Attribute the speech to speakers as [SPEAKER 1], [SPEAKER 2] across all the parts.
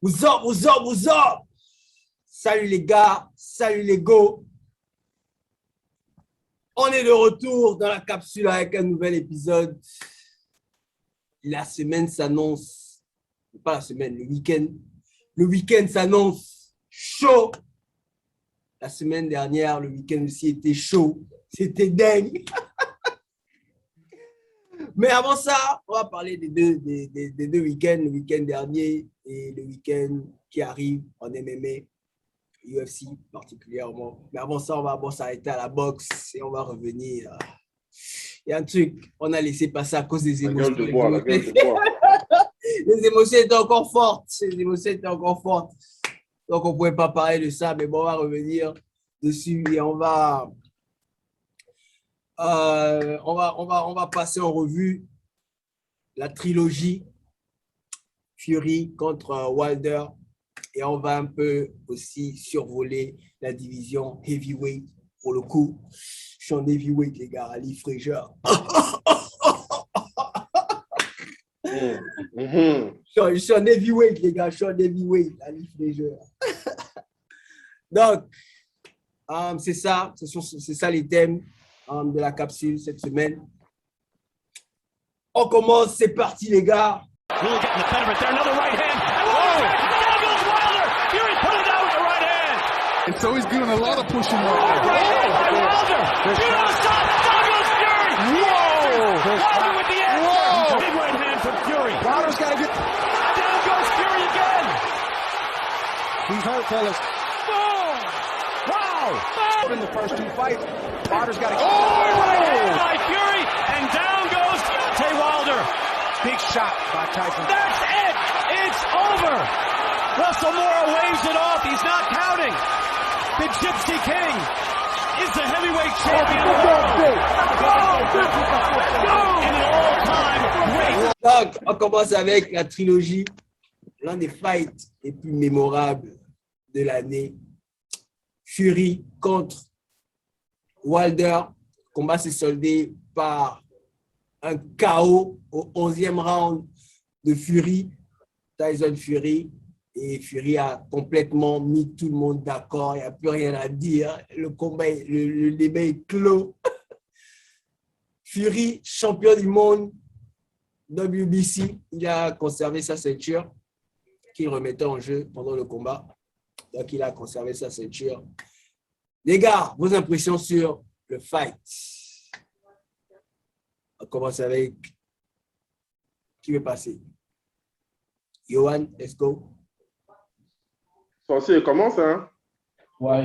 [SPEAKER 1] What's up, what's up, what's up? Salut les gars, salut les go. On est de retour dans la capsule avec un nouvel épisode. La semaine s'annonce, pas la semaine, le week-end. Le week-end s'annonce chaud. La semaine dernière, le week-end aussi était chaud. C'était dingue. Mais avant ça, on va parler des deux week-ends, le week-end dernier et le week-end qui arrive en MMA, UFC particulièrement. Mais avant ça, on va s'arrêter à la boxe et on va revenir. Il y a un truc, on a laissé passer à cause des émotions.
[SPEAKER 2] La gueule de bois.
[SPEAKER 1] Les émotions étaient encore fortes. Donc, on ne pouvait pas parler de ça, mais bon, on va revenir dessus et on va passer en revue la trilogie Fury contre Wilder et on va un peu aussi survoler la division heavyweight. Pour le coup, je suis en heavyweight, les gars, Ali Frazier. Je suis en heavyweight, les gars, je suis en heavyweight, Ali Frazier. Donc, c'est ça les thèmes de la capsule cette semaine. On commence, c'est parti les gars.
[SPEAKER 3] And so he's doing a lot of pushing.
[SPEAKER 4] Wilder! Wilder with the answer! Big right hand from Fury.
[SPEAKER 3] Wilder's got to get...
[SPEAKER 4] Down goes Fury again!
[SPEAKER 3] He's hurt, fellas.
[SPEAKER 4] Boom! Wow!
[SPEAKER 3] In the first two fights, Wilder's got to...
[SPEAKER 4] Right hand by Fury, and down goes Deontay Wilder.
[SPEAKER 3] Big shot by Tyson.
[SPEAKER 4] That's it! It's over! Russell Moore waves it off. He's not counting. The Gypsy King is the heavyweight champion of the world. In an all-time great.
[SPEAKER 1] Donc, on commence avec la trilogie, l'un des fights les plus mémorables de l'année. Fury contre Wilder. Le combat s'est soldé par un KO au 11e round de Fury, Tyson Fury. Et Fury a complètement mis tout le monde d'accord. Il n'y a plus rien à dire. Le combat, le débat est clos. Fury, champion du monde, WBC, il a conservé sa ceinture qu'il remettait en jeu pendant le combat. Donc, il a conservé sa ceinture. Les gars, vos impressions sur le fight? On commence avec qui veut passer? Johan, let's go.
[SPEAKER 2] Censé commence, hein?
[SPEAKER 5] Ouais,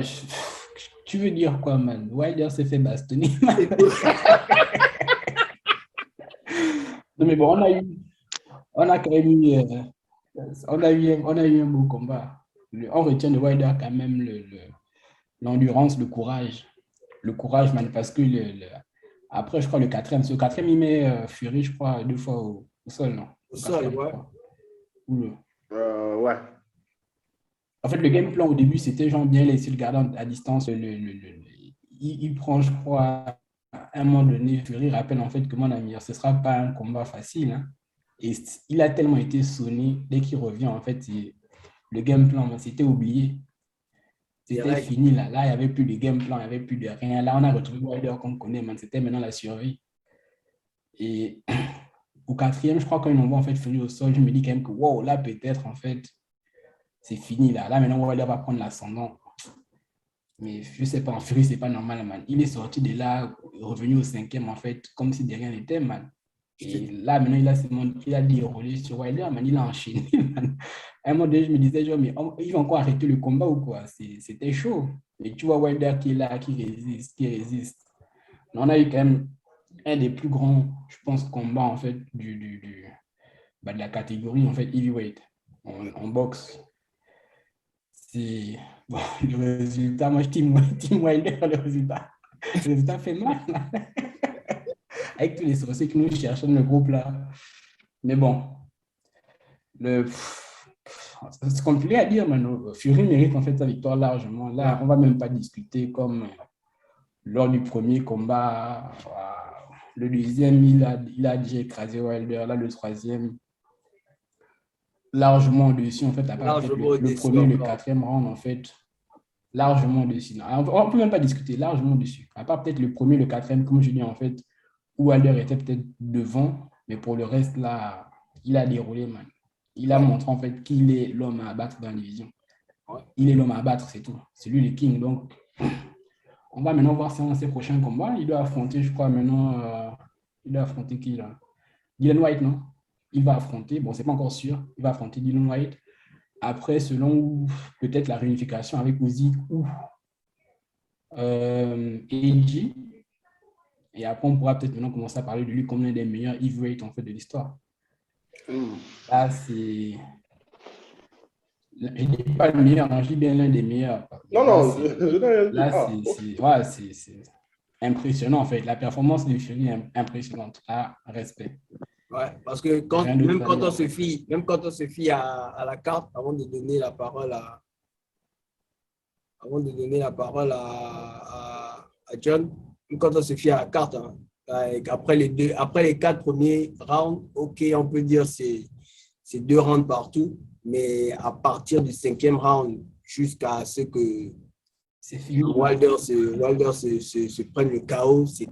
[SPEAKER 5] tu veux dire quoi, man? Wilder s'est fait bastonner. Non, mais bon, on a quand même eu, on a eu un beau combat. On retient de Wilder quand même l'endurance, le courage. Le courage, man, parce que après, je crois, le quatrième, il met Fury, je crois, 2 fois au sol, non?
[SPEAKER 1] Au sol, ouais.
[SPEAKER 2] Ouais.
[SPEAKER 5] En fait, le game plan au début, c'était genre bien laisser le gardien à distance. Il prend, je crois, à un moment donné, Fury rappelle en fait que mon ami, ce ne sera pas un combat facile. Hein. Et il a tellement été sonné, dès qu'il revient, en fait, le game plan, c'était oublié. C'était fini là. Là, il n'y avait plus de game plan, il n'y avait plus de rien. Là, on a retrouvé Wilder qu'on connaît, man. C'était maintenant la survie. Et au quatrième, je crois, quand ils envoient en fait Fury au sol, je me dis quand même que wow, là, peut-être, en fait, c'est fini là. Là, maintenant, Wilder va prendre l'ascendant. Mais je ne sais pas, en Fury, ce n'est pas normal, man. Il est sorti de là, revenu au 5e, en fait, comme si de rien n'était, man. Et là, maintenant, il a déroulé sur Wilder, man. Il a enchaîné, man. À un moment donné, je me disais, genre, mais il va encore arrêter le combat ou quoi? C'était chaud. Mais tu vois Wilder qui est là, qui résiste. On a eu quand même un des plus grands, je pense, combats, en fait, de la catégorie, en fait, heavyweight, en boxe. C'est bon, le résultat, moi je team Wilder, le résultat fait mal. Avec tous les sorciers que nous cherchons dans le groupe là. Mais bon, c'est compliqué à dire, mais Fury mérite en fait sa victoire largement. Là, on ne va même pas discuter comme lors du premier combat. Le deuxième, il a déjà écrasé Wilder. Là, le troisième, largement au-dessus, en fait, à part peut-être
[SPEAKER 1] Largement
[SPEAKER 5] le
[SPEAKER 1] au-dessus
[SPEAKER 5] premier et le
[SPEAKER 1] encore.
[SPEAKER 5] quatrième round, en fait, largement au-dessus. Non, on ne peut même pas discuter, largement au-dessus. À part peut-être le premier et le quatrième, comme je dis, en fait, où Wilder était peut-être devant, mais pour le reste, là, il a déroulé, man. Il a
[SPEAKER 1] Ouais,
[SPEAKER 5] montré, en fait, qu'il est l'homme à abattre dans la division.
[SPEAKER 1] ouais.
[SPEAKER 5] Il est l'homme à abattre, c'est tout. C'est lui le king. Donc, on va maintenant voir ses prochains combats. Il doit affronter, je crois, maintenant, il doit affronter qui, là? Dylan White, non? Il va affronter, bon, c'est pas encore sûr, il va affronter Dylan White. Après, selon peut-être la réunification avec Usyk ou AJ. Et après, on pourra peut-être maintenant commencer à parler de lui comme l'un des meilleurs heavyweight en fait de l'histoire. Là, c'est. Je ne dis pas le meilleur, hein, je dis bien l'un des meilleurs.
[SPEAKER 2] Non,
[SPEAKER 5] Là,
[SPEAKER 2] non, je n'ai rien dit.
[SPEAKER 5] là,
[SPEAKER 2] Ah,
[SPEAKER 5] ouais, c'est impressionnant en fait. La performance de Fury est impressionnante. Ah, respect.
[SPEAKER 1] Ouais, parce que
[SPEAKER 5] Rien d'autre
[SPEAKER 1] même
[SPEAKER 5] à
[SPEAKER 1] quand
[SPEAKER 5] dire,
[SPEAKER 1] on
[SPEAKER 5] en
[SPEAKER 1] se
[SPEAKER 5] fait.
[SPEAKER 1] fie, à la carte, avant de donner la parole à John, même quand on se fie à la carte, hein, après les 4 premiers rounds, ok, on peut dire c'est 2 rounds partout, mais à partir du 5e round jusqu'à ce que
[SPEAKER 5] C'est fini.
[SPEAKER 1] Wilder se prenne le chaos, c'est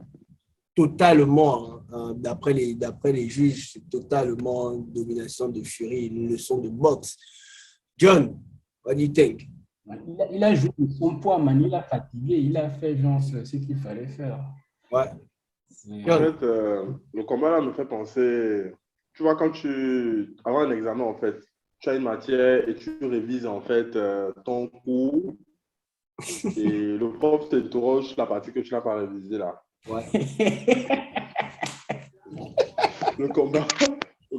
[SPEAKER 1] totalement, hein, d'après les juges, c'est totalement une domination de Fury, une leçon de boxe. John, what do you think?
[SPEAKER 5] Il a joué de son poids, man. Il a fatigué. Il a fait genre ce qu'il fallait faire.
[SPEAKER 1] Ouais.
[SPEAKER 2] en fait, le combat là me fait penser. Tu vois, avant un examen, en fait, tu as une matière et tu révises en fait ton cours. Et le prof t'interroge sur la partie que tu n'as pas révisée là.
[SPEAKER 1] Ouais.
[SPEAKER 2] Le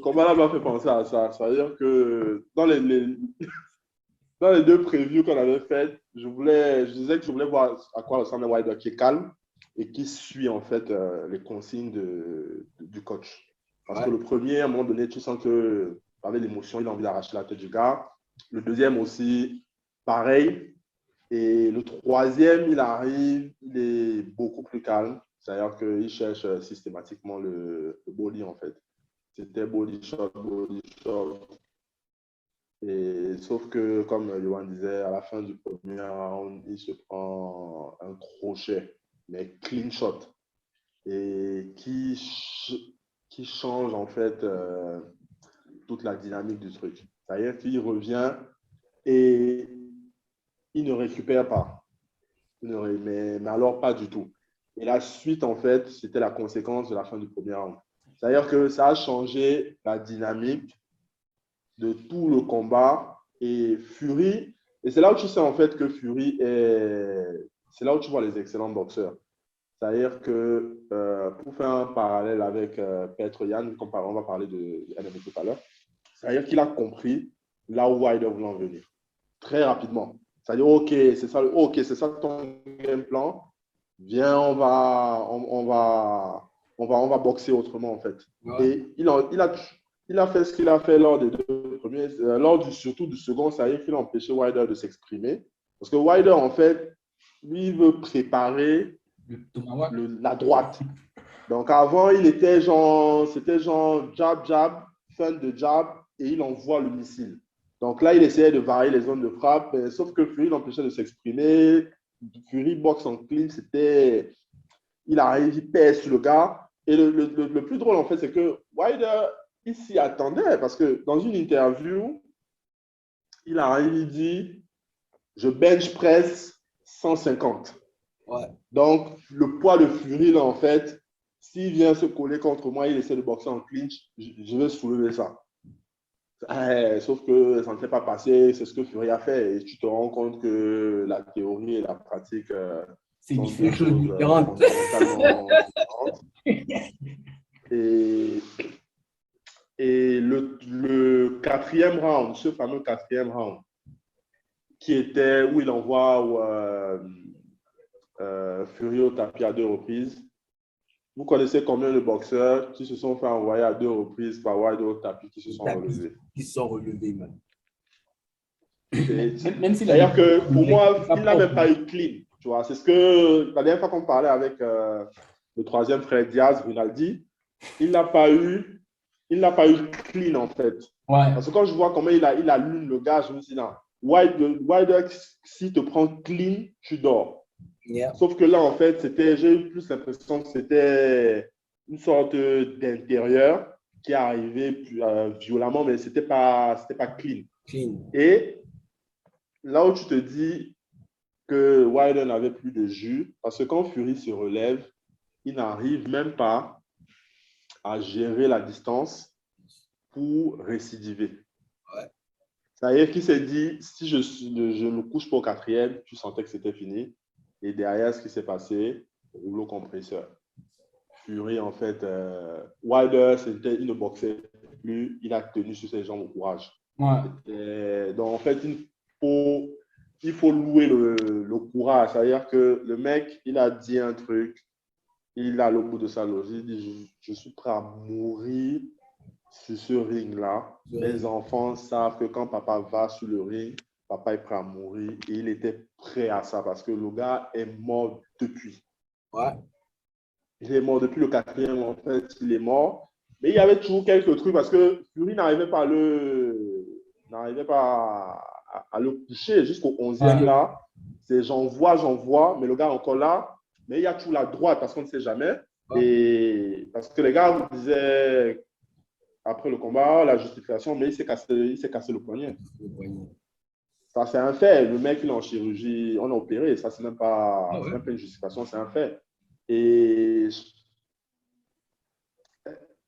[SPEAKER 2] combat là m'a fait penser à ça. C'est-à-dire que dans les 2 previews qu'on avait faites, je disais que je voulais voir à quoi ressemble un Wilder qui est calme et qui suit en fait les consignes du coach. Parce que le premier, à un moment donné, tu sens que avec l'émotion, il a envie d'arracher la tête du gars. Le deuxième aussi, pareil. Et le troisième, il arrive, il est beaucoup plus calme. C'est-à-dire qu'il cherche systématiquement le body en fait. C'était body shot, body shot. Et, sauf que, comme Johan disait, à la fin du premier round, il se prend un crochet, mais clean shot, et qui change en fait toute la dynamique du truc. C'est-à-dire qu'il revient et il ne récupère pas, mais alors pas du tout. Et la suite, en fait, c'était la conséquence de la fin du premier round. C'est-à-dire que ça a changé la dynamique de tout le combat. Et Fury, et c'est là où tu sais en fait que Fury c'est là où tu vois les excellents boxeurs. C'est-à-dire que, pour faire un parallèle avec Petr Yan, on va parler de MMA tout à l'heure, c'est-à-dire qu'il a compris là où Wilder voulait en venir, très rapidement. C'est-à-dire, OK, c'est ça ton game plan, viens, on va boxer autrement en fait. Ouais. Et il a fait ce qu'il a fait lors des 2 premiers, surtout du second, c'est-à-dire qu'il a empêché Wilder de s'exprimer. Parce que Wilder, en fait, lui, il veut préparer la droite. Donc avant, c'était genre jab, jab, fin de jab, et il envoie le missile. Donc là, il essayait de varier les zones de frappe, sauf que Fury l'empêchait de s'exprimer. Fury boxe en clean, il arrive, il pèse sur le gars. Et le plus drôle, en fait, c'est que Wilder, il s'y attendait, parce que dans une interview, il arrive, il dit « Je bench press 150 ». Ouais. Donc, le poids de Fury, là, en fait, s'il vient se coller contre moi, il essaie de boxer en clinch, je vais soulever ça. Sauf que ça ne s'est pas passé, c'est ce que Fury a fait. Et tu te rends compte que la théorie et la pratique
[SPEAKER 5] c'est
[SPEAKER 2] sont 2 choses différentes. Et le 4e round, ce fameux 4e round, qui était où il envoie Fury au tapis à 2 reprises. Vous connaissez combien de boxeurs qui se sont fait envoyer à 2 reprises par Wilder au tapis qui se sont relevés?
[SPEAKER 1] Qui sont relevés, man.
[SPEAKER 2] C'est-à-dire que pour moi, il n'a même pas eu clean. Tu vois, c'est ce que la dernière fois qu'on parlait avec le 3e frère Diaz, Rinaldi, il n'a pas eu il n'a pas eu clean, en fait.
[SPEAKER 5] Ouais.
[SPEAKER 2] Parce que quand je vois comment il allume le gars, je me dis, non, Wilder, s'il te prend clean, tu dors.
[SPEAKER 1] Yeah.
[SPEAKER 2] Sauf que là, en fait, j'ai eu plus l'impression que c'était une sorte d'intérieur qui est arrivé violemment, mais c'était pas clean.
[SPEAKER 1] Clean.
[SPEAKER 2] Et là où tu te dis que Wilder n'avait plus de jus, parce que quand Fury se relève, il n'arrive même pas à gérer la distance pour récidiver.
[SPEAKER 1] Ouais.
[SPEAKER 2] Ça y est, qui s'est dit, si je me couche pas au quatrième, tu sentais que c'était fini. Et derrière, ce qui s'est passé, rouleau compresseur. Fury, en fait, Wilder, il ne boxait plus, il a tenu sur ses jambes au courage.
[SPEAKER 5] Ouais.
[SPEAKER 2] Donc, en fait, il faut louer le courage. C'est-à-dire que le mec, il a dit un truc, il a le bout de sa logique, il dit, je suis prêt à mourir sur ce ring-là. Mes enfants savent que quand papa va sur le ring, papa est prêt à mourir. Et il était prêt à ça parce que le gars est mort depuis.
[SPEAKER 1] Ouais.
[SPEAKER 2] Il est mort depuis le quatrième, en fait, il est mort. Mais il y avait toujours quelques trucs parce que Fury n'arrivait pas à le coucher jusqu'au 11e là. C'est j'en vois, mais le gars est encore là. Mais il y a toujours la droite parce qu'on ne sait jamais.
[SPEAKER 1] Ouais.
[SPEAKER 2] Et parce que les gars vous disaient après le combat, la justification, mais il s'est cassé le poignet. Ça, c'est un fait. Le mec, il est en chirurgie, on a opéré. Ça, c'est même pas une justification, c'est un fait. Et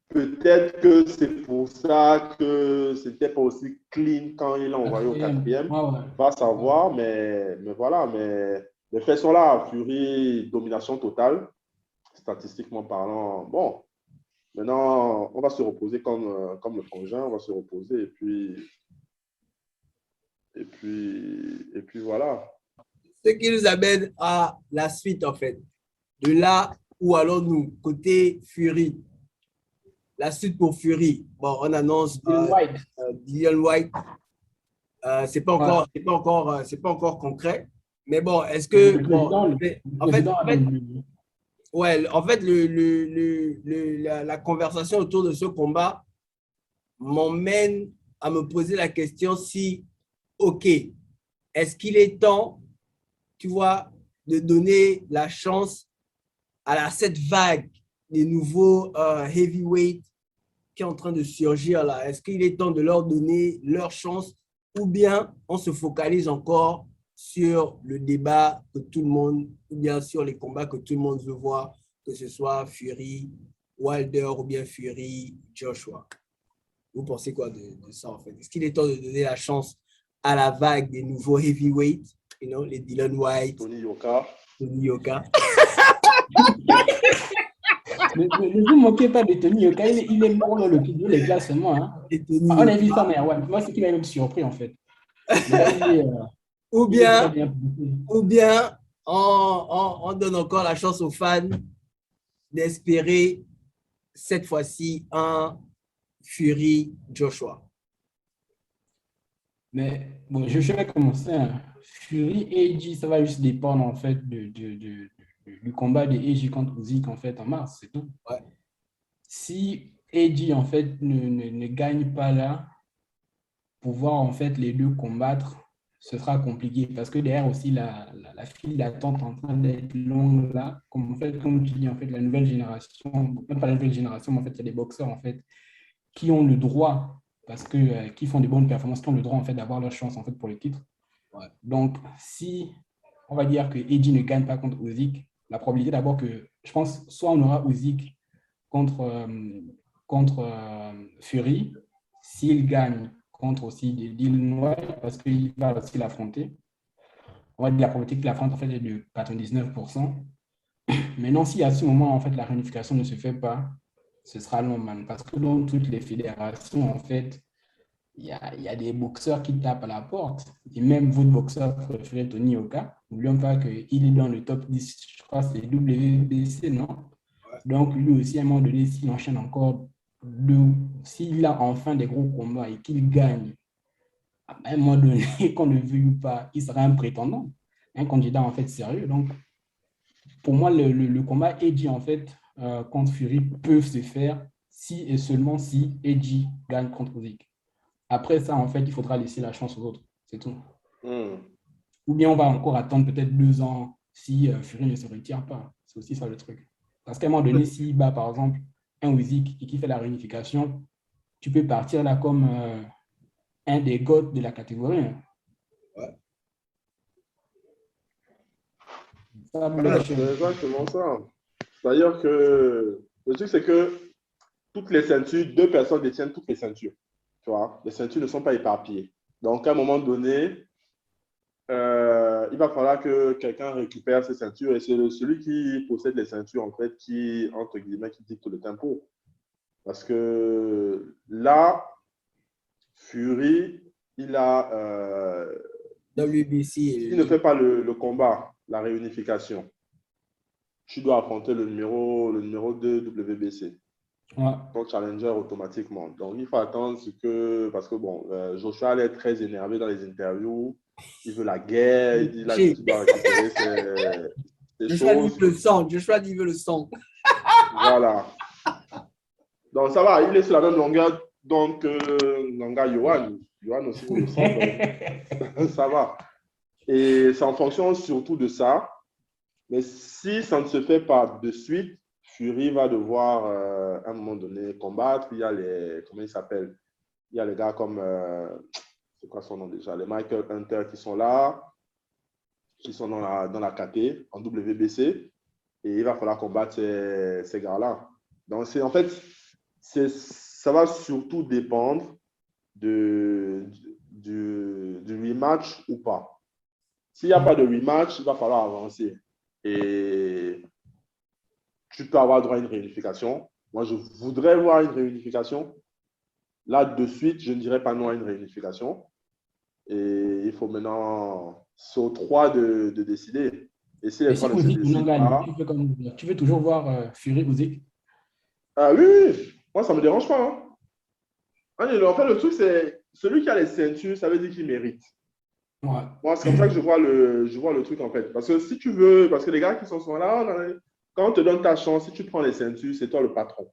[SPEAKER 2] peut-être que c'est pour ça que c'était pas aussi clean quand il l'a envoyé au quatrième. Va savoir, mais voilà. Mais les faits sont là. Fury, domination totale, statistiquement parlant. Bon, maintenant, on va se reposer comme le frangin, on va se reposer et puis voilà.
[SPEAKER 1] Ce qui nous amène à la suite, en fait. De là où allons-nous, côté Fury. La suite pour Fury. Bon, on annonce Dillian Whyte. C'est pas encore concret. Mais bon, est-ce que en fait, la conversation autour de ce combat m'emmène à me poser la question si, ok, est-ce qu'il est temps, tu vois, de donner la chance à cette vague des nouveaux heavyweight qui est en train de surgir là? Est-ce qu'il est temps de leur donner leur chance ou bien on se focalise encore sur le débat que tout le monde, ou bien sur les combats que tout le monde veut voir, que ce soit Fury, Wilder ou bien Fury, Joshua? Vous pensez quoi de ça en fait? Est-ce qu'il est temps de donner la chance à la vague des nouveaux heavyweight, les Dillian Whyte,
[SPEAKER 2] Tony Yoka.
[SPEAKER 5] Ne vous moquez pas de Tony Yoka, il est mort dans le pied les classements. Hein. On a vu ça, mais ouais, moi, c'est qui m'a même surpris en fait.
[SPEAKER 1] Ou bien on donne encore la chance aux fans d'espérer cette fois-ci un Fury Joshua.
[SPEAKER 5] Mais bon, je vais commencer. Hein. Fury et AJ, ça va juste dépendre en fait du combat de AJ contre Usyk en fait en mars, c'est tout.
[SPEAKER 1] Ouais.
[SPEAKER 5] Si AJ en fait ne gagne pas là, pouvoir en fait les deux combattre, ce sera compliqué parce que derrière aussi la file d'attente en train d'être longue là, comme tu dis en fait la nouvelle génération, même pas la nouvelle génération, mais en fait il y a des boxeurs en fait qui ont le droit parce que qui font des bonnes performances, qui ont le droit en fait d'avoir leur chance en fait pour le titre. Ouais. Donc si on va dire que AJ ne gagne pas contre Usyk, la probabilité d'abord que je pense soit on aura Usyk contre Fury, s'il gagne contre aussi Dillian Whyte parce qu'il va aussi l'affronter. On va dire la probabilité qu'il affronte en fait est de 99%. Maintenant, si à ce moment en fait la réunification ne se fait pas, ce sera long, man, parce que dans toutes les fédérations en fait, il y a des boxeurs qui tapent à la porte. Et même votre boxeur préféré, Tony Yoka, n'oublions pas qu'il est dans le top 10, je crois que c'est WBC, non? Donc lui aussi, à un moment donné, s'il enchaîne encore s'il a enfin des gros combats et qu'il gagne, à un moment donné, qu'on ne veuille ou pas, il sera un prétendant, un candidat en fait sérieux. Donc, pour moi, le combat AJ en fait contre Fury peut se faire si et seulement si Edgy gagne contre Usyk. Après ça, en fait, il faudra laisser la chance aux autres. C'est tout. Ou bien on va encore attendre peut-être 2 ans si Fury ne se retire pas. C'est aussi ça le truc. Parce qu'à un moment donné, s'il bat par exemple un Usyk et qui fait la réunification, tu peux partir là comme un des goats de la catégorie.
[SPEAKER 1] Ouais.
[SPEAKER 2] C'est exactement ça. C'est-à-dire que le truc, c'est que toutes les ceintures, 2 personnes détiennent toutes les ceintures. Tu vois, les ceintures ne sont pas éparpillées. Donc, à un moment donné, il va falloir que quelqu'un récupère ces ceintures et c'est celui qui possède les ceintures, en fait, qui, entre guillemets, qui dicte le tempo. Parce que là, Fury, il a...
[SPEAKER 1] WBC.
[SPEAKER 2] il ne fait pas le combat, la réunification. Tu dois affronter le numéro 2 WBC.
[SPEAKER 5] Ouais.
[SPEAKER 2] Ton challenger automatiquement. Donc, il faut attendre ce que... Parce que, bon, Joshua allait être très énervé dans les interviews. Il veut la guerre. Il dit là, tu dois récupérer ces
[SPEAKER 1] Joshua
[SPEAKER 2] choses.
[SPEAKER 1] dit le sang. Joshua dit veut le sang.
[SPEAKER 2] Voilà. Donc, ça va. Il est sur la même longueur donc Nanga Yohan. Yohan aussi veut le sang. Donc, ça va. Et c'est en fonction surtout de ça. Mais si ça ne se fait pas de suite, Fury va devoir, à un moment donné, combattre. Il y a les... Comment ils s'appellent? Il y a les gars comme... c'est quoi son nom déjà? Les Michael Hunter qui sont là, qui sont dans la KT, en WBC. Et il va falloir combattre ces gars-là. Donc, en fait, ça va surtout dépendre du rematch ou pas. S'il n'y a pas de rematch, il va falloir avancer. Et tu peux avoir droit à une réunification. Moi, je voudrais voir une réunification. Là, de suite, je ne dirais pas non à une réunification. Et il faut maintenant, c'est aux 3 de décider. Et si les 3 ne se décident pas...
[SPEAKER 5] Tu veux toujours voir Fury Usyk?
[SPEAKER 2] Oui, oui. Moi, ça ne me dérange pas. Hein. En fait, le truc, c'est celui qui a les ceintures, ça veut dire qu'il mérite.
[SPEAKER 5] Ouais.
[SPEAKER 2] Moi, c'est comme ça que je vois le truc, en fait. Parce que si tu veux, parce que les gars qui sont là, quand on te donne ta chance, si tu prends les ceintures, c'est toi le patron.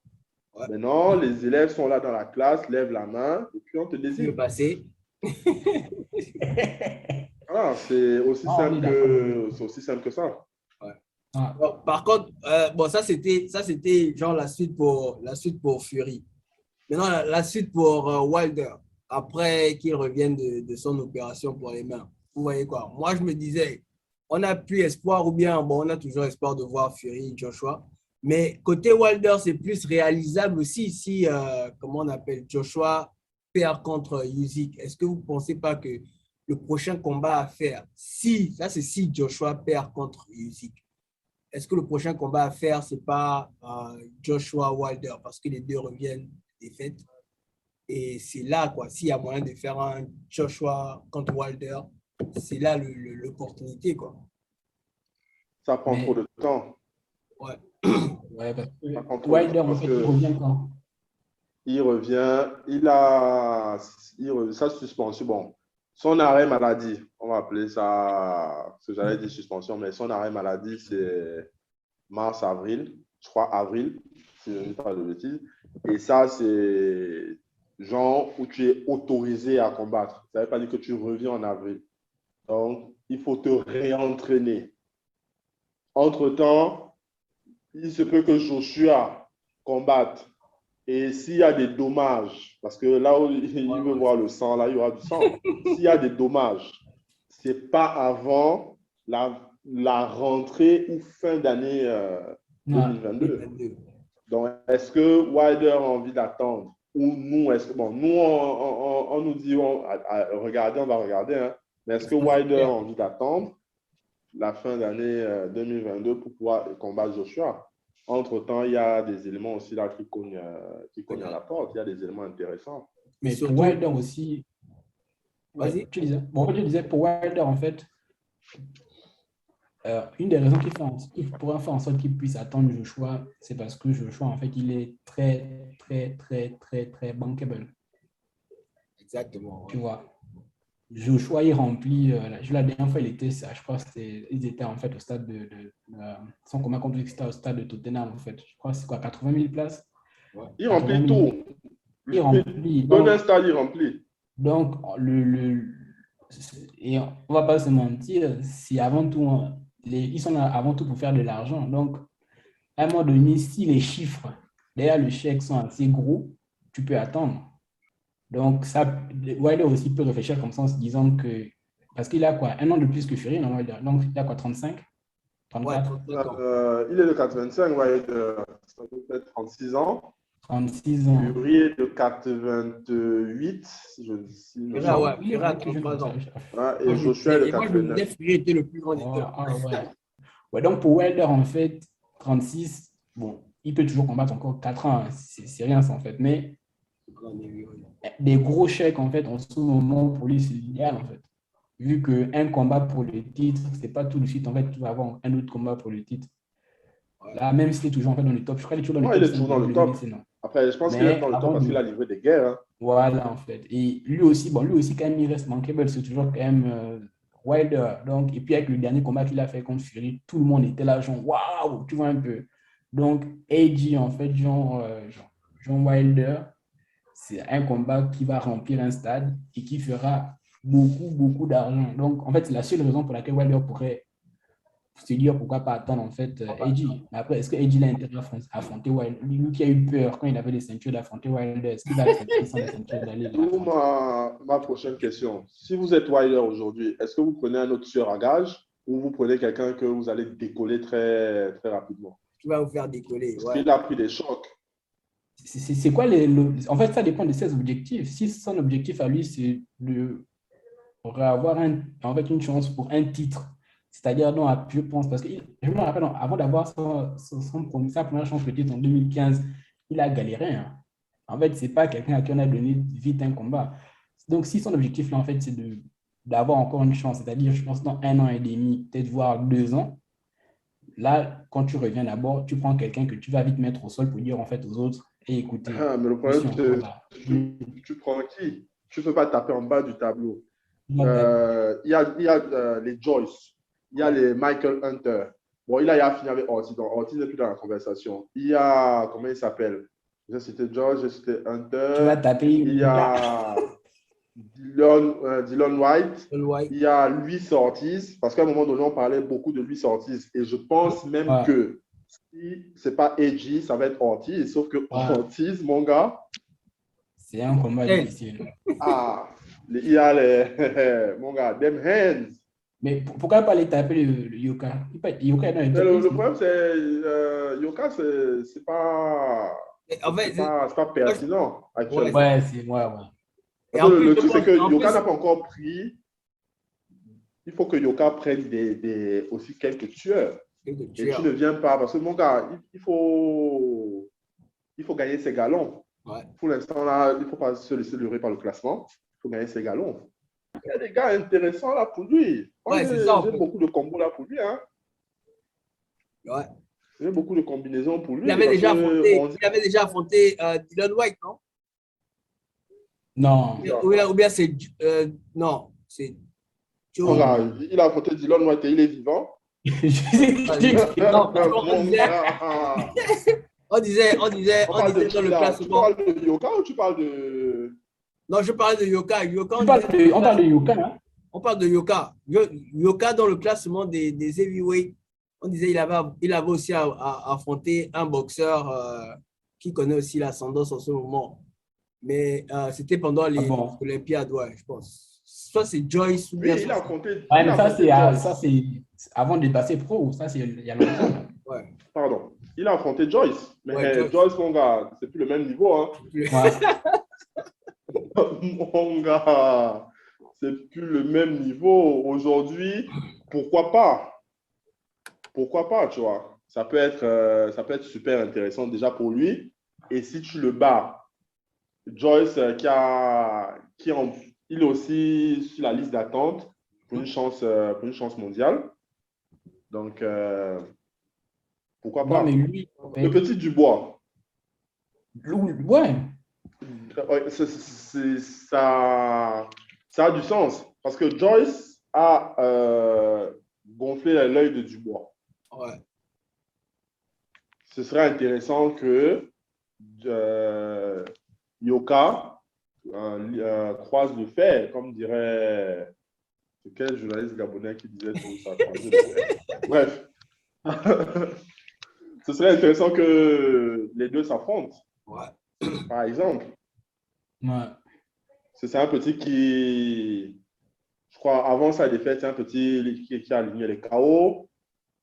[SPEAKER 2] Ouais. Maintenant, les élèves sont là dans la classe, lèvent la main, et puis on te désigne.
[SPEAKER 1] Passer.
[SPEAKER 2] Ah, c'est aussi simple que ça.
[SPEAKER 1] Ouais. Ah. Bon, par contre, bon, ça c'était genre la suite pour Fury. Maintenant, la suite pour Wilder, après qu'il revienne de son opération pour les mains. Vous voyez quoi? Moi, je me disais, on n'a plus espoir, ou bien, bon, on a toujours espoir de voir Fury, Joshua. Mais côté Wilder, c'est plus réalisable aussi si, comment on appelle, Joshua perd contre Usyk. Est-ce que vous ne pensez pas que le prochain combat à faire, si Joshua perd contre Usyk, est-ce que le prochain combat à faire, ce n'est pas Joshua Wilder, parce que les deux reviennent défaites? Et c'est là, quoi, s'il y a moyen de faire un Joshua contre Wilder, c'est là l'opportunité, quoi.
[SPEAKER 2] Ça prend trop de temps.
[SPEAKER 5] Ouais. Ouais, parce que Wilder, en fait, il revient quand?
[SPEAKER 2] Il revient, sa suspension, bon, son arrêt maladie, on va appeler ça, ce que j'allais dire suspension, mais son arrêt maladie, c'est mars-avril, je crois avril, si je ne dis pas de bêtises. Et ça, c'est genre où tu es autorisé à combattre. Ça ne veut pas dire que tu reviens en avril. Donc, il faut te réentraîner. Entre-temps, il se peut que Joshua combatte. Et s'il y a des dommages, parce que là où il veut voir le sang, là, il y aura du sang. S'il y a des dommages, ce n'est pas avant la rentrée ou fin d'année 2022. Donc, est-ce que Wilder a envie d'attendre? Ou nous, on nous dit, regardez, on va regarder, hein, mais est-ce que Wilder a envie d'attendre la fin d'année 2022 pour pouvoir combattre Joshua? Entre-temps, il y a des éléments aussi là qui cognent à la porte. Il y a des éléments intéressants.
[SPEAKER 5] Mais pour Wilder aussi... Vas-y. Tu disais, pour Wilder, en fait, une des raisons qui pourrait faire en sorte qu'il puisse attendre Joshua, c'est parce que Joshua, en fait, il est très, très, très, très, très bankable.
[SPEAKER 1] Exactement.
[SPEAKER 5] Tu vois. Joshua, il remplit... la dernière fois, je crois qu'ils étaient en fait au stade son combat contre c'était au stade de Tottenham, en fait. Je crois que c'est quoi, 80 000 places.
[SPEAKER 2] Il remplit tout.
[SPEAKER 5] Il remplit.
[SPEAKER 2] Donne un stade, il remplit.
[SPEAKER 5] Donc, et on va pas se mentir, c'est avant tout, ils sont là avant tout pour faire de l'argent. Donc, à un moment donné, si les chiffres derrière le chèque sont assez gros, tu peux attendre. Donc, ça, Wilder aussi peut réfléchir comme ça en se disant que, parce qu'il a quoi, un an de plus que Fury, non, Wilder. Donc, il a quoi, 35,
[SPEAKER 1] Ouais,
[SPEAKER 5] 34,
[SPEAKER 1] 35 ans.
[SPEAKER 2] Il est de 85, ouais, ça peut être 36 ans.
[SPEAKER 5] 36 ans.
[SPEAKER 2] Fury est de 88, si je dis.
[SPEAKER 1] Fury a 33 ans.
[SPEAKER 2] Ouais, et Joshua est de
[SPEAKER 1] Et moi, je me disais
[SPEAKER 2] 89.
[SPEAKER 1] Fury était le plus grand des deux.
[SPEAKER 5] Ouais, donc pour Wilder, en fait, 36, bon, il peut toujours combattre encore 4 ans, hein, c'est rien ça en fait. Mais des gros chèques, en fait, en ce moment, pour lui, c'est l'idéal en fait. Vu qu'un combat pour le titre, c'est pas tout de suite, en fait, tu vas avoir un autre combat pour le titre. Là, même s'il est toujours en fait dans le top, je crois qu'il est toujours dans le top.
[SPEAKER 2] Il est toujours dans le top. Après, je pense qu'il est dans le top parce qu'il a livré des guerres. Hein.
[SPEAKER 5] Voilà, en fait. Et lui aussi, quand même, il reste manquable, c'est toujours quand même Wilder. Donc, et puis, avec le dernier combat qu'il a fait contre Fury, tout le monde était là, genre, waouh, tu vois un peu. Donc, AJ, en fait, John Wilder, c'est un combat qui va remplir un stade et qui fera beaucoup, beaucoup d'argent. Donc, en fait, c'est la seule raison pour laquelle Wilder pourrait se dire pourquoi pas attendre en fait AJ. Mais après, est-ce que AJ a intérêt à affronter Wilder? Lui qui a eu peur quand il avait les ceintures d'affronter Wilder, est-ce qu'il va accepter sans les ceintures d'aller
[SPEAKER 2] ma prochaine question. Si vous êtes Wilder aujourd'hui, est-ce que vous prenez un autre tueur à gage ou vous prenez quelqu'un que vous allez décoller très, très rapidement?
[SPEAKER 1] Qui va vous faire décoller.
[SPEAKER 2] Parce qu'il a pris des chocs.
[SPEAKER 5] C'est quoi en fait, ça dépend de ses objectifs. Si son objectif à lui, c'est de avoir en fait, une chance pour un titre, c'est-à-dire, je pense, parce que je me rappelle, avant d'avoir sa première chance de titre en 2015, il a galéré. Hein. En fait, ce n'est pas quelqu'un à qui on a donné vite un combat. Donc, si son objectif, là, en fait, c'est d'avoir encore une chance, c'est-à-dire, je pense, dans 1 an et demi, peut-être voire 2 ans, là, quand tu reviens d'abord, tu prends quelqu'un que tu vas vite mettre au sol pour dire, en fait, aux autres, et écoutez.
[SPEAKER 2] Mais le problème, tu prends qui? Tu ne peux pas taper en bas du tableau. Il y a les Joyce, il y a les Michael Hunter. Bon, il a fini avec Ortiz, donc Ortiz n'est plus dans la conversation. Il y a, comment il s'appelle? J'ai cité Joyce, j'ai cité Hunter.
[SPEAKER 5] Tu vas taper.
[SPEAKER 2] Il y a Dylan White. Il y a Luis Ortiz, parce qu'à un moment donné, on parlait beaucoup de Luis Ortiz. Et je pense même que si ce n'est pas AJ, ça va être Ortiz. Sauf que Ortiz, mon gars.
[SPEAKER 5] C'est un combat difficile.
[SPEAKER 2] Il y a mon gars, them hands.
[SPEAKER 5] Mais pourquoi pas aller taper le Yoka?
[SPEAKER 2] Le problème, c'est Yoka, c'est pas. En fait, c'est pas pertinent actuellement.
[SPEAKER 5] Ouais, c'est ouais.
[SPEAKER 2] Le truc, c'est que Yoka n'a pas encore pris. Il faut que Yoka prenne aussi quelques tueurs. Et tu ne viens pas. Parce que mon gars, il faut gagner ses galons. Ouais. Pour l'instant, là, il ne faut pas se laisser leurrer par le classement. Il faut gagner ses galons. Il y a des gars intéressants là pour lui. J'ai beaucoup de combos là pour lui. Hein.
[SPEAKER 1] Ouais.
[SPEAKER 2] J'ai beaucoup de combinaisons pour lui.
[SPEAKER 1] Il avait déjà affronté Dylan White, non?
[SPEAKER 5] Non.
[SPEAKER 1] Ou bien c'est. Non, c'est.
[SPEAKER 2] Il a affronté Dylan White et il est vivant.
[SPEAKER 1] On disait dans le classement.
[SPEAKER 2] Tu parles de Yoka ou tu parles de.
[SPEAKER 1] Non, je parlais de Yoka.
[SPEAKER 5] On parle de Yoka. Hein?
[SPEAKER 1] On parle de Yoka. Yoka, dans le classement des heavyweights, on disait qu'il avait aussi affronté un boxeur qui connaît aussi l'ascendance en ce moment. Mais c'était pendant les Olympiades, ouais, je pense. Soit c'est Joyce ou bien.
[SPEAKER 2] Oui, il a affronté.
[SPEAKER 5] Ouais, mais ça, c'est avant de passer pro. Ça, c'est il y a longtemps.
[SPEAKER 2] Ouais. Pardon. Il a affronté Joyce. Mais Joyce, mon gars, c'est plus le même niveau. Hein. Mon gars, c'est plus le même niveau. Aujourd'hui, pourquoi pas? Pourquoi pas, tu vois? Ça peut être super intéressant déjà pour lui. Et si tu le bats, Joyce, il est aussi sur la liste d'attente pour une chance mondiale. Donc, pourquoi pas? Le petit Dubois.
[SPEAKER 5] Ouais.
[SPEAKER 2] Ça a du sens. Parce que Joyce a gonflé l'œil de Dubois.
[SPEAKER 1] Ouais.
[SPEAKER 2] Ce serait intéressant que Yoka croise le fer, comme dirait quel journaliste gabonais qui disait tout ça. Bref. Ce serait intéressant que les deux s'affrontent.
[SPEAKER 1] Ouais.
[SPEAKER 2] Par exemple.
[SPEAKER 5] Ouais.
[SPEAKER 2] C'est un petit qui, je crois, avant sa défaite, c'est un petit qui a aligné les KO.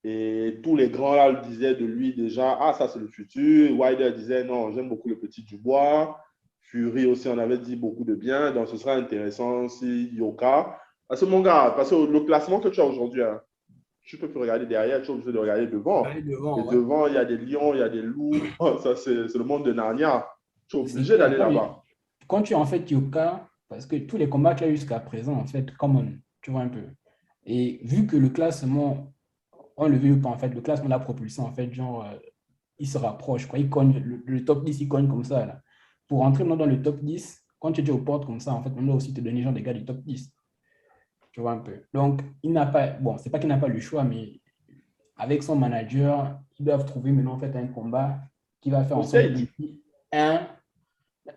[SPEAKER 2] Et tous les grands là le disaient de lui déjà, ah, ça c'est le futur. Wilder disait, non, j'aime beaucoup le petit Dubois. Fury aussi, on avait dit beaucoup de bien. Donc, ce sera intéressant si Yoka. Parce que mon gars, parce que le classement que tu as aujourd'hui, hein, tu peux plus regarder derrière, tu es obligé de regarder devant. Et devant, il y a des lions, il y a des loups. Ça, c'est le monde de Narnia. Tu es obligé d'aller là-bas.
[SPEAKER 5] Quand tu es en fait Yoka, parce que tous les combats qu'il y a eu jusqu'à présent, en fait, tu vois un peu. Et vu que le classement, on le veut ou pas, en fait, le classement l'a propulsé, en fait, genre, il se rapproche, quoi. Il cogne, le top 10, il cogne comme ça, là. Pour entrer dans le top 10, quand tu es aux portes comme ça, en fait, on doit aussi te donner genre des gars du top 10. Tu vois un peu. Donc, il n'a pas, bon, c'est pas qu'il n'a pas le choix, mais avec son manager, ils doivent trouver maintenant, en fait, un combat qui va faire en sorte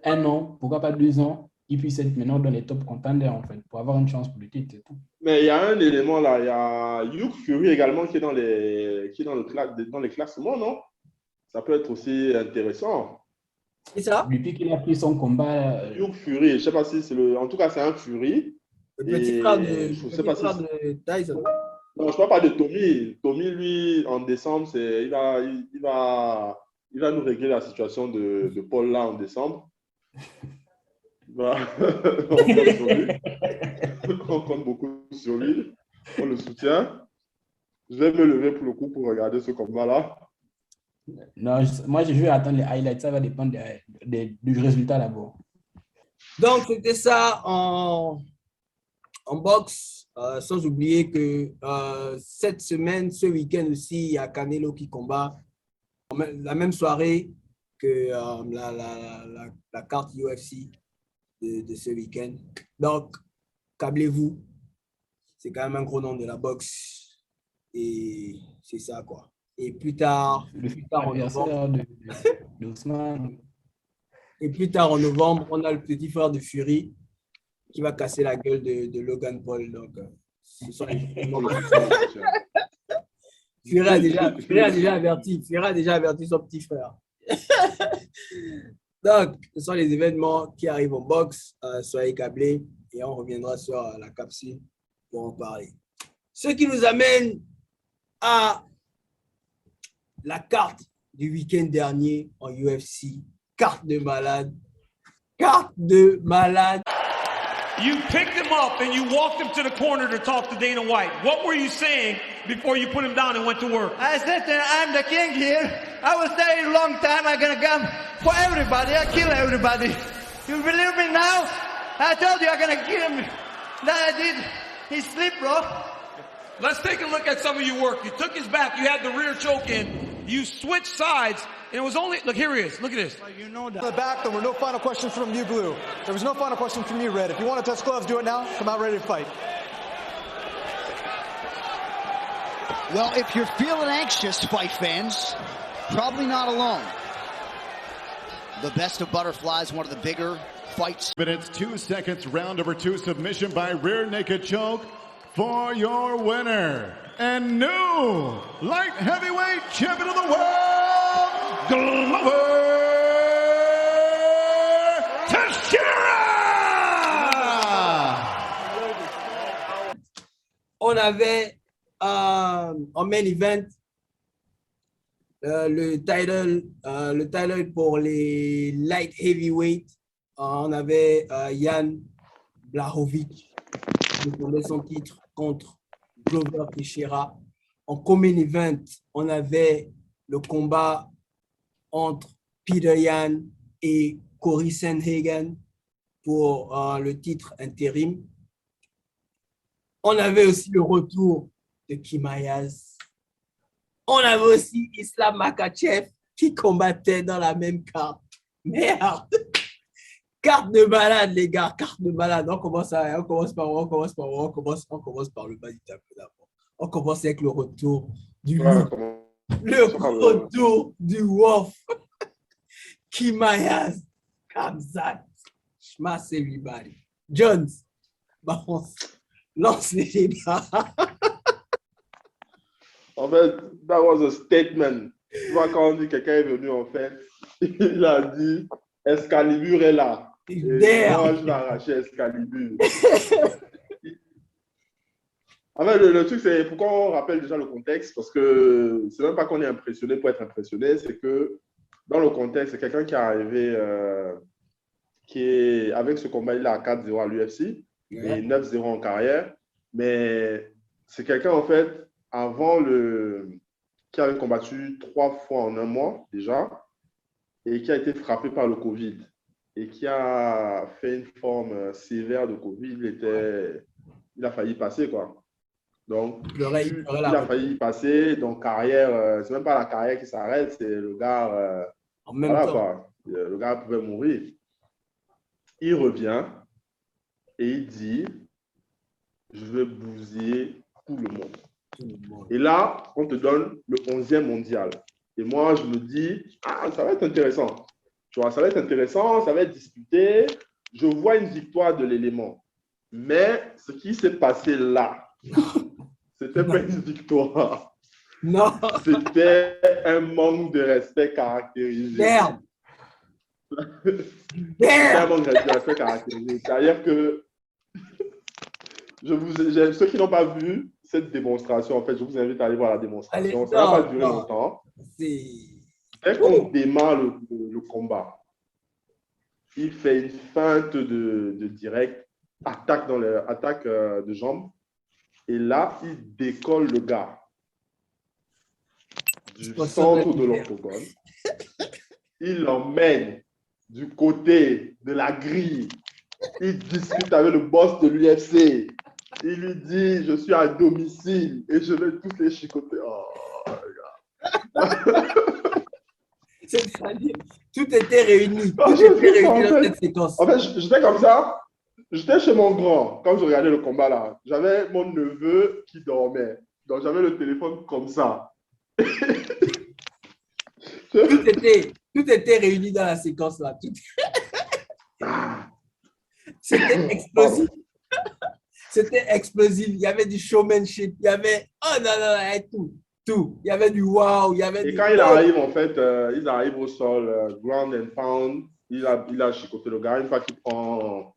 [SPEAKER 5] un an, pourquoi pas 2 ans, il puisse être maintenant dans les top contenders, en fait, pour avoir une chance pour le titre et tout.
[SPEAKER 2] Mais il y a un élément là, il y a Hugh Fury également qui est dans les classements, non? Ça peut être aussi intéressant.
[SPEAKER 1] C'est ça?
[SPEAKER 5] Depuis qu'il a pris son combat.
[SPEAKER 2] Hugh Fury, je ne sais pas si c'est le. En tout cas, c'est un Fury.
[SPEAKER 1] Le petit frère de Tyson.
[SPEAKER 2] Non, je ne parle pas de Tommy. Tommy, lui, en décembre, il va nous régler la situation de Paul là en décembre. On compte beaucoup sur lui. On le soutient. Je vais me lever pour le coup pour regarder ce combat-là.
[SPEAKER 5] Non, moi, je vais attendre les highlights. Ça va dépendre du résultat d'abord.
[SPEAKER 1] Donc, c'était ça en boxe. Sans oublier que cette semaine, ce week-end aussi, il y a Canelo qui combat la même soirée que la carte UFC de ce week-end. Donc, câblez-vous. C'est quand même un gros nom de la boxe. Et c'est ça, quoi. Et plus tard en novembre, et plus tard en novembre, on a le petit frère de Fury qui va casser la gueule de Logan Paul. Donc, ce sont les Fury a déjà averti son petit frère. Donc, ce sont les événements qui arrivent en boxe. Soyez câblés et on reviendra sur la capsule pour en parler. Ce qui nous amène à la carte du week-end dernier en UFC. Carte de malade. Carte de malade.
[SPEAKER 4] You picked him up and you walked him to the corner to talk to Dana White. What were you saying before you put him down and went to work?
[SPEAKER 6] I said that I'm the king here. I was there a long time. I'm going to come for everybody. I kill everybody. You believe me now? I told you I'm going to kill him. That I did. He slipped, bro.
[SPEAKER 4] Let's take a look at some of your work. You took his back. You had the rear choke in. You switched sides. And it was only, look, here he is. Look at this.
[SPEAKER 6] Well, you know that. The back, there were no final questions from you, Blue. There was no final question from you, Red. If you want to touch gloves, do it now. Come out ready to fight.
[SPEAKER 7] Well, if you're feeling anxious, fight fans, probably not alone. The best of butterflies, one of the bigger fights.
[SPEAKER 8] Minutes, 2 seconds, round number 2, submission by rear naked choke for your winner and new light heavyweight champion of the world, Glover Teixeira!
[SPEAKER 1] On avait en main event le title pour les light heavyweight. On avait Jan Blachowicz qui défendait son titre contre Glover Teixeira. En co-main event, on avait le combat entre Peter Yan et Corey Sandhagen pour le titre intérim. On avait aussi le retour de Chimaev. On avait aussi Islam Makhachev qui combattait dans la même carte. Merde! Carte de malade, les gars, carte de malade. On commence par le bas du tableau d'abord. On commence avec le retour du Wolf Kimayas, Kamzat, Shmas everybody. Jones, balance, lance les débats.
[SPEAKER 2] En fait, that was a statement. Tu vois, quand on dit quelqu'un est venu, en fait, il a dit Excalibur est là. Et moi, je vais arracher Excalibur. En fait, le truc, c'est pourquoi on rappelle déjà le contexte, parce que c'est même pas qu'on est impressionné pour être impressionné, c'est que dans le contexte, c'est quelqu'un qui est arrivé, qui est avec ce combat, il est à 4-0 à l'UFC et 9-0 en carrière. Mais c'est quelqu'un, en fait, qui avait combattu 3 fois en un mois déjà et qui a été frappé par le Covid et qui a fait une forme sévère de Covid. Il a failli passer, quoi. Donc, il a failli y passer. Donc, carrière, c'est même pas la carrière qui s'arrête, c'est le gars.
[SPEAKER 1] En même temps.
[SPEAKER 2] Quoi. Le gars pouvait mourir. Il revient et il dit je vais bousiller tout le monde. Et là, on te donne le 11e mondial. Et moi, je me dis ça va être intéressant. Tu vois, ça va être intéressant, ça va être disputé. Je vois une victoire de l'élément. Mais ce qui s'est passé là, c'était pas une victoire.
[SPEAKER 1] Non.
[SPEAKER 2] C'était un manque de respect caractérisé.
[SPEAKER 1] Merde.
[SPEAKER 2] C'était un manque de respect caractérisé. C'est-à-dire que ceux qui n'ont pas vu cette démonstration, en fait, je vous invite à aller voir la démonstration. Ça ne va pas durer longtemps. Dès qu'on démarre le combat, il fait une feinte de direct, attaque de jambes. Et là, il décolle le gars du centre de l'octogone. Il l'emmène du côté de la grille. Il discute avec le boss de l'UFC. Il lui dit, je suis à domicile et je vais tous les chicoter. Oh, regarde.
[SPEAKER 1] C'est-à-dire, tout était réuni. Tout était réuni dans cette séquence.
[SPEAKER 2] En fait, j'étais comme ça. J'étais chez mon grand quand je regardais le combat là. J'avais mon neveu qui dormait. Donc, j'avais le téléphone comme ça.
[SPEAKER 1] Tout était réuni dans la séquence là. C'était explosif. C'était explosif. Il y avait du showmanship. Il y avait tout. Il y avait du wow.
[SPEAKER 2] Et quand il arrive, en fait, il arrive au sol, ground and pound. Il a chicoté le gars. Une fois qu'il prend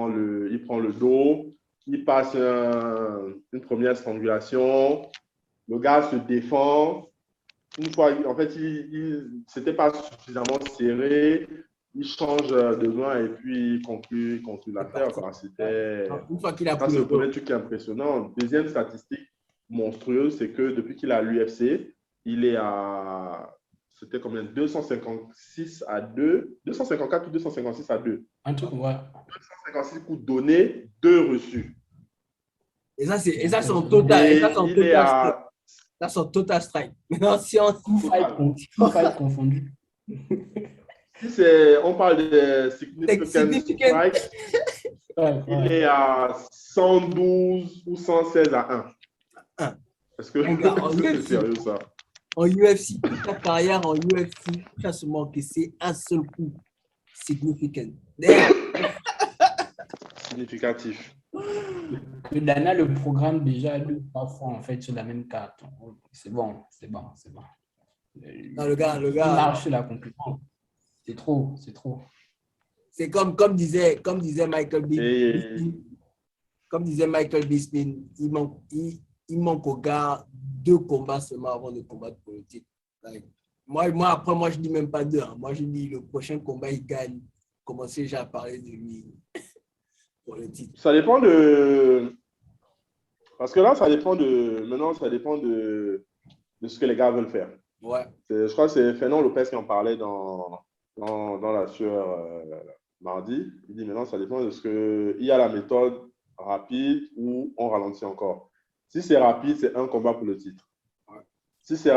[SPEAKER 2] le dos, il passe une première strangulation. Le gars se défend. Une fois, en fait, c'était pas suffisamment serré. Il change de main et puis il conclut l'affaire. C'était
[SPEAKER 1] une fois qu'il a pris
[SPEAKER 2] le premier truc qui est impressionnant. Deuxième statistique monstrueuse, c'est que depuis qu'il est à l'UFC, il est à, c'était combien, 256 à 2, 254 ou 256 à 2.
[SPEAKER 5] Un truc, ouais.
[SPEAKER 2] 256 coups donnés, 2 reçus.
[SPEAKER 1] Et ça, c'est son total. Ça, son total strike. Maintenant, si on
[SPEAKER 5] fight confondu.
[SPEAKER 2] Si on parle de significant strike, il est à 112 ou 116 à 1. Est-ce que c'est sérieux ça?
[SPEAKER 1] En UFC, toute ta carrière en UFC, tu as seulement encaissé un seul coup significant.
[SPEAKER 2] Significatif.
[SPEAKER 5] Que Dana le programme déjà 2 ou 3 fois en fait sur la même carte. C'est bon.
[SPEAKER 1] Non, le gars.
[SPEAKER 5] Il marche sur la concurrence. C'est trop.
[SPEAKER 1] C'est comme disait Michael Bisping. Comme disait Michael Bisping, il manque au gars 2 combats seulement avant de combattre pour le titre. Moi, après, je dis même pas 2. Moi, je dis le prochain combat, il gagne. Commencez déjà à parler de lui pour le titre.
[SPEAKER 2] Ça dépend de... Parce que là, ça dépend de ce que les gars veulent faire.
[SPEAKER 1] Ouais.
[SPEAKER 2] Je crois que c'est Fernand Lopez qui en parlait dans la sueur mardi. Il dit maintenant, ça dépend de ce que... Il y a la méthode rapide ou on ralentit encore. Si c'est rapide, c'est un combat pour le titre. Ouais. Si c'est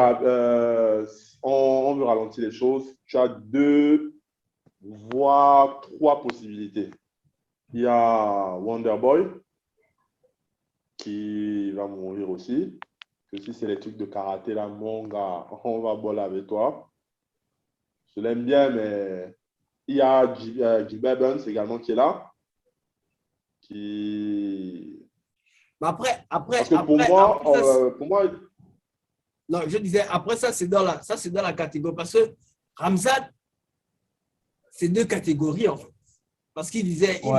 [SPEAKER 2] on veut ralentir les choses, tu as 2 voire 3 possibilités. Il y a Wonderboy qui va mourir aussi. Que si c'est les trucs de karaté là, mon gars, on va boller avec toi. Je l'aime bien, mais il y a Gilbert Burns également qui est là.
[SPEAKER 1] Mais après,
[SPEAKER 2] Parce que pour moi,
[SPEAKER 1] non, je disais, après ça, c'est dans la catégorie. Parce que Ramzat, c'est 2 catégories, en fait. Parce qu'il disait, il y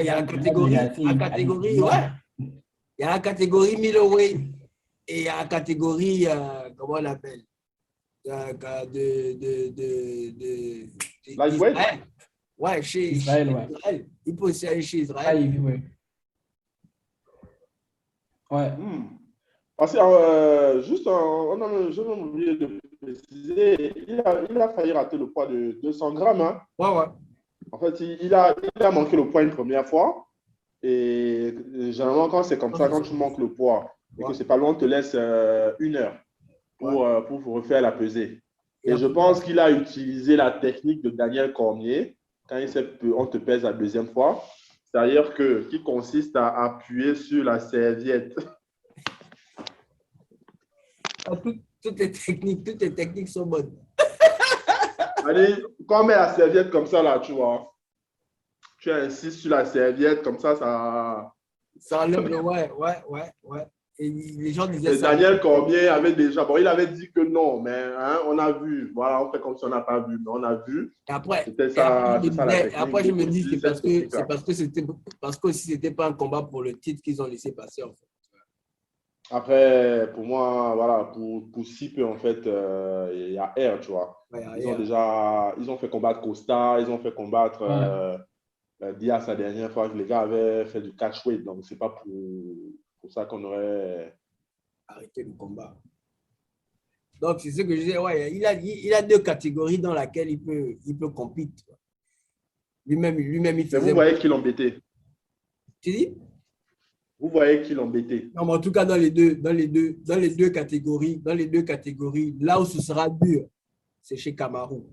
[SPEAKER 1] a la catégorie, il y a la catégorie middleweight et il y a la catégorie, comment on l'appelle,
[SPEAKER 2] lightweight.
[SPEAKER 1] Ouais, chez
[SPEAKER 5] Israël.
[SPEAKER 1] Il peut aussi aller chez Israël.
[SPEAKER 5] Ouais.
[SPEAKER 2] Parce que, je vais oublier de préciser, il a failli rater le poids de 200 grammes. Hein.
[SPEAKER 1] Ouais.
[SPEAKER 2] En fait, il a manqué le poids une première fois. Et généralement, quand c'est comme ça, quand tu manques le poids et que c'est pas loin, on te laisse 1 heure pour vous refaire la pesée. Et je pense qu'il a utilisé la technique de Daniel Cormier quand on te pèse la deuxième fois. C'est-à-dire qui consiste à appuyer sur la serviette.
[SPEAKER 1] Toutes les techniques sont bonnes.
[SPEAKER 2] Allez, quand on met la serviette comme ça, là, tu vois, tu insistes sur la serviette, comme ça,
[SPEAKER 1] Ça enlève le... Ouais. Et les gens disaient ça.
[SPEAKER 2] Daniel Cormier avait déjà... Bon, il avait dit que non, mais hein, on a vu. Voilà, on fait comme si on n'a pas vu, mais on a vu.
[SPEAKER 1] Et après,
[SPEAKER 2] je
[SPEAKER 1] me dis c'est parce que si c'était pas un combat pour le titre qu'ils ont laissé passer, en fait.
[SPEAKER 2] Après, pour moi, voilà, pour si peu, en fait, il y a R, tu vois.
[SPEAKER 1] Ouais,
[SPEAKER 2] ils ont fait combattre Costa, ils ont fait combattre Diaz la dernière fois que les gars avaient fait du catchweight. Donc, c'est pas pour ça qu'on aurait
[SPEAKER 1] arrêté le combat. Donc, c'est ce que je disais. Ouais, il a 2 catégories dans lesquelles il peut compétir. Lui-même, il faisait...
[SPEAKER 2] Mais vous voyez qui l'embêtait.
[SPEAKER 1] Tu dis?
[SPEAKER 2] Vous voyez qui l'embêtait.
[SPEAKER 1] Non, mais en tout cas, dans les deux catégories, là où ce sera dur, c'est chez Kamaru.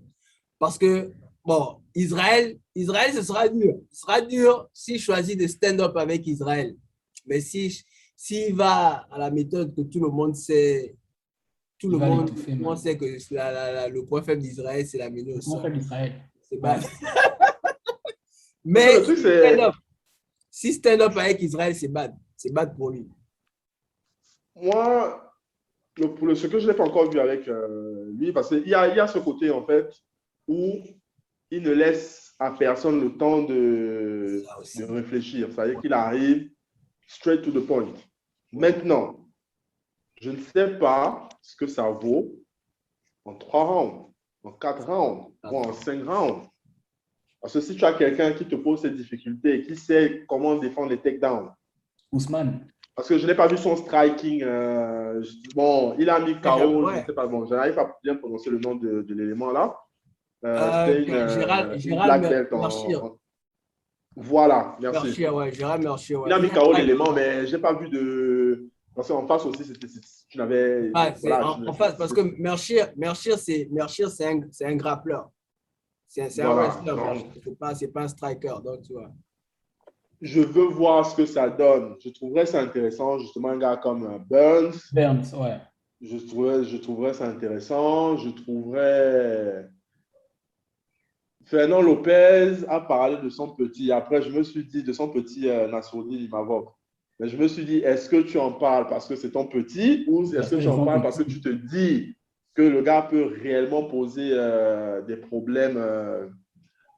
[SPEAKER 1] Parce que, bon, Israël, ce sera dur. Ce sera dur s'il choisit de stand-up avec Israël. Mais s'il va à la méthode que tout le monde sait, tout le monde sait que le point faible d'Israël, c'est la méthode.
[SPEAKER 5] Le point faible d'Israël.
[SPEAKER 1] C'est bad. Mais
[SPEAKER 2] le truc,
[SPEAKER 1] si stand-up avec Israël, c'est bad. C'est bad pour lui.
[SPEAKER 2] Moi, ce que je n'ai pas encore vu avec lui, parce qu'il y a ce côté, en fait, où il ne laisse à personne le temps de réfléchir. C'est-à-dire qu'il arrive straight to the point. Maintenant, je ne sais pas ce que ça vaut en 3 rounds, en 4 rounds, ou en 5 rounds. Parce que si tu as quelqu'un qui te pose ces difficultés et qui sait comment défendre les takedowns.
[SPEAKER 5] Ousmane.
[SPEAKER 2] Parce que je n'ai pas vu son striking. Bon, il a mis KO, je ne sais pas. Bon, je n'arrive pas à bien prononcer le nom de l'élément là.
[SPEAKER 1] Gérald Mercier.
[SPEAKER 2] Voilà, merci.
[SPEAKER 1] Gérald Mercier.
[SPEAKER 2] Il a mis KO l'élément, mais je n'ai pas vu de... Parce qu'en face aussi, tu n'avais...
[SPEAKER 1] en face, parce que Mercier, c'est un grappleur. C'est un wrestler. C'est pas un striker, donc tu vois.
[SPEAKER 2] Je veux voir ce que ça donne. Je trouverais ça intéressant, justement, un gars comme Burns.
[SPEAKER 5] Ouais.
[SPEAKER 2] Je trouverais ça intéressant. Je trouverais... Fernand Lopez a parlé de son petit. Après, je me suis dit, de son petit Nassourdine Imavov. Mais je me suis dit, est-ce que tu en parles parce que c'est ton petit ou est-ce que tu en parles parce que tu te dis que le gars peut réellement poser des problèmes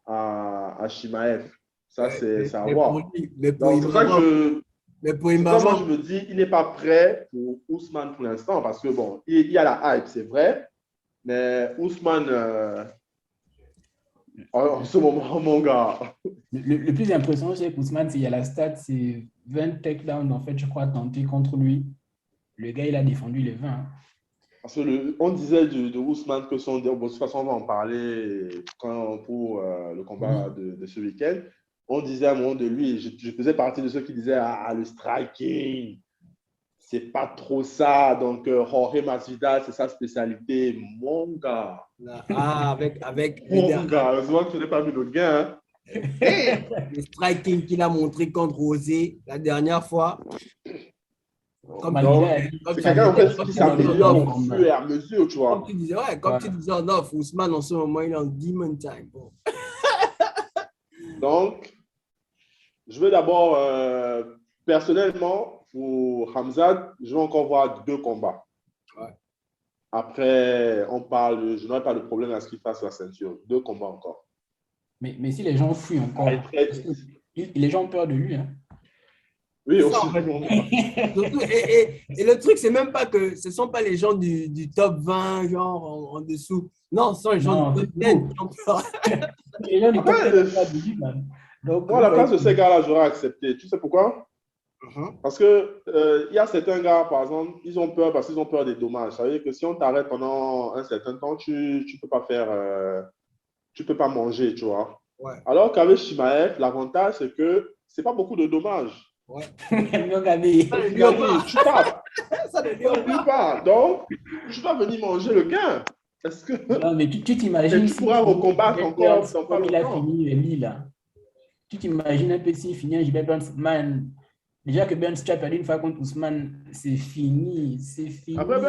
[SPEAKER 2] à Chimaev? Ça, c'est à voir.
[SPEAKER 1] Mais pour Imavov,
[SPEAKER 2] je me dis, il n'est pas prêt pour Ousmane pour l'instant parce que, bon, il y a la hype, c'est vrai. Mais Ousmane... en ce moment, mon gars.
[SPEAKER 5] Le plus impressionnant chez Ousmane, c'est qu'il y a la stat, c'est 20 takedowns, en fait, je crois, tentés contre lui. Le gars, il a défendu les 20.
[SPEAKER 2] Parce que on disait de Ousmane que de toute façon, on va en parler pour le combat de ce week-end. On disait à un moment de lui, je faisais partie de ceux qui disaient le striking, c'est pas trop ça. Donc, Jorge Masvidal, c'est sa spécialité. Mon gars.
[SPEAKER 1] Avec
[SPEAKER 2] mon gars, heureusement que tu n'as pas vu le gain. Hein.
[SPEAKER 1] Le striking qu'il a montré contre Rosé la dernière fois. Comme
[SPEAKER 5] Malgré a dit-
[SPEAKER 2] C'est
[SPEAKER 1] tu
[SPEAKER 2] quelqu'un en fait
[SPEAKER 1] comme
[SPEAKER 2] qui
[SPEAKER 1] tu
[SPEAKER 2] s'améliore
[SPEAKER 1] disais,
[SPEAKER 2] au fur et à mesure, tu vois.
[SPEAKER 1] comme tu disais, ouais, comme tu disais en off, Ousmane en ce moment, il est en demon time. Bon.
[SPEAKER 2] Donc, je veux d'abord, personnellement, pour Hamzat, je veux encore voir 2 combats.
[SPEAKER 1] Ouais.
[SPEAKER 2] Après, je n'aurai pas de problème à ce qu'il fasse la ceinture. 2 combats encore.
[SPEAKER 5] Mais si les gens fuient encore,
[SPEAKER 2] Très
[SPEAKER 5] parce que
[SPEAKER 2] vite.
[SPEAKER 5] les gens ont peur de lui. Hein.
[SPEAKER 2] Oui,
[SPEAKER 1] Ça,
[SPEAKER 2] aussi.
[SPEAKER 1] en fait. Surtout, et le truc, c'est même pas que ce ne sont pas les gens du top 20, genre en dessous. Non, ce sont les gens
[SPEAKER 5] Non,
[SPEAKER 1] du
[SPEAKER 5] c'est
[SPEAKER 1] top 10
[SPEAKER 5] tout.
[SPEAKER 1] qui ont peur.
[SPEAKER 5] Les gens du top
[SPEAKER 2] Après,
[SPEAKER 5] 10 ont peur de lui, man. Donc,
[SPEAKER 2] moi, à la place de ces gars-là, j'aurais accepté. Tu sais pourquoi? Parce que il y a certains gars, par exemple, ils ont peur parce qu'ils ont peur des dommages. Ça veut dire que si on t'arrête pendant un certain temps, tu peux pas faire, tu peux pas manger, tu vois.
[SPEAKER 1] Ouais.
[SPEAKER 2] Alors qu'avec Shimaev, l'avantage, c'est que c'est pas beaucoup de dommages.
[SPEAKER 1] Ouais.
[SPEAKER 5] Regardez.
[SPEAKER 1] Ça ne lui pas.
[SPEAKER 2] Tu tapes,
[SPEAKER 1] Ça ne lui
[SPEAKER 2] ça ne lui pas. Donc, tu vas venir manger le gain. Est-ce que
[SPEAKER 5] Non, mais tu
[SPEAKER 2] et
[SPEAKER 5] t'imagines
[SPEAKER 2] tu pourras recombattre encore dans pas
[SPEAKER 5] comme il a
[SPEAKER 2] longtemps.
[SPEAKER 5] fini lui, là. Tu t'imagines un peu s'il finit un Gilbert Burns, man. Déjà que Burns, tu as perdu une fois contre Ousmane, c'est fini. C'est fini.
[SPEAKER 2] Après,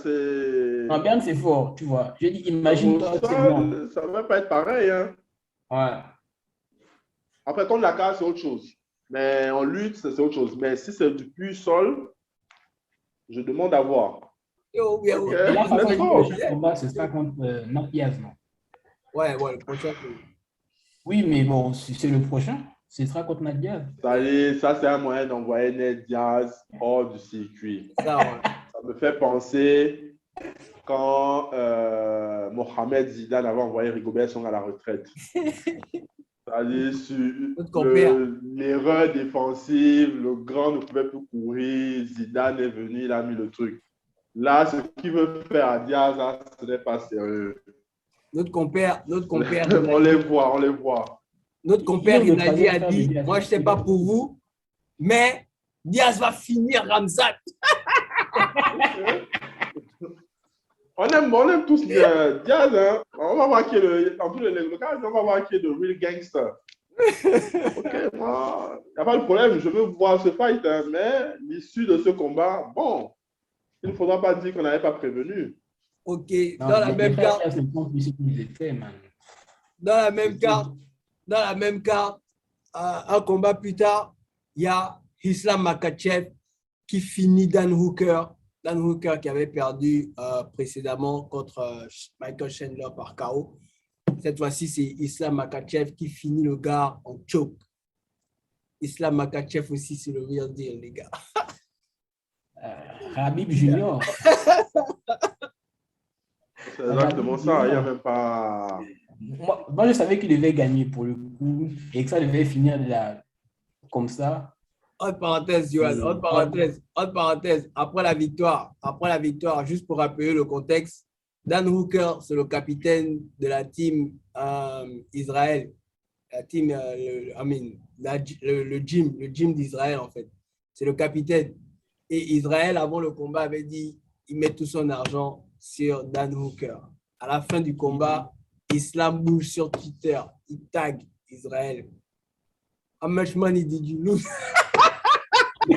[SPEAKER 2] c'est.
[SPEAKER 5] Non, Burns, c'est fort, tu vois. Je dis,
[SPEAKER 2] Au
[SPEAKER 5] imagine-toi seulement.
[SPEAKER 2] sol, ça ne va pas être pareil. Hein.
[SPEAKER 5] Ouais.
[SPEAKER 2] Après, contre la cage, c'est autre chose. Mais en lutte, c'est autre chose. Mais si c'est du pur sol, je demande à voir.
[SPEAKER 1] Yo,
[SPEAKER 2] Ok,
[SPEAKER 5] Et là,
[SPEAKER 2] let's
[SPEAKER 5] le
[SPEAKER 2] go.
[SPEAKER 5] prochain combat, ce sera contre Nat Diaz, non?
[SPEAKER 1] Ouais, le prochain.
[SPEAKER 5] Oui, mais bon, c'est le prochain. Ce sera contre Nat Diaz.
[SPEAKER 2] Ça, c'est un moyen d'envoyer Ned Diaz hors du circuit.
[SPEAKER 1] Ça, ouais.
[SPEAKER 2] Ça me fait penser quand Mohamed Zidane avait envoyé Rigobert Song à la retraite. C'est-à-dire sur l'erreur défensive, le grand ne pouvait plus courir, Zidane est venu, il a mis le truc. Là, ce qu'il veut faire à Diaz, là, ce n'est pas sérieux.
[SPEAKER 1] Notre compère.
[SPEAKER 2] On les voit.
[SPEAKER 1] Notre compère Rinaldi a dit, moi, je ne sais pas pour vous, mais Diaz va finir Ramzat.
[SPEAKER 2] On aime tous Diaz, hein? On va voir qui est le cas, on va voir qui est le real gangster. Ok, moi, il n'y a pas de problème, je veux voir ce fight, hein, mais l'issue de ce combat, bon, il ne faudra pas dire qu'on n'avait pas prévenu.
[SPEAKER 1] Ok, dans la même carte. Dans la même carte, un combat plus tard, il y a Islam Makhachev qui finit Dan Hooker. Dan Hooker qui avait perdu précédemment contre Michael Chandler par KO. Cette fois-ci, c'est Islam Makhachev qui finit le gars en choke. Islam Makhachev aussi, c'est le real deal, les gars.
[SPEAKER 5] Khabib Junior.
[SPEAKER 2] C'est exactement ça, il n'y a même pas...
[SPEAKER 5] Moi, je savais qu'il devait gagner pour le coup et que ça devait finir comme ça.
[SPEAKER 1] Autre parenthèse, Johan, autre parenthèse. Après la victoire, juste pour rappeler le contexte, Dan Hooker, c'est le capitaine de la team Israël. La team, le gym d'Israël, en fait. C'est le capitaine. Et Israël, avant le combat, avait dit il met tout son argent sur Dan Hooker. À la fin du combat, Islam bouge sur Twitter. Il tag Israël. How much money did you lose?
[SPEAKER 5] Je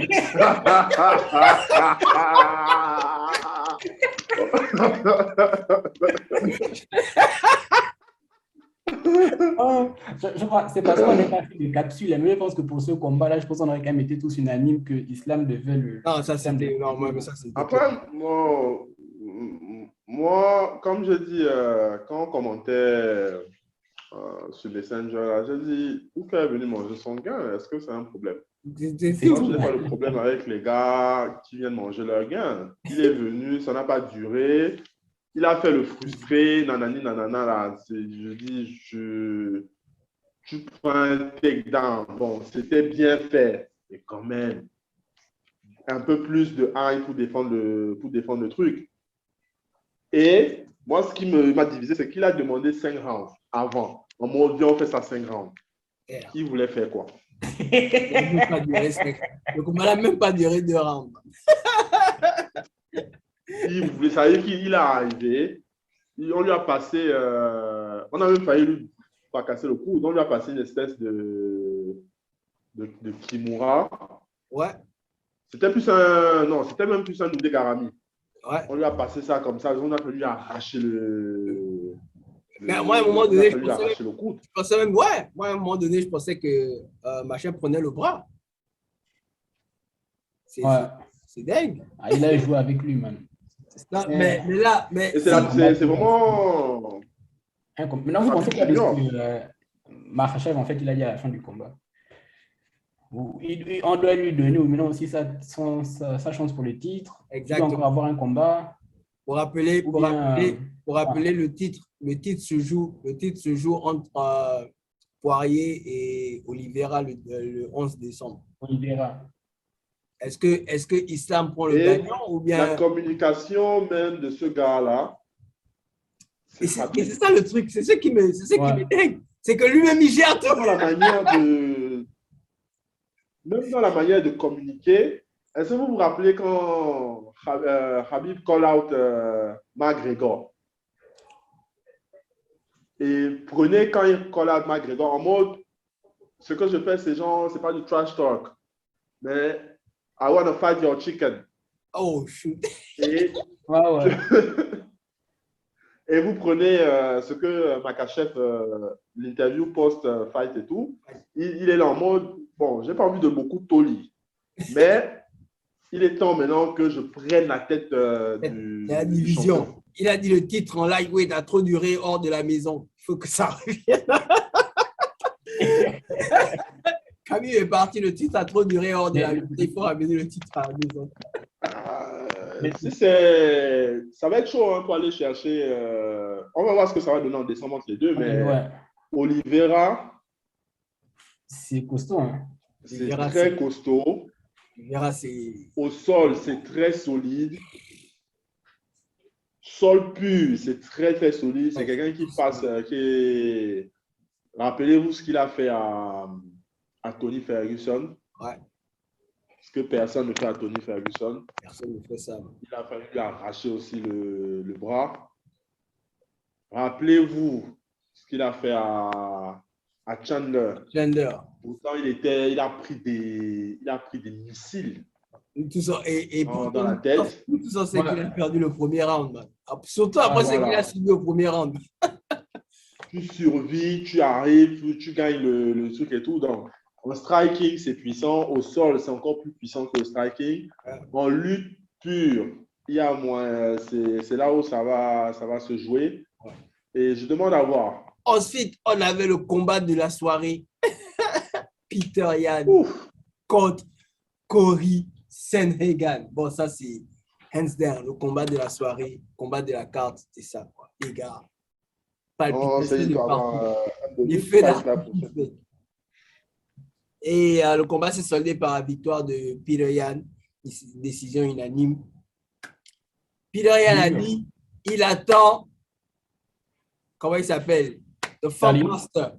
[SPEAKER 5] crois c'est parce qu'on n'est pas fait de capsule. Mais je pense que pour ce combat-là, je pense qu'on aurait quand même été tous unanimes que Islam devait le.
[SPEAKER 1] Non, ça c'était. Non, mais ça c'était.
[SPEAKER 2] Après, moi, comme je dis, quand on commentait sur Messenger, là, je dis, où est venu manger son gain? Est-ce que c'est un problème? Moi, je n'ai pas de problème avec les gars qui viennent manger leur gain. Il est venu, ça n'a pas duré. Il a fait le frustré, nanani, nanana, là. Je dis, tu prends un takedown. Bon, c'était bien fait. Mais quand même, un peu plus de hype pour défendre le truc. Et moi, ce qui m'a divisé, c'est qu'il a demandé 5 rounds avant. En mode, viens, on fait ça 5 rounds. Il voulait faire quoi?
[SPEAKER 1] Le combat n'a même pas duré 2 rounds.
[SPEAKER 2] Il voulait, ça veut dire qu'il est arrivé. On lui a passé, on a même failli lui pas casser le cou. On lui a passé une espèce de Kimura.
[SPEAKER 1] Ouais.
[SPEAKER 2] C'était plus un... Non, c'était même plus un doublé Garami.
[SPEAKER 1] Ouais.
[SPEAKER 2] On lui a passé ça comme ça. On a fallu arracher le...
[SPEAKER 1] Mais moi, à un moment donné, je
[SPEAKER 2] pensais
[SPEAKER 1] même, ouais, moi, à un moment donné, je pensais que Machin prenait le bras. C'est dingue.
[SPEAKER 5] Ah, il a joué avec lui, man.
[SPEAKER 1] Non, mais là,
[SPEAKER 2] c'est vraiment...
[SPEAKER 5] Maintenant, vous pensez quoi de ce que Makhachev, en fait, il a dit à la fin du combat? On doit lui donner maintenant aussi sa chance pour le titre.
[SPEAKER 1] Exactement.
[SPEAKER 5] Il doit encore avoir un combat.
[SPEAKER 1] Pour rappeler le titre se joue entre Poirier et Oliveira le 11 décembre.
[SPEAKER 5] Oliveira.
[SPEAKER 1] Est-ce que Islam prend le gagnant ou bien...
[SPEAKER 2] La communication même de ce gars-là.
[SPEAKER 1] C'est ça le truc, c'est ce qui me dingue. C'est que lui-même, il gère tout.
[SPEAKER 2] Même dans la manière de communiquer, est-ce que vous vous rappelez quand Khabib call out McGregor? Et prenez quand il call out McGregor en mode, ce que je fais, c'est pas du trash talk, mais I want to fight your chicken.
[SPEAKER 1] Oh, shoot.
[SPEAKER 2] Et, et vous prenez ce que Makhachev, l'interview post-fight et tout, il est là en mode, bon, j'ai pas envie de beaucoup toli, mais il est temps maintenant que je prenne la tête de
[SPEAKER 1] la division. Il a dit le titre en lightweight a trop duré hors de la maison. Il faut que ça revienne. Camille est parti, le titre a trop duré hors de la maison. Il faut ramener le titre à la maison.
[SPEAKER 2] Ça va être chaud hein, pour aller chercher. On va voir ce que ça va donner en décembre entre les deux, mais Oliveira,
[SPEAKER 5] c'est costaud. Hein.
[SPEAKER 2] C'est très costaud.
[SPEAKER 1] Oliveira, c'est...
[SPEAKER 2] Au sol, c'est très solide. Sol pur, c'est très, très solide. C'est quelqu'un qui passe, Rappelez-vous ce qu'il a fait à Tony Ferguson.
[SPEAKER 1] Ouais.
[SPEAKER 2] Ce que personne ne fait à Tony Ferguson.
[SPEAKER 1] Personne ne fait ça.
[SPEAKER 2] Il a fallu lui arracher aussi le bras. Rappelez-vous ce qu'il a fait à Chandler. Pourtant, il a pris des missiles.
[SPEAKER 1] Tout ça, et
[SPEAKER 2] dans la tête.
[SPEAKER 1] Tout ça, c'est qu'il a perdu le premier round. Man. Surtout après ce qu'il a subi au premier round.
[SPEAKER 2] Tu survis, tu arrives, tu gagnes le truc et tout. Donc, en striking, c'est puissant. Au sol, c'est encore plus puissant que le striking. En lutte pure, il y a moins. C'est là où ça va se jouer. Et je demande à voir.
[SPEAKER 1] Ensuite, on avait le combat de la soirée. Peter Yan contre Corey Sandhagen. Bon, ça, c'est hands down. Le combat de la soirée, combat de la carte, c'est ça, quoi. Les gars. Et le combat s'est soldé par la victoire de Peter Yan. Décision unanime. Peter Yan a dit, il attend, comment il s'appelle? The Funk Master.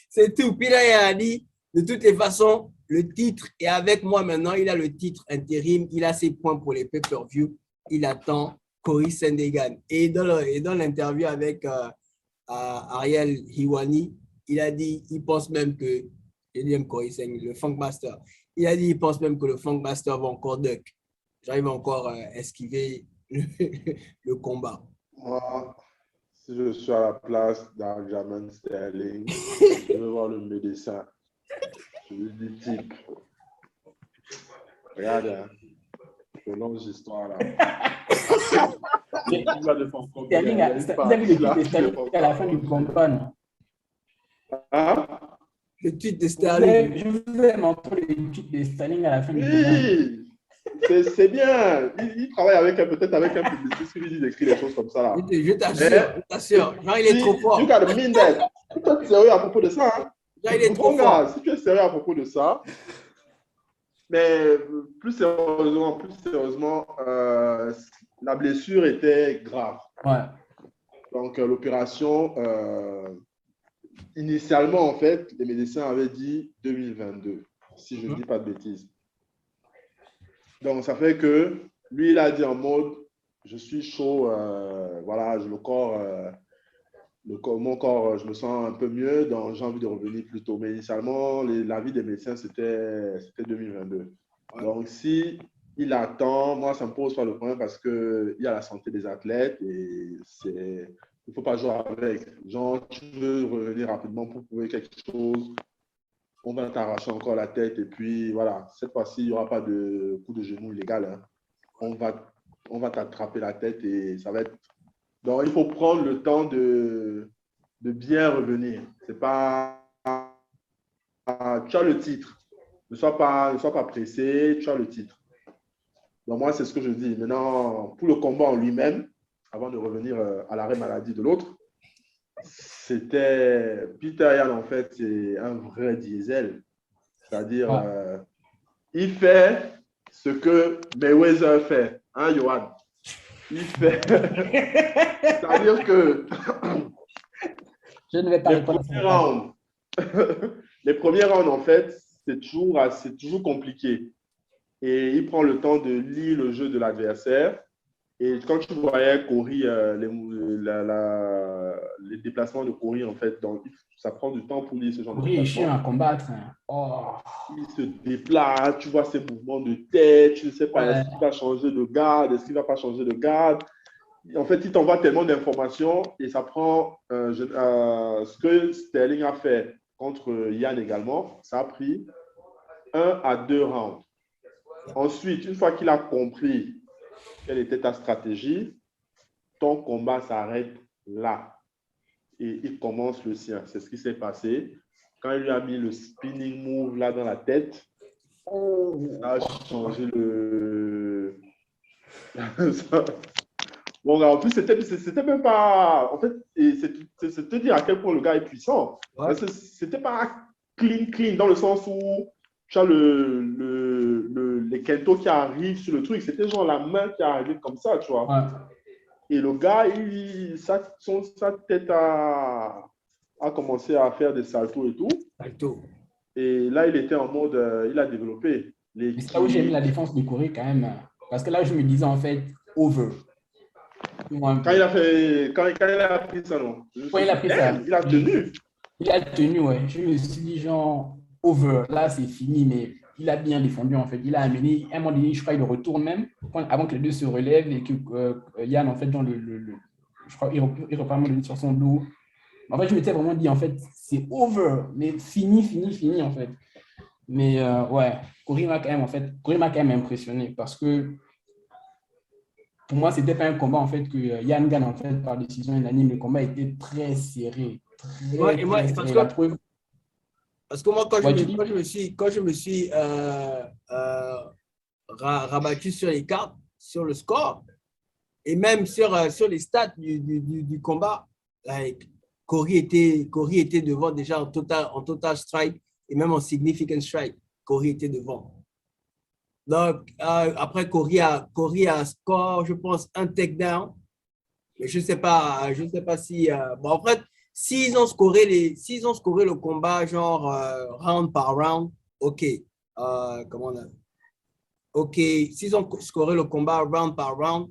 [SPEAKER 1] C'est tout. Peter Yan a dit, de toutes les façons, le titre est avec moi maintenant. Il a le titre intérim. Il a ses points pour les pay-per-view. Il attend Corey Sandhagen. Et dans l'interview avec Ariel Helwani, il a dit, il pense même que, Corey Sandhagen, le Funk Master, il a dit, il pense même que le Funk Master va encore duck. J'arrive encore esquiver le combat.
[SPEAKER 2] Moi, si je suis à la place d'Aljamain Sterling, je vais voir le médecin. Je lui dis, type, regarde, hein, c'est une longue histoire là.
[SPEAKER 5] Sterling, vous avez le titre de Sterling à la fin du combat, non?
[SPEAKER 2] Hein?
[SPEAKER 1] Le titre de Sterling.
[SPEAKER 5] Je vous ai montré le titre de Sterling à la fin du combat.
[SPEAKER 2] Oui, c'est bien. Il travaille peut-être avec un publiciste qui lui dit d'écrire des choses comme ça là.
[SPEAKER 1] Je t'assure. Genre, il est trop fort.
[SPEAKER 2] You gotta mean that. Tu peux être sérieux à propos de ça. Hein?
[SPEAKER 1] Genre, il est trop fort.
[SPEAKER 2] Si tu es sérieux à propos de ça, mais plus sérieusement, la blessure était grave.
[SPEAKER 5] Ouais.
[SPEAKER 2] Donc, l'opération, initialement, en fait, les médecins avaient dit 2022, si je ne dis pas de bêtises. Donc, ça fait que lui, il a dit en mode, je suis chaud, voilà, j'ai le corps mon corps, je me sens un peu mieux, donc j'ai envie de revenir plus tôt. Mais initialement, l'avis des médecins, c'était 2022.
[SPEAKER 1] Ouais.
[SPEAKER 2] Donc, si il attend, moi, ça me pose pas le problème parce qu'il y a la santé des athlètes et il ne faut pas jouer avec. Genre, tu veux revenir rapidement pour prouver quelque chose, on va t'arracher encore la tête et puis voilà, cette fois-ci, il n'y aura pas de coup de genou illégal. Hein. On va t'attraper la tête et ça va être... Donc, il faut prendre le temps de bien revenir. C'est pas... Tu as le titre. Ne sois pas pressé, tu as le titre. Donc, moi, c'est ce que je dis. Maintenant, pour le combat en lui-même, avant de revenir à l'arrêt maladie de l'autre, c'était... Peter Yan, en fait, c'est un vrai diesel. C'est-à-dire, il fait ce que Mayweather fait. Hein, Johan? Il fait... C'est-à-dire que...
[SPEAKER 5] Je ne vais pas répondre à
[SPEAKER 2] ça. Les premiers rounds, en fait, c'est toujours compliqué. Et il prend le temps de lire le jeu de l'adversaire. Et quand tu voyais Corey, les déplacements de Corey, en fait, donc, ça prend du temps pour lire ce genre de déplacement.
[SPEAKER 5] Corey est chiant à combattre. Oh.
[SPEAKER 2] Il se déplace, tu vois ses mouvements de tête, tu ne sais pas est-ce qu'il va changer de garde, est-ce qu'il ne va pas changer de garde. En fait, il t'envoie tellement d'informations et ça prend ce que Sterling a fait contre Yan également, ça a pris 1 à 2 rounds. Ensuite, une fois qu'il a compris quelle était ta stratégie, ton combat s'arrête là et il commence le sien. C'est ce qui s'est passé. Quand il lui a mis le spinning move là dans la tête, ça a changé le... Bon, en plus, c'était même pas... En fait, c'est te dire à quel point le gars est puissant. Ouais. C'était pas clean, dans le sens où tu as les kento qui arrivent sur le truc. C'était genre la main qui arrivait comme ça, tu vois. Ouais. Et le gars, sa tête a commencé à faire des saltos et tout.
[SPEAKER 1] Salto.
[SPEAKER 2] Et là, il était en mode... il a développé.
[SPEAKER 5] C'est là où j'ai mis la défense de Corey quand même. Parce que là, je me disais en fait, over.
[SPEAKER 2] Quand il a pris ça, non.
[SPEAKER 5] Quand il a pris ça.
[SPEAKER 2] Il a tenu.
[SPEAKER 5] Il a tenu, ouais. Je me suis dit, genre, over. Là, c'est fini, mais il a bien défendu, en fait. Il a amené, à un moment donné, je crois, il retourne même, avant que les deux se relèvent et que Yan, en fait, genre, je crois, il repart sur son dos. En fait, je m'étais vraiment dit, en fait, c'est over, mais fini, en fait. Mais, ouais, Corey m'a quand même impressionné parce que pour moi, ce n'était pas un combat en fait, que Yan gagne en fait, par décision unanime. Le combat était très serré. Très serré.
[SPEAKER 1] Parce que moi, quand je me suis rabattu sur les cartes, sur le score, et même sur les stats du combat, Corey était devant déjà en total strike et même en significant strike. Corey était devant. Donc, après, Corey a score, je pense, un takedown. Mais je ne sais pas si... bon, en fait, s'ils ont scoré le combat, genre round par round, OK. OK, s'ils ont scoré le combat round par round,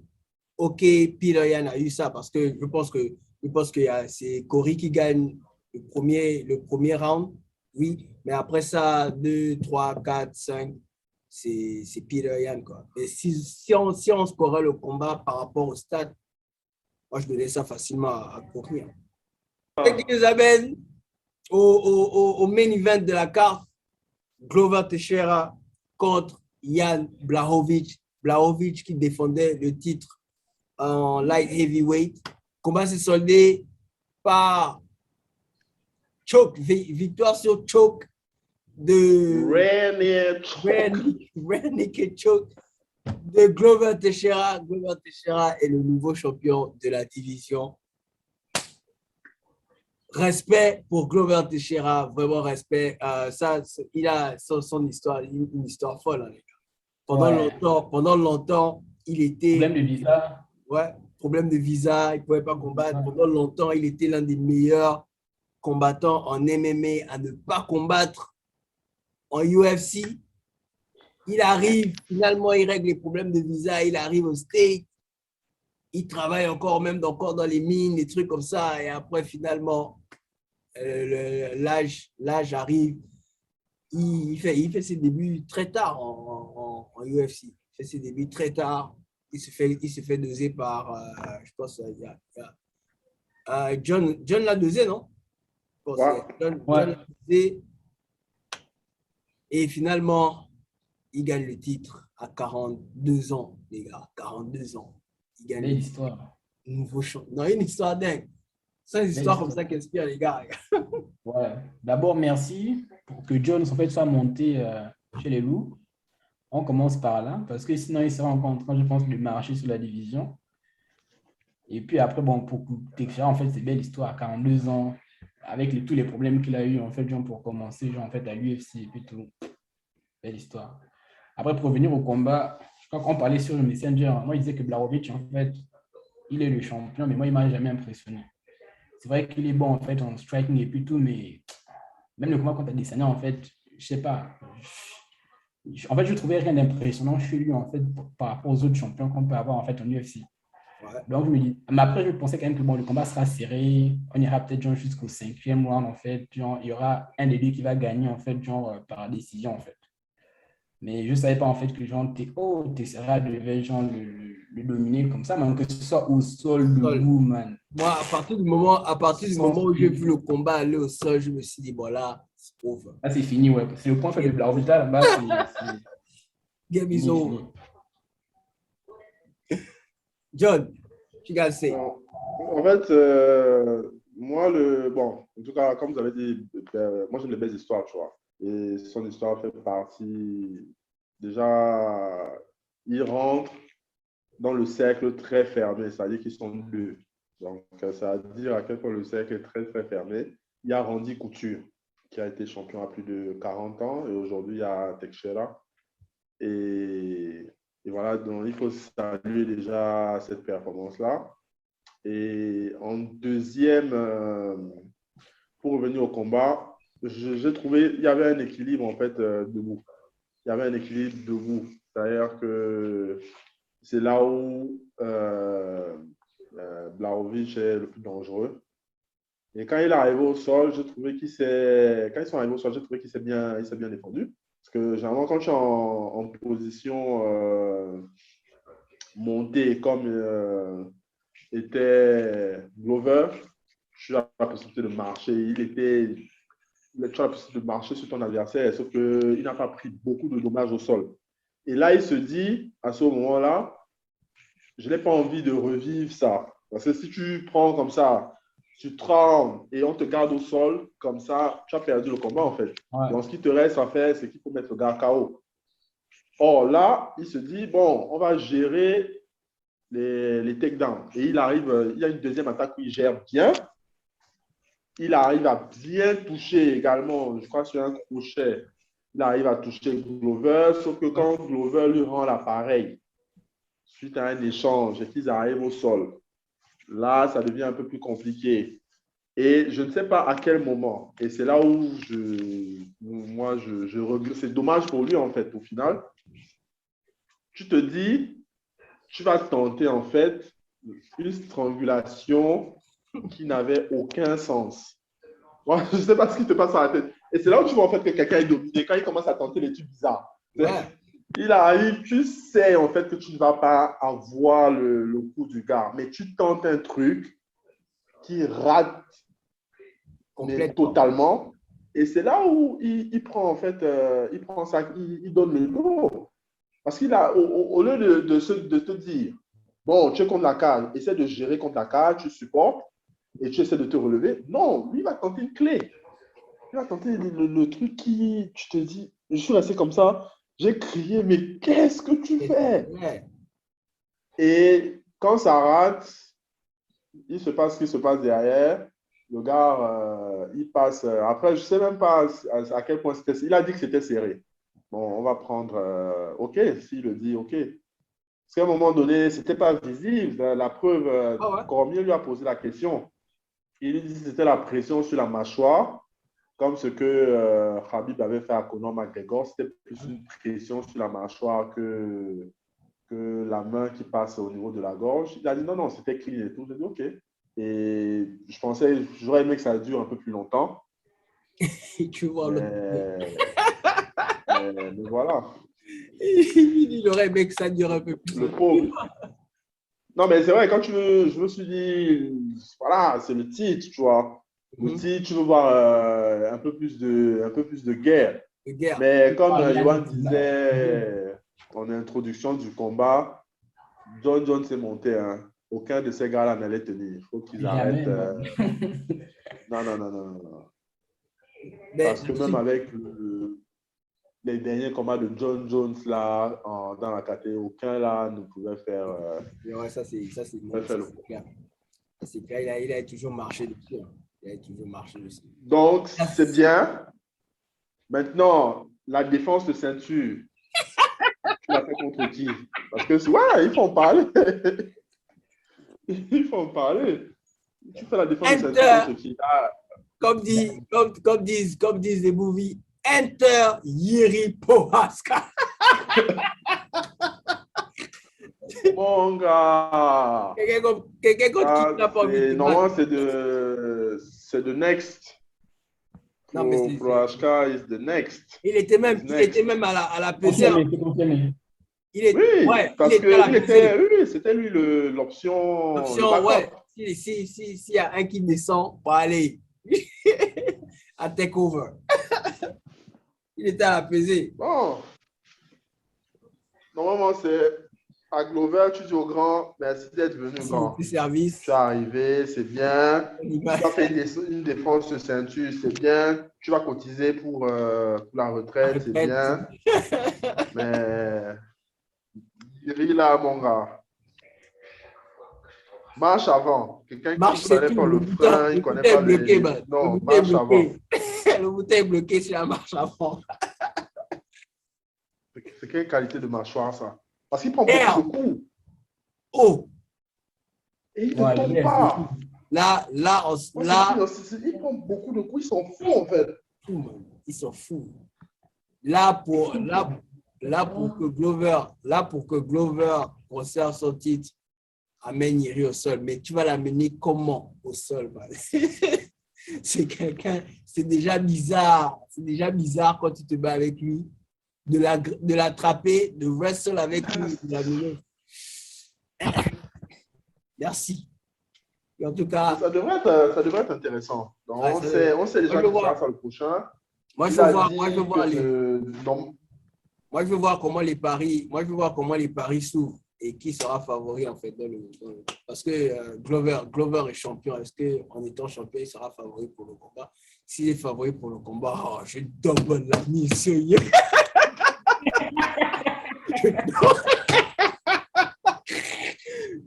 [SPEAKER 1] OK, Peter Yan a eu ça parce que je pense que c'est Corey qui gagne le premier round, oui. Mais après ça, 2, 3, 4, 5... c'est Peter Yan, quoi. Et si on scorait le combat par rapport au stade, moi, je donnais ça facilement à Corey. Ce qui nous amène au main event de la carte, Glover Teixeira contre Jan Blachowicz. Blachowicz qui défendait le titre en light heavyweight. Combat s'est soldé par choke, victoire sur choke de Rennie Choke de Glover Teixeira. Glover Teixeira est le nouveau champion de la division. Respect pour Glover Teixeira, vraiment respect. Il a son histoire, une histoire folle, hein, les gars. Pendant longtemps, il était...
[SPEAKER 5] Problème de visa.
[SPEAKER 1] Ouais, problème de visa, il ne pouvait pas combattre. Pendant longtemps, il était l'un des meilleurs combattants en MMA à ne pas combattre en UFC. Il arrive, finalement, il règle les problèmes de visa, il arrive au States. il travaille encore dans les mines, des trucs comme ça. Et après, finalement, l'âge arrive. Il fait ses débuts très tard en UFC. Il fait ses débuts très tard. Il se fait doser par, je pense, John l'a dosé, non? Je pense,
[SPEAKER 2] Ouais.
[SPEAKER 1] John
[SPEAKER 5] Ouais.
[SPEAKER 1] l'a dosé. Et finalement, il gagne le titre à 42 ans, les gars. 42 ans. Il gagne
[SPEAKER 5] Belle
[SPEAKER 1] le
[SPEAKER 5] histoire.
[SPEAKER 1] nouveau champion. Non, une histoire dingue. C'est une histoire comme ça qui inspire les gars.
[SPEAKER 5] Ouais. D'abord, merci pour que Jones en fait, soit monté chez les loups. On commence par là, parce que sinon, il sera encore en train, je pense, de marcher sur la division. Et puis après, bon, pour Teixeira, en fait, c'est belle histoire. 42 ans, avec tous les problèmes qu'il a eu, en fait, genre, pour commencer, genre, en fait, à l'UFC et puis tout. Belle histoire. Après, pour revenir au combat, je crois qu'on parlait sur le Messenger. Moi, il disait que Blachowicz, en fait, il est le champion, mais moi, il ne m'a jamais impressionné. C'est vrai qu'il est bon, en fait, en striking et puis tout, mais même le combat contre Adesanya, en fait, je sais pas. En fait, je ne trouvais rien d'impressionnant chez lui, en fait, par rapport aux autres champions qu'on peut avoir, en fait, en UFC.
[SPEAKER 1] Ouais.
[SPEAKER 5] Donc, je me dis, mais après, je pensais quand même que bon, le combat sera serré. On ira peut-être genre, jusqu'au 5e round, en fait. Genre, il y aura un des deux qui va gagner, en fait, genre, par décision, en fait. Mais je ne savais pas, en fait, que genre, Teixeira devait genre, le dominer comme ça, même que ce soit au sol, debout, man.
[SPEAKER 1] Moi, à partir du moment où j'ai vu le combat aller au sol, je me suis dit, voilà, c'est over.
[SPEAKER 5] Là, c'est fini, ouais. C'est le point faible de Blachowicz, là-bas, c'est
[SPEAKER 1] Game is
[SPEAKER 5] fini,
[SPEAKER 1] over.
[SPEAKER 5] fini.
[SPEAKER 1] John, you guys say.
[SPEAKER 2] En fait, moi, en tout cas, comme vous avez dit, moi j'aime les belles histoires, tu vois. Et son histoire fait partie. Déjà, il rentre dans le cercle très fermé, c'est-à-dire qu'ils sont deux. Donc, ça veut dire à quel point le cercle est très, très fermé. Il y a Randy Couture, qui a été champion à plus de 40 ans, et aujourd'hui, il y a Teixeira. Et voilà, donc il faut saluer déjà cette performance-là. Et en deuxième, pour revenir au combat, j'ai trouvé qu'il y avait un équilibre en fait debout. Il y avait un équilibre debout. C'est-à-dire que c'est là où Blachowicz est le plus dangereux. Et quand il est arrivé au sol, j'ai trouvé qu'il s'est, quand ils sont arrivés au sol, j'ai trouvé qu'il s'est bien défendu. Parce que généralement, quand tu es en position montée comme était Glover, tu as la possibilité de marcher. Tu as la possibilité de marcher sur ton adversaire, sauf qu'il n'a pas pris beaucoup de dommages au sol. Et là, il se dit, à ce moment-là, je n'ai pas envie de revivre ça. Parce que si tu prends comme ça, tu trembles et on te garde au sol, comme ça, tu as perdu le combat en fait.
[SPEAKER 5] Ouais.
[SPEAKER 2] Donc, ce qui te reste à faire, c'est qu'il faut mettre le gars KO. Or, là, il se dit, bon, on va gérer les takedowns. Et il arrive, il y a une deuxième attaque où il gère bien. Il arrive à bien toucher également, je crois, sur un crochet. Il arrive à toucher Glover, sauf que quand Glover lui rend l'appareil, suite à un échange et qu'ils arrivent au sol, là, ça devient un peu plus compliqué. Et je ne sais pas à quel moment. Et c'est là où je regrette. C'est dommage pour lui, en fait, au final. Tu te dis, tu vas tenter, en fait, une strangulation qui n'avait aucun sens. Moi, je ne sais pas ce qui te passe dans la tête. Et c'est là où tu vois, en fait, que quelqu'un est dominé quand il commence à tenter les trucs bizarres. Ouais. Il arrive, tu sais, en fait, que tu ne vas pas avoir le coup du gars, mais tu tentes un truc qui rate totalement. Et c'est là où il prend, en fait, il donne le dos. Parce qu'il a, au lieu de te dire, bon, tu es contre la cage, essaie de gérer contre la cage, tu supportes et tu essaies de te relever. Non, lui, il va tenter une clé. Il va tenter le truc qui, tu te dis, je suis resté comme ça, j'ai crié, mais qu'est-ce que tu fais? Et quand ça rate, il se passe ce qui se passe derrière. Le gars, il passe. Après, je ne sais même pas à quel point c'était. Il a dit que c'était serré. Bon, on va prendre. OK, s'il le dit, OK. Parce qu'à un moment donné, ce n'était pas visible. La preuve, Cormier lui a posé la question. Il lui dit que c'était la pression sur la mâchoire, comme ce que Khabib avait fait à Conor McGregor. C'était plus une pression sur la mâchoire que la main qui passe au niveau de la gorge. Il a dit non, c'était clean et tout. J'ai dit OK. Et j'aurais aimé que ça dure un peu plus longtemps.
[SPEAKER 1] Tu vois,
[SPEAKER 2] mais voilà.
[SPEAKER 1] il aurait aimé que ça dure un peu plus.
[SPEAKER 2] Le pauvre. Non, mais c'est vrai, je me suis dit, voilà, c'est le titre, tu vois. Le titre, tu veux voir un peu plus de guerre. Mais comme Yohan disait en introduction du combat, John Jones s'est monté. Hein. Aucun de ces gars-là n'allait tenir. Il faut qu'ils arrêtent. Non. Parce que même avec les derniers combats de John Jones là, dans la catégorie, aucun là ne pouvait faire.
[SPEAKER 1] Ouais, ça c'est clair. C'est clair, il a toujours marché dessus. Donc,
[SPEAKER 2] c'est bien. Maintenant, la défense de ceinture, tu l'as fait contre qui? Parce que, ouais, il faut en parler. Il faut en parler. Tu fais la défense de ceinture contre qui?
[SPEAKER 1] Comme disent les movies, Enter Jiri Prochazka.
[SPEAKER 2] Mon gars.
[SPEAKER 1] Quelqu'un qui n'a pas envie de
[SPEAKER 2] normalement, c'est de next. Prochazka is the next.
[SPEAKER 1] Il était même à la pesée.
[SPEAKER 2] Oui, parce que c'était lui l'option.
[SPEAKER 1] Ouais. S'il y a un qui descend, pour aller à takeover. Il était à la pesée.
[SPEAKER 2] Bon. Normalement, c'est à Glover, tu dis au grand, merci d'être venu, grand.
[SPEAKER 1] Service.
[SPEAKER 2] Tu es arrivé, c'est bien. Tu as fait une défense de ceinture, c'est bien. Tu vas cotiser pour la retraite, c'est bien. Mais, Jiri là, mon gars. Marche avant. Quelqu'un qui ne connaît pas le frein, il ne connaît pas le... Non, marche avant.
[SPEAKER 1] Le bouton est bloqué sur la marche avant.
[SPEAKER 2] C'est quelle qualité de mâchoire, ça? Parce qu'il prend beaucoup de coups.
[SPEAKER 1] Oh!
[SPEAKER 2] Et il ne tombe pas.
[SPEAKER 1] Là,
[SPEAKER 2] il prend beaucoup de coups, ils sont fous, en fait.
[SPEAKER 1] Ils sont fous. Là, pour que Glover conserve son titre, amène Jiri au sol. Mais tu vas l'amener comment au sol? C'est déjà bizarre. C'est déjà bizarre quand tu te bats avec lui. De l'attraper, de wrestle avec lui, de l'amener. Merci. Et en tout cas,
[SPEAKER 2] ça devrait être intéressant. Donc, on sait déjà qui sera le prochain.
[SPEAKER 1] Moi, je veux voir comment les paris s'ouvrent et qui sera favori en fait parce que Glover est champion. Est-ce qu'en étant champion, il sera favori pour le combat? S'il est favori pour le combat, je double la mise.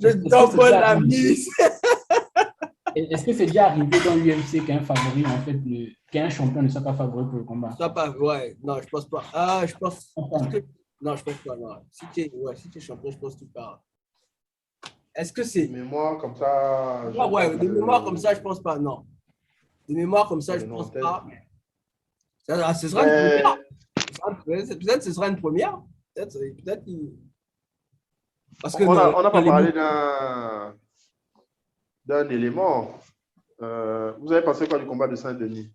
[SPEAKER 1] Je double la mise.
[SPEAKER 5] Est-ce que c'est déjà arrivé dans l'UFC qu'un favori, en fait, qu'un champion ne soit pas favori pour le combat?
[SPEAKER 1] Ouais, non, je pense pas. Je pense que... Non, je pense pas. Non. Si tu es champion, je pense que tu pars. Est-ce que c'est...
[SPEAKER 2] De mémoire comme ça...
[SPEAKER 1] de mémoire comme ça, je pense pas. Non. De mémoire comme ça, je pense pas. Ce sera une première. Peut-être ce sera une première. Peut-être parce que
[SPEAKER 2] on n'a pas parlé d'un élément. Vous avez pensé quoi du combat de Saint-Denis?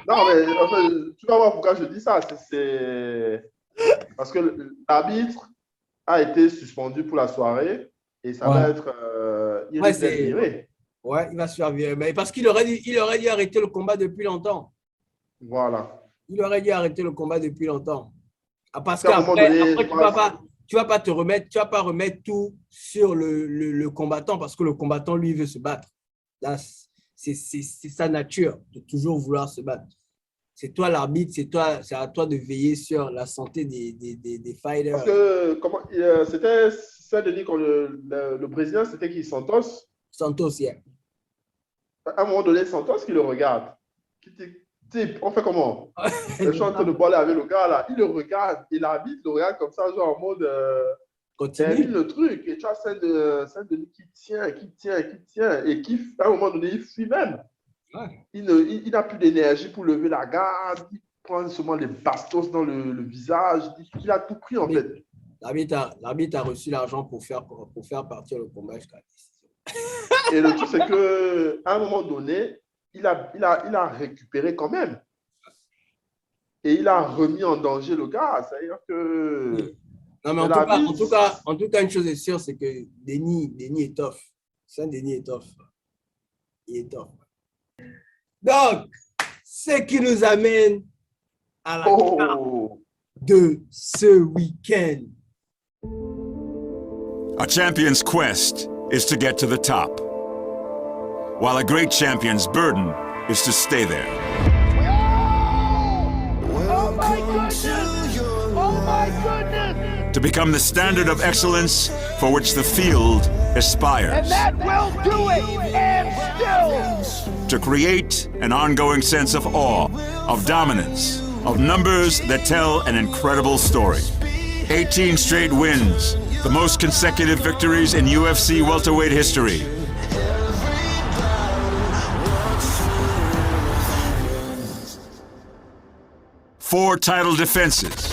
[SPEAKER 2] Non, mais enfin, tu vas voir pourquoi je dis ça. C'est parce que l'arbitre a été suspendu pour la soirée et ça va être il va se virer.
[SPEAKER 1] Ouais, il va se faire virer. Mais parce qu'il aurait dû arrêter le combat depuis longtemps.
[SPEAKER 2] Voilà.
[SPEAKER 1] Il aurait dû arrêter le combat depuis longtemps. Parce qu'après, tu vas pas remettre tout sur le combattant parce que le combattant, lui, veut se battre. Là, c'est sa nature de toujours vouloir se battre. C'est toi l'arbitre, c'est à toi de veiller sur la santé des fighters.
[SPEAKER 2] Parce que c'était Saint-Denis quand le Brésilien, c'était qui? Santos?
[SPEAKER 1] Santos, yeah.
[SPEAKER 2] À un moment donné, Santos qui le regarde. On fait comment? Je suis en train de parler avec le gars là. Il le regarde et l'arbitre le regarde comme ça, genre en mode. Termine le truc. Et tu as Saint-Denis qui tient. Et qui, à un moment donné, il fuit même. Ouais. Il n'a plus d'énergie pour lever la garde. Il prend seulement les bastos dans le visage. Il a tout pris, en fait.
[SPEAKER 1] L'arbitre a reçu l'argent pour faire partir le combat jusqu'à la décision.
[SPEAKER 2] Et le truc, c'est qu'à un moment donné, il a récupéré quand même. Et il a remis en danger le gars. C'est-à-dire que...
[SPEAKER 1] Non, mais en tout cas, une chose est sûre, c'est que Denis est tough. Saint-Denis est tough. Il est tough. Donc, ce qui nous amène à la carte de ce week-end.
[SPEAKER 9] A champion's quest is to get to the top, while a great champion's burden is to stay there.
[SPEAKER 6] Oh my goodness! Oh my goodness!
[SPEAKER 9] To become the standard of excellence for which the field aspires.
[SPEAKER 6] And that will do it, and still!
[SPEAKER 9] To create an ongoing sense of awe, of dominance, of numbers that tell an incredible story. 18 straight wins, the most consecutive victories in UFC welterweight history. Four title defenses.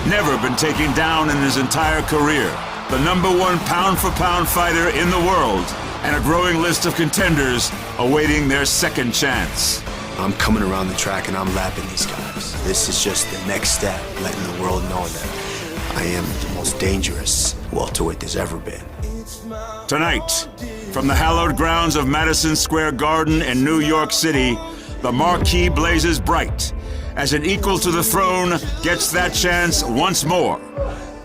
[SPEAKER 9] Never been taken down in his entire career. The #1 pound-for-pound fighter in the world, and a growing list of contenders awaiting their second chance.
[SPEAKER 10] I'm coming around the track and I'm lapping these guys. This is just the next step, letting the world know that I am the most dangerous welterweight there's ever been.
[SPEAKER 9] Tonight, from the hallowed grounds of Madison Square Garden in New York City, the marquee blazes bright as an equal to the throne gets that chance once more.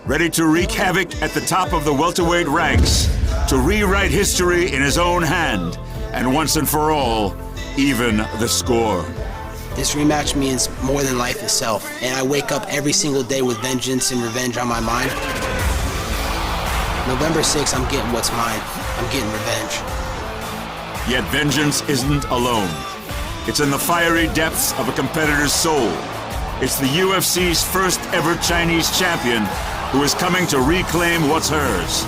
[SPEAKER 9] Ready to wreak havoc at the top of the welterweight ranks, to rewrite history in his own hand, and once and for all, even the score.
[SPEAKER 11] This rematch means more than life itself, and I wake up every single day with vengeance and revenge on my mind. November 6th, I'm getting what's mine. I'm getting revenge.
[SPEAKER 9] Yet vengeance isn't alone. It's in the fiery depths of a competitor's soul. It's the UFC's first ever Chinese champion who is coming to reclaim what's hers.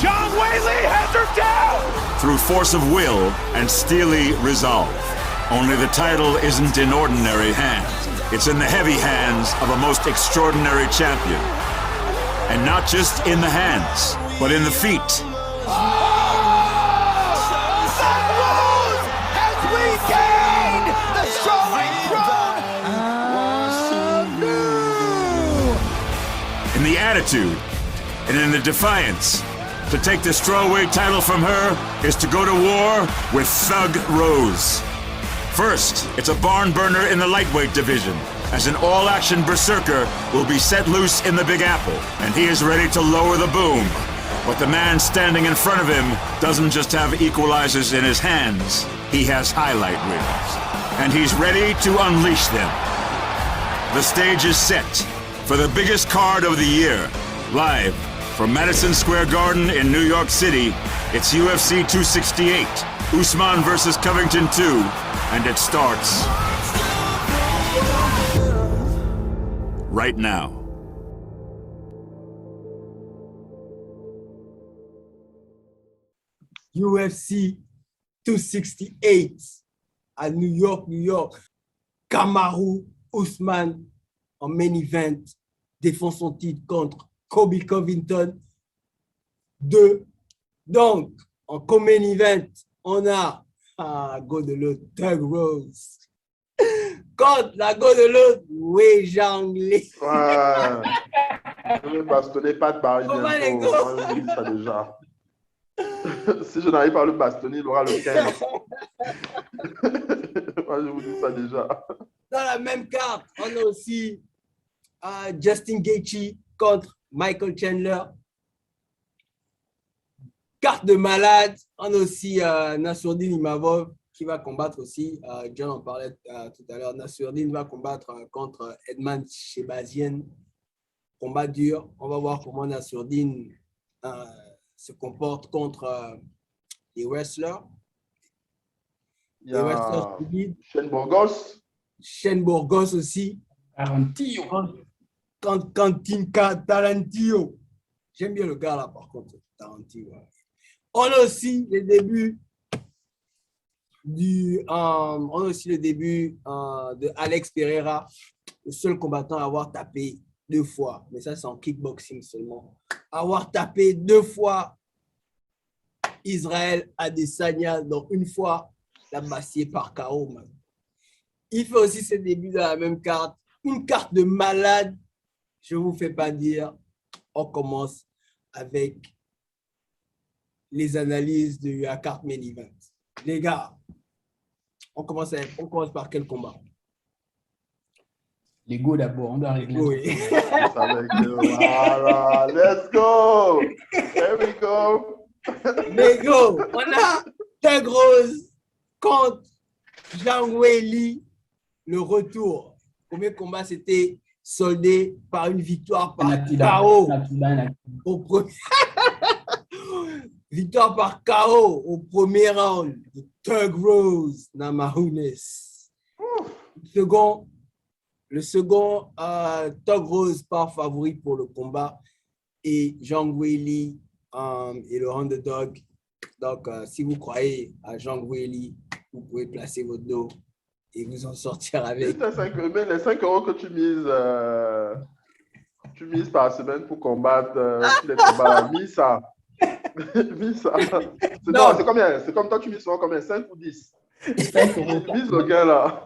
[SPEAKER 6] John Weili has her down!
[SPEAKER 9] Through force of will and steely resolve. Only the title isn't in ordinary hands. It's in the heavy hands of a most extraordinary champion. And not just in the hands, but in the feet.
[SPEAKER 6] As we gain the strawweight throne!
[SPEAKER 9] In the attitude and in the defiance. To take the strawweight title from her is to go to war with Thug Rose. First, it's a barn burner in the lightweight division, as an all-action berserker will be set loose in the Big Apple, and he is ready to lower the boom. But the man standing in front of him doesn't just have equalizers in his hands, he has highlight reels. And he's ready to unleash them. The stage is set for the biggest card of the year, live from Madison Square Garden in New York City. It's UFC 268, Usman versus Covington 2, and it starts right now.
[SPEAKER 1] UFC 268 à New York, New York. Kamaru Usman en main event défend son titre contre Colby Covington 2. Donc, en co-main event, on a go de l'autre, Thug Rose. Contre la go de l'autre, Wei Zhangli.
[SPEAKER 2] Je vais bastonner pas de Paris bientôt. Moi, je vous dis ça déjà. Si je n'arrive pas à le bastonner, il aura le 15. Moi, je vous dis ça déjà.
[SPEAKER 1] Dans la même carte, on a aussi Justin Gaethje contre Michael Chandler. Carte de malade, on a aussi Nassourdine Imavov qui va combattre aussi. John en parlait tout à l'heure. Nassourdine va combattre contre Edman Shahbazyan. Combat dur. On va voir comment Nassourdine se comporte contre les wrestlers.
[SPEAKER 2] Il y a Shane Burgos.
[SPEAKER 1] Shane Burgos aussi.
[SPEAKER 5] Tarantillo.
[SPEAKER 1] Quentin Tarantillo. J'aime bien le gars là, par contre. Tarantillo. On a aussi les débuts On a aussi le début de Alex Pereira, le seul combattant à avoir tapé 2 fois, mais ça c'est en kickboxing seulement, avoir tapé 2 fois Israël Adesanya, donc une fois la massier par KO, man. Il fait aussi ses débuts dans la même carte, une carte de malade, je ne vous fais pas dire. On commence avec les analyses de la carte main event. Les gars, on commence par quel combat?
[SPEAKER 5] Les go d'abord, on doit régler.
[SPEAKER 1] Oui.
[SPEAKER 2] Voilà, let's go! There we go!
[SPEAKER 1] Les go, on a Thug Rose contre Zhang Weili, le retour. Le premier combat, c'était soldé par une victoire par KO au premier. Victoire par KO au premier round de Thug Rose Namajunas. Le second Thug Rose part favori pour le combat et Zhang Weili est le underdog. Donc, si vous croyez à Zhang Weili, vous pouvez placer votre dos et vous en sortir avec.
[SPEAKER 2] Les 5 € que tu mises par semaine pour combattre tous les combats, mis ça. C'est combien? C'est comme toi, tu mises souvent combien? 5 ou 10?
[SPEAKER 5] 5 euros.
[SPEAKER 2] Mise le gars là.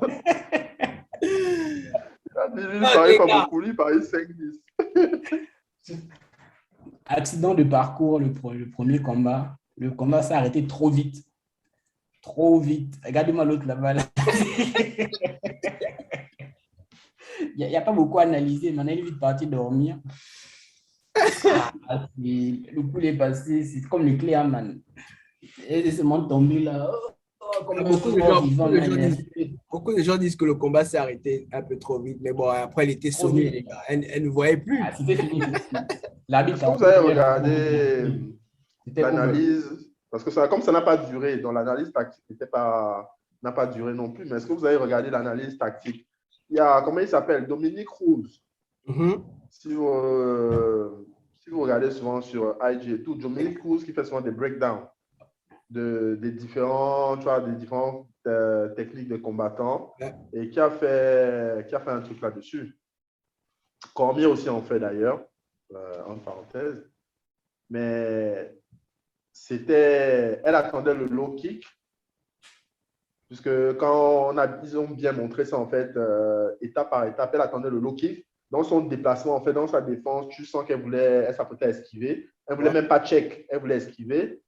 [SPEAKER 2] Il parie pas beaucoup, il parie 5-10.
[SPEAKER 5] Accident de parcours, le premier combat. Le combat s'est arrêté trop vite. Trop vite. Regardez-moi l'autre là-bas. Là. Il n'y a pas beaucoup à analyser, mais on est vite parti dormir. Le coup est passé, c'est comme le clé à man. Et c'est mon tombé là.
[SPEAKER 1] Beaucoup de gens disent que le combat s'est arrêté un peu trop vite, mais bon, après, elle était sonnée, les gars. Elle ne voyait plus.
[SPEAKER 5] C'était fini.
[SPEAKER 2] Est-ce que vous avez regardé l'analyse? Parce que comme ça n'a pas duré, donc l'analyse tactique n'a pas duré non plus, mais est-ce que vous avez regardé l'analyse tactique? Il y a, comment il s'appelle? Dominique Cruz. Si vous regardez souvent sur IG et tout, Dominique Cruz qui fait souvent des breakdowns des différentes techniques de combattants et qui a fait un truc là-dessus. Cormier aussi en fait d'ailleurs, en parenthèse. Mais elle attendait le low kick, puisque quand ils ont bien montré ça en fait, étape par étape, elle attendait le low kick. Dans son déplacement, en fait, dans sa défense, tu sens elle s'apprêtait à esquiver. Elle ne voulait même pas check, elle voulait esquiver.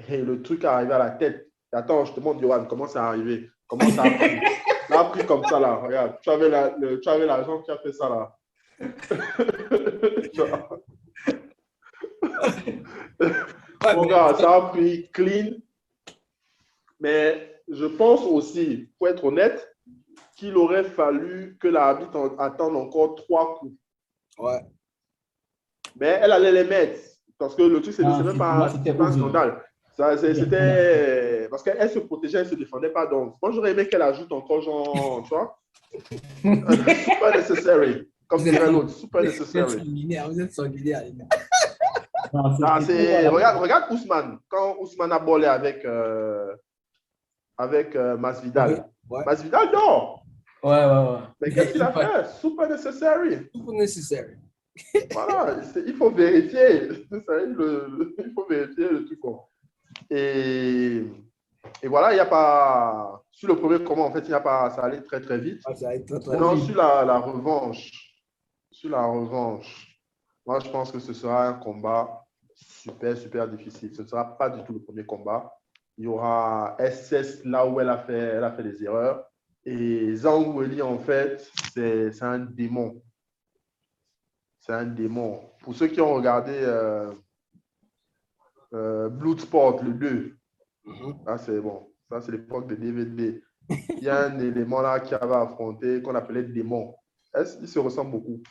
[SPEAKER 2] Et le truc est arrivé à la tête. Attends, je te montre, Yohan, comment ça est arrivé. Comment ça a pris. Ça a pris comme ça, là. Regarde, tu avais l'agent qui a fait ça, là. Mon gars, ça a pris clean. Mais je pense aussi, pour être honnête, qu'il aurait fallu que l'arbitre attende encore 3 coups.
[SPEAKER 1] Ouais.
[SPEAKER 2] Mais elle allait les mettre. Parce que le truc, c'est même pas un scandale. C'était parce qu'elle se protégeait, elle ne se défendait pas. Donc, moi, j'aurais aimé qu'elle ajoute encore, genre, tu vois, super necessary. Comme dirait l'autre, super necessary.
[SPEAKER 1] Vous êtes sanguinaire, les gars.
[SPEAKER 2] Regarde Ousmane. Quand Ousmane a bolé avec Masvidal.
[SPEAKER 1] Ouais.
[SPEAKER 2] Masvidal dort.
[SPEAKER 5] Ouais.
[SPEAKER 2] Mais qu'est-ce qu'il a fait? Super necessary.
[SPEAKER 1] Super necessary.
[SPEAKER 2] Voilà, il faut vérifier. Il faut vérifier le truc. Et voilà, il n'y a pas. Sur le premier combat, en fait, il n'y a pas. Ça allait très très vite.
[SPEAKER 1] Ça allait très
[SPEAKER 2] vite. Sur la revanche. Moi, je pense que ce sera un combat super, super difficile. Ce ne sera pas du tout le premier combat. Il y aura SS là où elle a fait des erreurs. Et Zhang Weili, en fait, c'est un démon. C'est un démon. Pour ceux qui ont regardé Bloodsport, le 2, là, c'est bon. Ça, c'est l'époque de DVD. Il y a un élément là qui avait affronté, qu'on appelait démon. Il se ressemble beaucoup.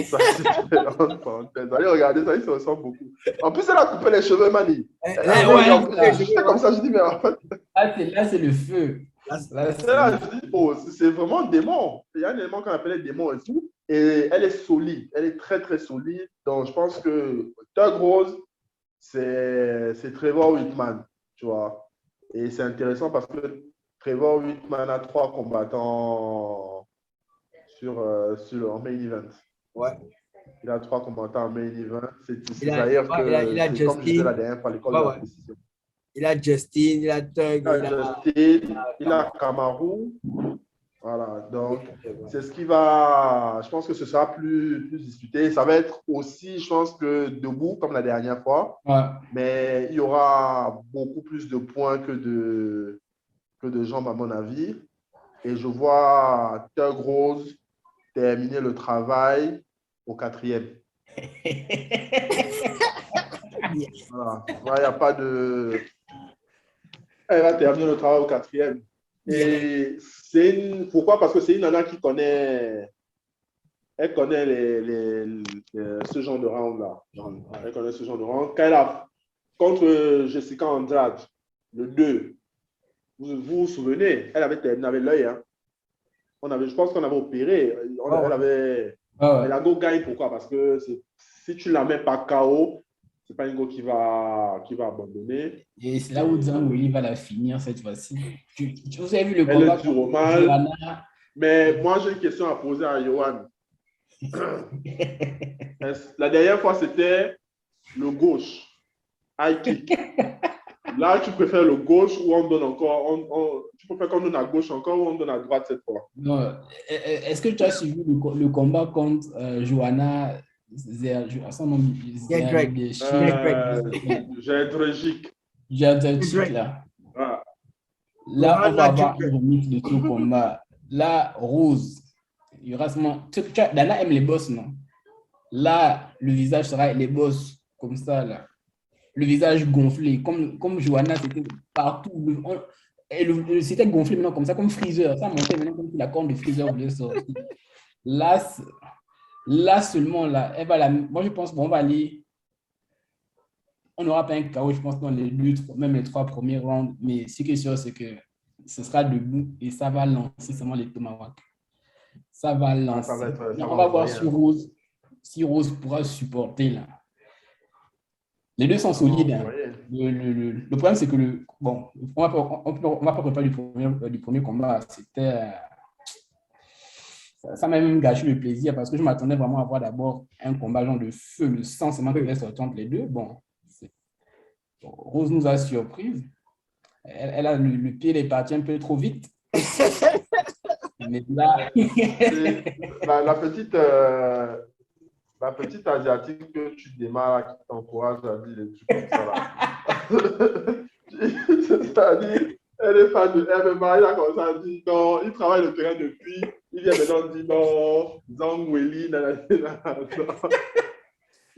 [SPEAKER 2] Ça, allez regarder ça, il se ressemble beaucoup. En plus, elle a coupé les cheveux, Mani. C'est comme ça, je dis, mais en fait.
[SPEAKER 5] Là, c'est le feu.
[SPEAKER 2] Je dis, oh, c'est vraiment un démon. Il y a un élément qu'on appelait démon et tout. Et elle est solide. Elle est très, très solide. Donc, je pense que Thug Rose, c'est Trevor Whitman, tu vois. Et c'est intéressant parce que Trevor Whitman a 3 combattants en main event.
[SPEAKER 1] Ouais.
[SPEAKER 2] Il a 3 combattants en main event.
[SPEAKER 1] C'est-à-dire que
[SPEAKER 2] c'est comme je disais la dernière fois, l'école de la précision.
[SPEAKER 1] Il a Justin, il a Tug,
[SPEAKER 2] il a Kamaru. Voilà, donc c'est ce qui va, je pense que ce sera plus discuté. Ça va être aussi, je pense que debout comme la dernière fois, mais il y aura beaucoup plus de points que de jambes à mon avis. Et je vois Tug Rose terminer le travail au 4e. Voilà, il n'y a pas de... Elle va terminer le travail au 4e. Et pourquoi? Parce que c'est une nana qui connaît, elle connaît ce genre de round-là. Elle connaît ce genre de round. Quand elle a contre Jessica Andrade, le 2, vous vous souvenez, elle avait terminé avec l'œil. Hein. Je pense qu'on avait opéré. Mais la go gagne, pourquoi? Parce que si tu ne la mets pas KO, c'est pas une go qui va abandonner.
[SPEAKER 5] Et c'est là où Zhang Weili va la finir cette fois-ci. Vous avez vu le
[SPEAKER 2] combat?
[SPEAKER 5] Elle
[SPEAKER 2] est dure au mal. Mais moi, j'ai une question à poser à Yohan. La dernière fois, c'était le gauche. High kick. Là, tu préfères le gauche ou on donne encore... tu préfères qu'on donne à gauche encore ou on donne à droite cette fois?
[SPEAKER 5] Non. Est-ce que tu as suivi le combat contre Joanna
[SPEAKER 2] Jędrzejczyk.
[SPEAKER 5] Là. Là, on va avoir un remix de tout combat. Là, Rose, il y aura seulement... Dana aime les boss, non? Là, le visage sera les boss, comme ça, là. Le visage gonflé, comme Joanna, c'était partout. C'était gonflé maintenant, comme ça, comme Freezer. Ça montait maintenant comme si la corne de Freezer voulait sortir. Là seulement, là, elle va moi, je pense qu'on va aller... On n'aura pas un KO, je pense, dans même les 3 premiers rounds. Mais ce qui est sûr, c'est que ce sera debout et ça va lancer seulement les tomahawks. Ça va lancer. On va voir si Rose pourra supporter, là. Les deux sont solides. Hein. Le problème, c'est que on va pas préparer du premier combat. Ça m'a même gâché le plaisir parce que je m'attendais vraiment à voir d'abord un combat genre de feu, le sang seulement qui va sortir entre les deux. Rose nous a surprise. Elle a le pied est parti un peu trop vite. Mais là...
[SPEAKER 2] La petite asiatique que tu démarres, qui t'encourage à dire des trucs comme ça là. C'est-à-dire, elle est fan de MMA, il a commencé à dire non, il travaille le terrain depuis, il vient maintenant dire non, Zhang Weili,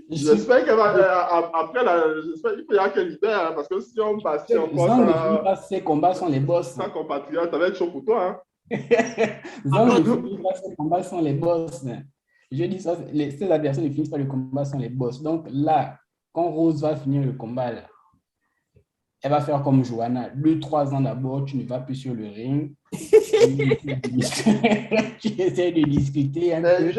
[SPEAKER 2] J'espère qu'elle va, après, j'espère qu'il faut qu'elle libère, hein, parce que si on passe encore
[SPEAKER 5] ses combats sont les boss.
[SPEAKER 2] Sans compatriote, ça va être chaud pour toi. Hein.
[SPEAKER 5] Ses combats sont les boss. Je dis ça, ces adversaires ne finissent pas le combat sont les boss. Donc là, quand Rose va finir le combat, là, elle va faire comme Joanna. 2-3 ans d'abord, tu ne vas plus sur le ring. Tu essaies de discuter un peu.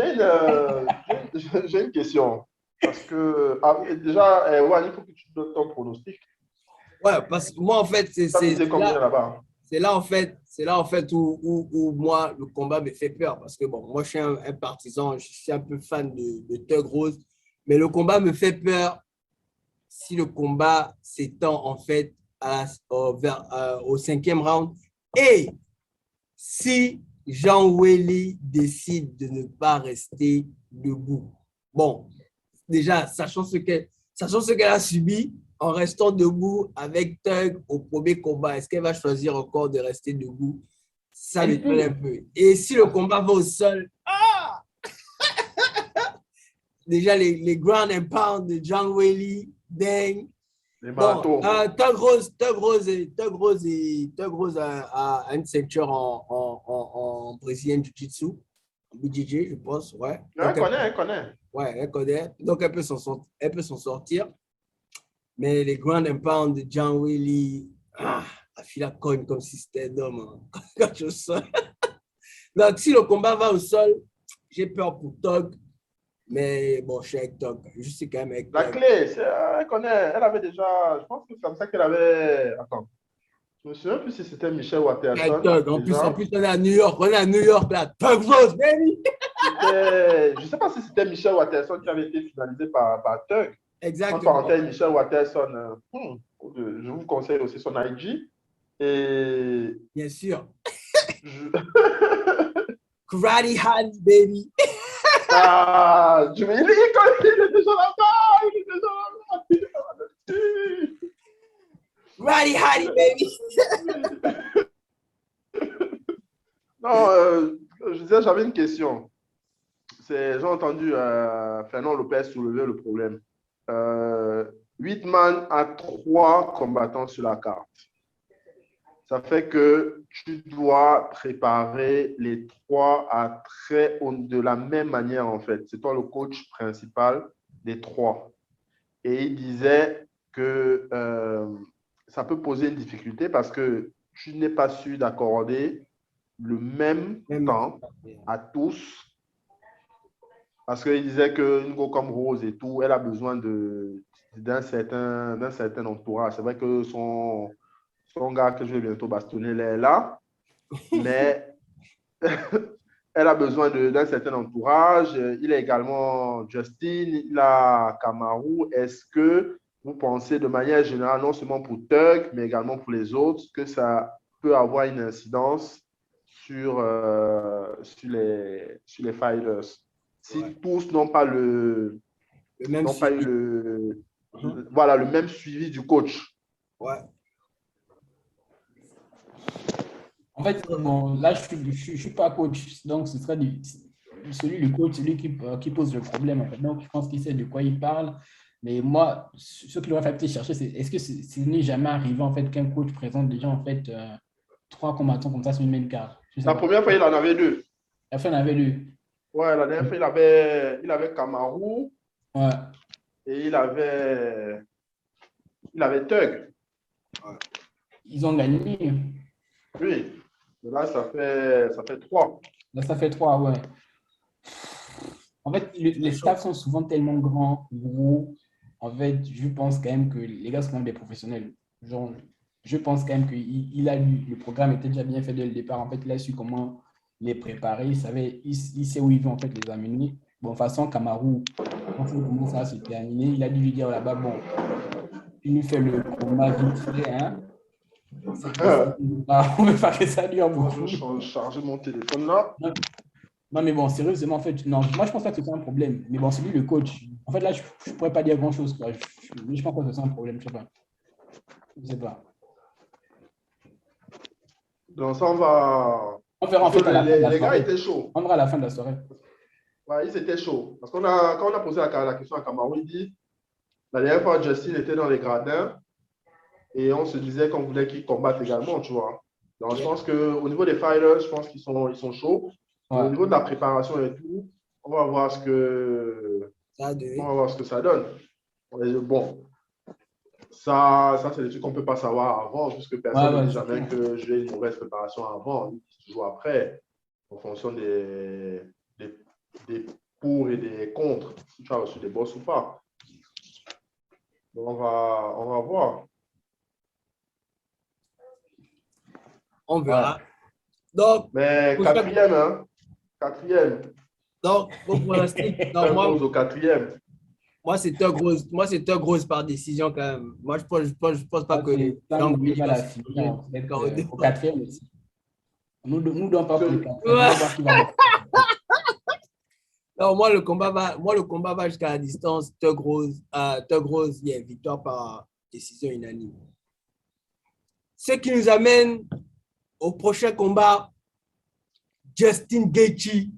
[SPEAKER 2] J'ai une question. Parce que déjà, il faut que tu donnes ton pronostic.
[SPEAKER 1] Ouais, parce que moi, en fait, c'est
[SPEAKER 2] combien là-bas?
[SPEAKER 1] C'est là, en fait, où moi, le combat me fait peur. Parce que, bon, moi, je suis un partisan, je suis un peu fan de Tug Rose. Mais le combat me fait peur si le combat s'étend, en fait, au 5e round. Et si Zhang Weili décide de ne pas rester debout. Bon, déjà, sachant ce qu'elle a subi, en restant debout avec Tug au premier combat, est-ce qu'elle va choisir encore de rester debout? Ça m'étonne un peu. Et si le combat va au sol, déjà les ground and pound de Zhang Weili, Deng. Bon, Tug Rose a une ceinture en Brazilian Jiu-Jitsu, BJJ, je pense, ouais.
[SPEAKER 2] Elle connaît.
[SPEAKER 1] Ouais, elle connaît. Donc, elle peut s'en sortir. Mais les ground and pound de Zhang Weili, elle fait la cogne comme si c'était un homme quand je sors. Donc, si le combat va au sol, j'ai peur pour Tug. Mais bon, je suis avec Tug. Je suis quand même avec
[SPEAKER 2] La
[SPEAKER 1] Tug.
[SPEAKER 2] clé, elle connaît. Elle avait déjà, je pense que c'est comme ça qu'elle avait. Attends. Je me souviens plus si c'était Michel Watterson.
[SPEAKER 1] En plus, on est à New York. On est à New York, là. Thug Rose, baby!
[SPEAKER 2] Je ne sais pas si c'était Michel Watterson qui avait été finalisé par Thug.
[SPEAKER 1] Exactement.
[SPEAKER 2] En parenthèse, Michel Watterson, je vous conseille aussi son IG. Et...
[SPEAKER 1] Bien sûr. Karate Hottie, baby.
[SPEAKER 2] Ah, je me dis, il est déjà là-bas. Il est déjà là-bas.
[SPEAKER 1] Karate Hottie, baby.
[SPEAKER 2] Non, je disais, j'avais une question. J'ai entendu Fernand Lopez soulever le problème. 8 man à 3 combattants sur la carte. Ça fait que tu dois préparer les 3 à très haut, de la même manière en fait. C'est toi le coach principal des 3. Et il disait que ça peut poser une difficulté parce que tu n'es pas sûr d'accorder le même temps à tous. Parce qu'il disait qu'une go comme Rose et tout, elle a besoin d'un certain entourage. C'est vrai que son gars que je vais bientôt bastonner, elle est là. Mais elle a besoin d'un certain entourage. Il a également Justin, il a Kamaru. Est-ce que vous pensez de manière générale, non seulement pour Thug, mais également pour les autres, que ça peut avoir une incidence sur les fighters? Si tous n'ont pas le même le même suivi du coach.
[SPEAKER 1] Ouais.
[SPEAKER 5] En fait, bon, là, je ne suis pas coach, donc ce sera le coach, celui qui pose le problème. En fait. Donc, je pense qu'il sait de quoi il parle. Mais moi, ce qu'il aurait fallu chercher, c'est est-ce que ce n'est jamais arrivé en fait, qu'un coach présente déjà en fait, 3 combattants comme ça sur une même carte?
[SPEAKER 2] La première fois, il en avait 2.
[SPEAKER 5] La fois, il en avait 2.
[SPEAKER 2] Ouais, la dernière fois, il avait Kamaru.
[SPEAKER 5] Ouais.
[SPEAKER 2] Et il avait Thug.
[SPEAKER 1] Ouais.
[SPEAKER 5] Ils ont gagné.
[SPEAKER 2] Oui. Mais là, ça fait 3.
[SPEAKER 5] Là, ça fait 3, ouais. En fait, les staffs sont souvent tellement grands, gros. En fait, je pense quand même que les gars sont quand même des professionnels. Genre, je pense quand même qu'il a lu, le programme était déjà bien fait dès le départ. En fait, il a su comment les préparer. Il sait où il veut en fait les amener. Bon, de toute façon, Kamaru, quand il commence à se terminer, il a dû lui dire là-bas, bon, il nous fait le combat vite fait, hein. On veut pas que ça dure beaucoup.
[SPEAKER 2] Je vais charger mon téléphone là.
[SPEAKER 5] Non, mais bon, sérieusement, en fait, non, moi je pense pas que c'est un problème. Mais bon, c'est lui le coach. En fait, là, je ne pourrais pas dire grand-chose. Je pense pas que c'est un problème, je sais pas. Je sais pas.
[SPEAKER 2] Donc ça, on
[SPEAKER 5] verra en fait à la fin de la
[SPEAKER 2] les
[SPEAKER 5] soirée.
[SPEAKER 2] gars étaient chauds.
[SPEAKER 5] On verra à la fin de la soirée.
[SPEAKER 2] Ouais, ils étaient chauds. Parce quand on a posé la question à Kamaru, il dit, la dernière fois, Justin était dans les gradins et on se disait qu'on voulait qu'il combatte également, tu vois. Donc, je pense qu'au niveau des fighters, je pense qu'ils sont chauds. Ouais. Au niveau de la préparation et tout, on va voir ce que ça donne. Et bon, ça c'est des trucs qu'on ne peut pas savoir avant, puisque personne ne dit jamais que j'ai une mauvaise préparation avant, toujours après, en fonction des pour et des contre, si tu as reçu des boss ou pas. Donc, on va voir.
[SPEAKER 1] On verra. Donc,
[SPEAKER 2] mais quatrième, hein? Quatrième.
[SPEAKER 1] Donc, pour pronostic,
[SPEAKER 2] au quatrième.
[SPEAKER 1] Moi, c'est Thug Rose par décision quand même. Moi, je pense pas que les
[SPEAKER 5] gens au quatrième aussi. Nous ne devons pas pour le quatrième.
[SPEAKER 1] Non, moi, le combat va jusqu'à la distance. Thug Rose, il y a victoire par décision unanime. Ce qui nous amène au prochain combat, Justin Gaethje,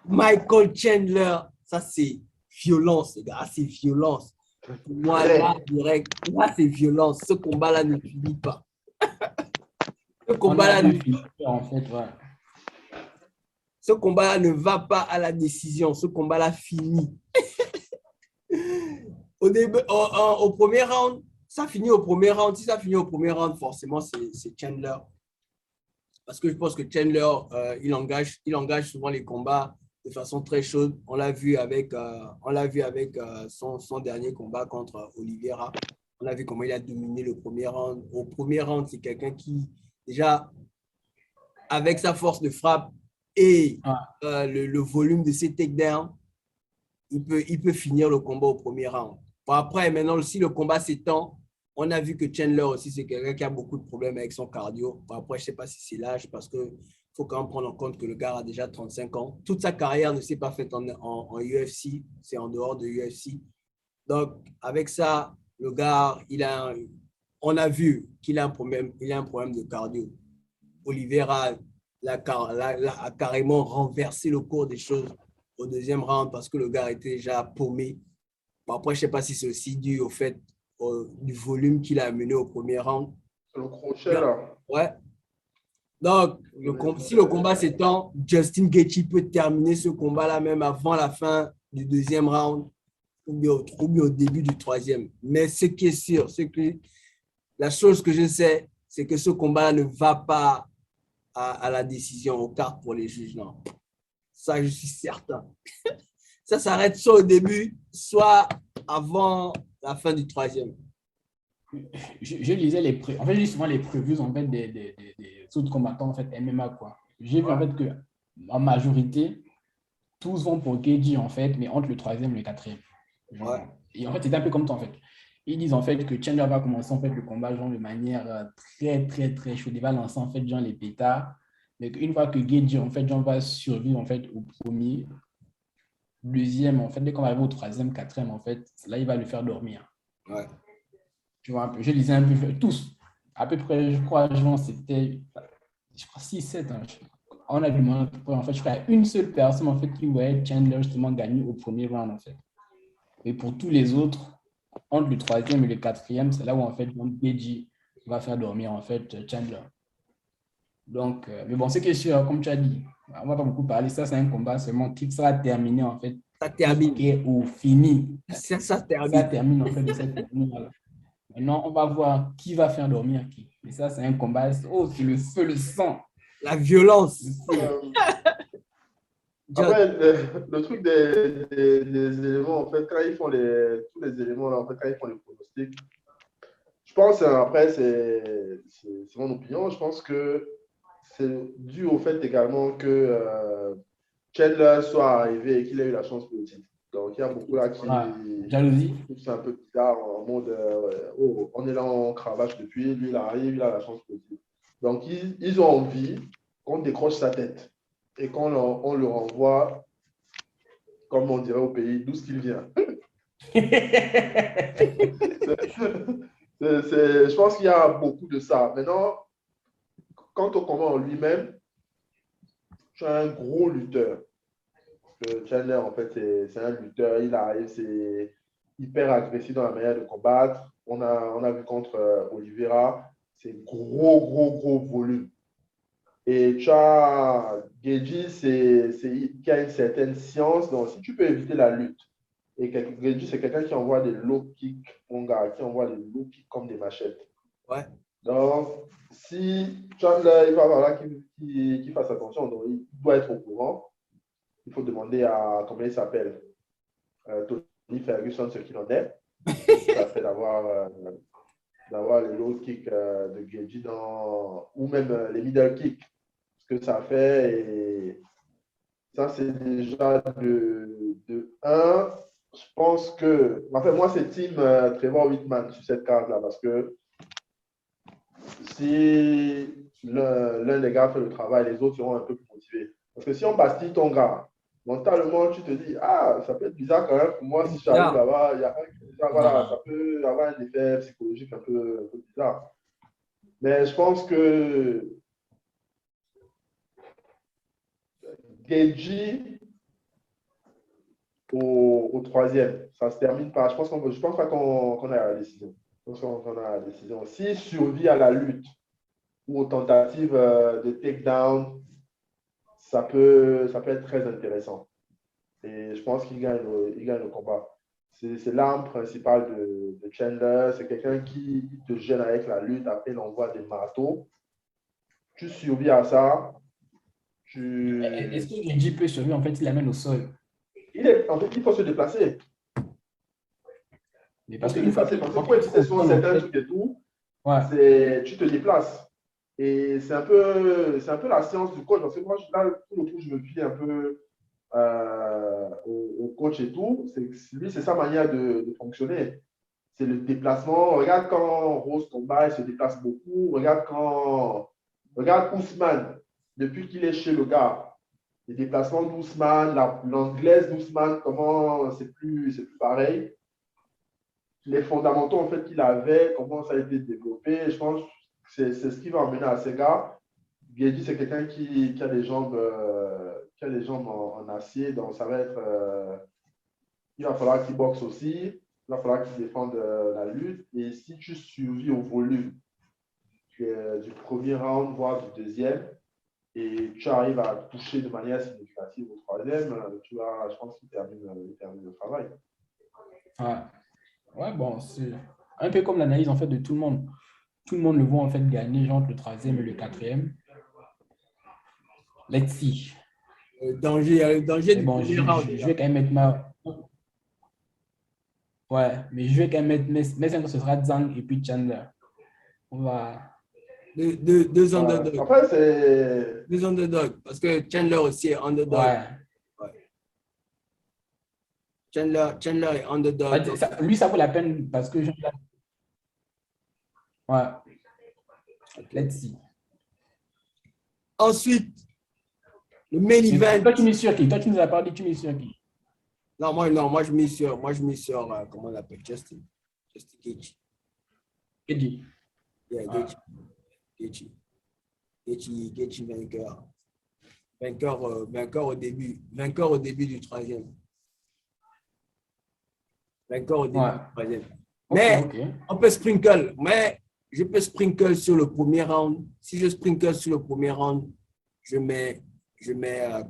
[SPEAKER 1] Michael Chandler. Ça, c'est violence, les gars. C'est violence. Pour moi, là, direct, là, c'est violence. Ce combat-là ne finit pas. Ce combat-là ne finit pas.
[SPEAKER 5] En fait, ouais.
[SPEAKER 1] Ce combat-là ne va pas à la décision. Ce combat-là finit. Au premier round, ça finit au premier round. Si ça finit au premier round, forcément, c'est Chandler. Parce que je pense que Chandler, il engage souvent les combats de façon très chaude. On l'a vu avec son dernier combat contre Oliveira. On a vu comment il a dominé le premier round. Au premier round, c'est quelqu'un qui, déjà, avec sa force de frappe et le volume de ses takedowns, il peut finir le combat au premier round. Bon, après, maintenant, si le combat s'étend, on a vu que Chandler aussi, c'est quelqu'un qui a beaucoup de problèmes avec son cardio. Bon, après, je ne sais pas si c'est l'âge parce qu'il faut quand même prendre en compte que le gars a déjà 35 ans. Toute sa carrière ne s'est pas faite en UFC, c'est en dehors de UFC. Donc, avec ça, le gars, on a vu qu'il a un problème de cardio. Oliveira a carrément renversé le cours des choses au deuxième round parce que le gars était déjà paumé. Bon, après, je ne sais pas si c'est aussi dû au fait du volume qu'il a amené au premier round.
[SPEAKER 2] Le crochet, là.
[SPEAKER 1] Ouais. Donc, si le combat s'étend, Justin Gaethje peut terminer ce combat-là même avant la fin du deuxième round ou bien au début du troisième. Mais ce qui est sûr, c'est que la chose que je sais, c'est que ce combat ne va pas à la décision, aux cartes pour les juges. Non. Ça, je suis certain. Ça s'arrête soit au début, soit avant la fin du troisième.
[SPEAKER 5] Je lisais en fait, je lis souvent les previews en fait, des autres combattants en fait, MMA. Quoi. J'ai vu en fait que en majorité, tous vont pour Gaethje en fait, mais entre le troisième et le quatrième.
[SPEAKER 1] Ouais.
[SPEAKER 5] Et en fait, c'est un peu comme ça en fait. Ils disent en fait que Chandler va commencer en fait le combat genre, de manière très très très chaude. Il va lancer en fait genre les pétards. Mais une fois que Gaethje en fait genre va survivre en fait au premier, deuxième en fait, dès qu'on va arriver au troisième, quatrième en fait, là il va le faire dormir.
[SPEAKER 1] Ouais.
[SPEAKER 5] Tu vois un peu. Je lisais un peu tous. À peu près, je crois, genre, c'était 6-7. Hein. On a demandé en fait, je crois, une seule personne en fait qui voyait Chandler justement gagner au premier round en fait. Et pour tous les autres, entre le troisième et le quatrième, c'est là où en fait Gaethje va faire dormir en fait Chandler. Donc, mais bon, c'est que sûr, comme tu as dit, on va pas beaucoup parler. Ça, c'est un combat seulement qui sera terminé en fait.
[SPEAKER 1] Ça termine.
[SPEAKER 5] Ou fini.
[SPEAKER 1] Ça termine.
[SPEAKER 5] Ça termine en fait de cette manière-là. Maintenant, on va voir qui va faire dormir qui. Et ça, c'est un combat. Oh, c'est le feu, le sang.
[SPEAKER 1] La violence.
[SPEAKER 2] Après, le truc des éléments, en fait, quand ils font tous les éléments, là, en fait, quand ils font les pronostics, je pense, après, c'est mon opinion, je pense que c'est dû au fait également que Chandler soit arrivé et qu'il ait eu la chance pour le titre. Donc, il y a beaucoup là qui
[SPEAKER 5] jalousie.
[SPEAKER 2] C'est un peu bizarre en mode oh, on est là en cravache depuis, lui il arrive, il a la chance pour le titre. Donc, ils ont envie qu'on décroche sa tête et qu'on on le renvoie, comme on dirait au pays, d'où qu'il vient. Je pense qu'il y a beaucoup de ça. Maintenant, quant au combat en lui-même, je suis un gros lutteur. Chandler, en fait, c'est un lutteur. Il arrive, c'est hyper agressif dans la manière de combattre. On a vu contre Oliveira, c'est gros volume. Et tu as Gaethje, qui a une certaine science. Donc, si tu peux éviter la lutte, et Gaethje, c'est quelqu'un qui envoie des low kicks, qui envoie des low kicks comme des machettes.
[SPEAKER 1] Ouais.
[SPEAKER 2] Donc, si Chandler, il va falloir qu'il fasse attention, donc il doit être au courant. Il faut demander à, comment il s'appelle, Tony Ferguson, ce qu'il en est. Ça fait d'avoir les low kicks de Gaethje ou même les middle kicks. Ce que ça fait. Et ça, c'est déjà de 1. Je pense que. En fait, moi, c'est team Trevor Whitman sur cette carte-là parce que si l'un des gars fait le travail, les autres seront un peu plus motivés. Parce que si on bastille ton gars, mentalement, tu te dis, ça peut être bizarre quand même pour moi si j'arrive là-bas. Voilà, ça peut avoir un effet psychologique un peu bizarre. Mais je pense que Gaethje au troisième, ça se termine par. Je pense pas qu'on a la décision. Je pense qu'on a la décision. S'il survit à la lutte ou aux tentatives de takedown, ça peut être très intéressant. Et je pense qu'il gagne le combat. C'est l'arme principale de Chandler. C'est quelqu'un qui te gêne avec la lutte. Après, il envoie des marteaux. Tu survis à ça.
[SPEAKER 5] Est-ce que Gaethje peut survivre? En fait, il l'amène au sol.
[SPEAKER 2] En fait, il faut se déplacer.
[SPEAKER 5] Mais parce qu'une fois
[SPEAKER 2] parce que pour exister sur certains trucs et tout, tu te déplaces. Et c'est un peu la séance du coach. Parce que moi, là, tout le coup, je me plie un peu au coach et tout. Lui, c'est sa manière de fonctionner. C'est le déplacement. Regarde quand Rose combat, il se déplace beaucoup. Regarde Ousmane, depuis qu'il est chez le gars. Les déplacements d'Ousmane, l'anglaise d'Ousmane, comment c'est plus pareil. Les fondamentaux en fait qu'il avait, comment ça a été développé, je pense que c'est ce qui va emmener à ces gars. Guedes, c'est quelqu'un qui a les jambes, en acier, donc ça va être. Il va falloir qu'il boxe aussi, il va falloir qu'il défende la lutte. Et si tu survis au volume du premier round, voire du deuxième, et tu arrives à toucher de manière significative au troisième, je pense qu'il termine le travail.
[SPEAKER 5] Ouais, bon, c'est un peu comme l'analyse en fait de tout le monde. Tout le monde le voit en fait gagner entre le troisième et le quatrième. Let's see.
[SPEAKER 1] Danger du premier round.
[SPEAKER 5] Je vais quand même mettre ma. Ouais, mais je vais quand même mettre mes 5, ce sera Zhang et puis Chandler. On va.
[SPEAKER 1] Deux underdogs.
[SPEAKER 2] Après, c'est.
[SPEAKER 1] Deux underdogs. Parce que Chandler aussi est underdog.
[SPEAKER 5] Ouais.
[SPEAKER 1] Chandler est underdog.
[SPEAKER 5] Lui, ça vaut la peine parce que ouais. Let's see.
[SPEAKER 1] Ensuite, le main event.
[SPEAKER 5] Toi, tu mets sur qui? Toi, tu nous as parlé, tu mets sur qui?
[SPEAKER 1] Non, moi je mets sur comment on l'appelle? Justin Gaethje.
[SPEAKER 5] Gaethje.
[SPEAKER 1] Yeah, Gaethje vainqueur. Vainqueur au début du troisième. Mais on peut sprinkle. Mais je peux sprinkle sur le premier round. Si je sprinkle sur le premier round, je mets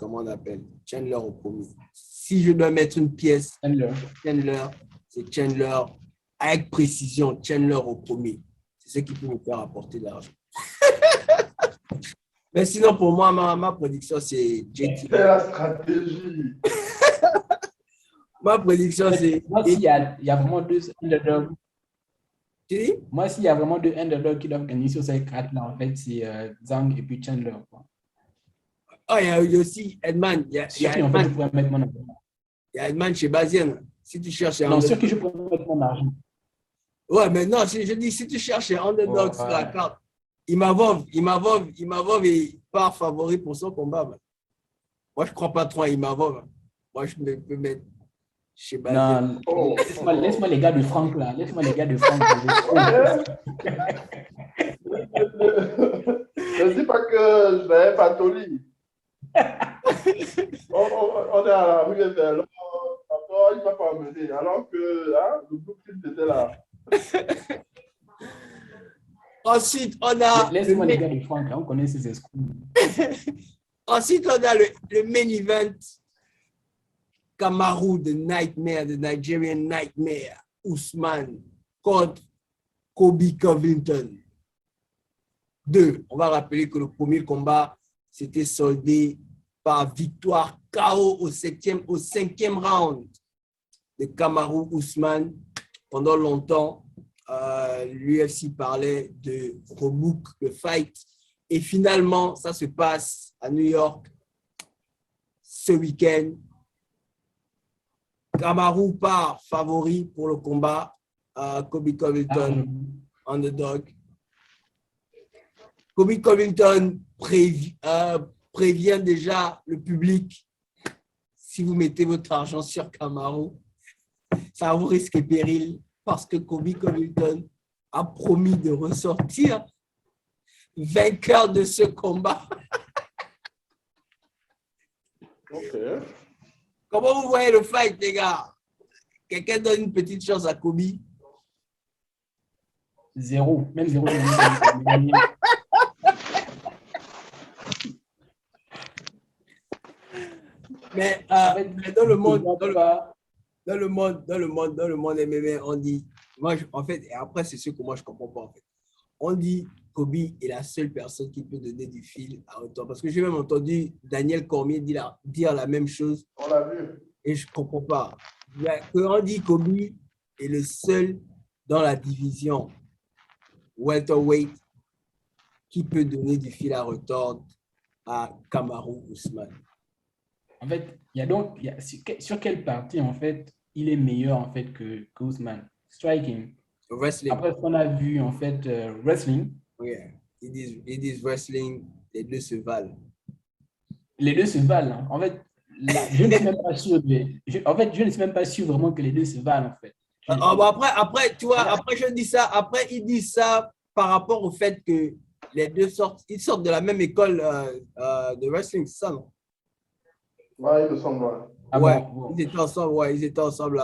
[SPEAKER 1] comment on appelle? Chandler au premier. Si je dois mettre une pièce, c'est Chandler avec précision. Chandler au premier. C'est ce qui peut me faire apporter de l'argent. Mais sinon, pour moi, ma prédiction, c'est JT.
[SPEAKER 2] C'est la stratégie.
[SPEAKER 1] Ma prédiction, c'est...
[SPEAKER 5] Moi, s'il y a vraiment deux underdogs...
[SPEAKER 1] Tu dis?
[SPEAKER 5] Moi, s'il y a vraiment deux underdogs qui doivent gagner sur ces quatre-là, en fait, c'est Zhang et puis Chandler.
[SPEAKER 1] Oh, il y a aussi Edman. Il y a Edman chez Bazien. Si tu cherches un
[SPEAKER 5] underdog... Non, sur qui je pourrais mettre mon argent.
[SPEAKER 1] Ouais, mais non, je dis, si tu cherches un underdog sur la carte, Imavov est pas favori pour son combat. Man. Moi, je ne crois pas trop à Imavov. Moi, je peux mettre chez Bazien.
[SPEAKER 5] Non, laisse-moi les gars de Franck là. Ne
[SPEAKER 2] dis pas que je n'avais pas Toli. on est à la rue de il ne m'a pas amené. Alors que le blueprint était là.
[SPEAKER 1] Ensuite, on a...
[SPEAKER 5] Laisse-moi les gars de Franck, on connaît ses escrocs.
[SPEAKER 1] Ensuite, on a le main event. Kamaru, the Nigerian Nightmare, Ousmane contre Colby Covington. 2. On va rappeler que le premier combat s'était soldé par victoire KO au 5e round de Kamaru Ousmane. Pendant longtemps, l'UFC parlait de rebook the fight. Et finalement, ça se passe à New York ce week-end. Kamaru part favori pour le combat. Colby Covington, underdog. Colby Covington prévient déjà le public. Si vous mettez votre argent sur Kamaru, ça vous risque et péril parce que Colby Covington a promis de ressortir vainqueur de ce combat.
[SPEAKER 2] Okay.
[SPEAKER 1] Comment vous voyez le fight, les gars? Quelqu'un donne une petite chance à Colby?
[SPEAKER 5] 0. Même 0.
[SPEAKER 1] Mais dans le monde MMA, on dit, moi, en fait, et après, c'est ce que moi, je ne comprends pas, en fait. On dit Colby est la seule personne qui peut donner du fil à autant. Parce que j'ai même entendu Daniel Cormier dire la même chose.
[SPEAKER 2] On l'a vu.
[SPEAKER 1] Et je ne comprends pas. On dit Colby est le seul dans la division welterweight qui peut donner du fil à retordre à Kamaru Usman.
[SPEAKER 5] En fait, sur quelle partie, en fait, il est meilleur, en fait, que Usman? Striking.
[SPEAKER 1] Wrestling.
[SPEAKER 5] Après ce qu'on a vu, en fait, wrestling.
[SPEAKER 1] Yeah. It is wrestling, les deux se valent.
[SPEAKER 5] Les deux se valent. Hein. En fait, je ne suis même pas sûr. Je ne suis même pas sûr vraiment que les deux se valent, en fait.
[SPEAKER 1] Après, tu vois, après je dis ça, après ils disent ça par rapport au fait que les deux ils sortent de la même école de wrestling, c'est ça, non?
[SPEAKER 2] Ouais, il me semble, ouais.
[SPEAKER 1] Ouais, ils étaient ensemble, ouais, ils étaient ensemble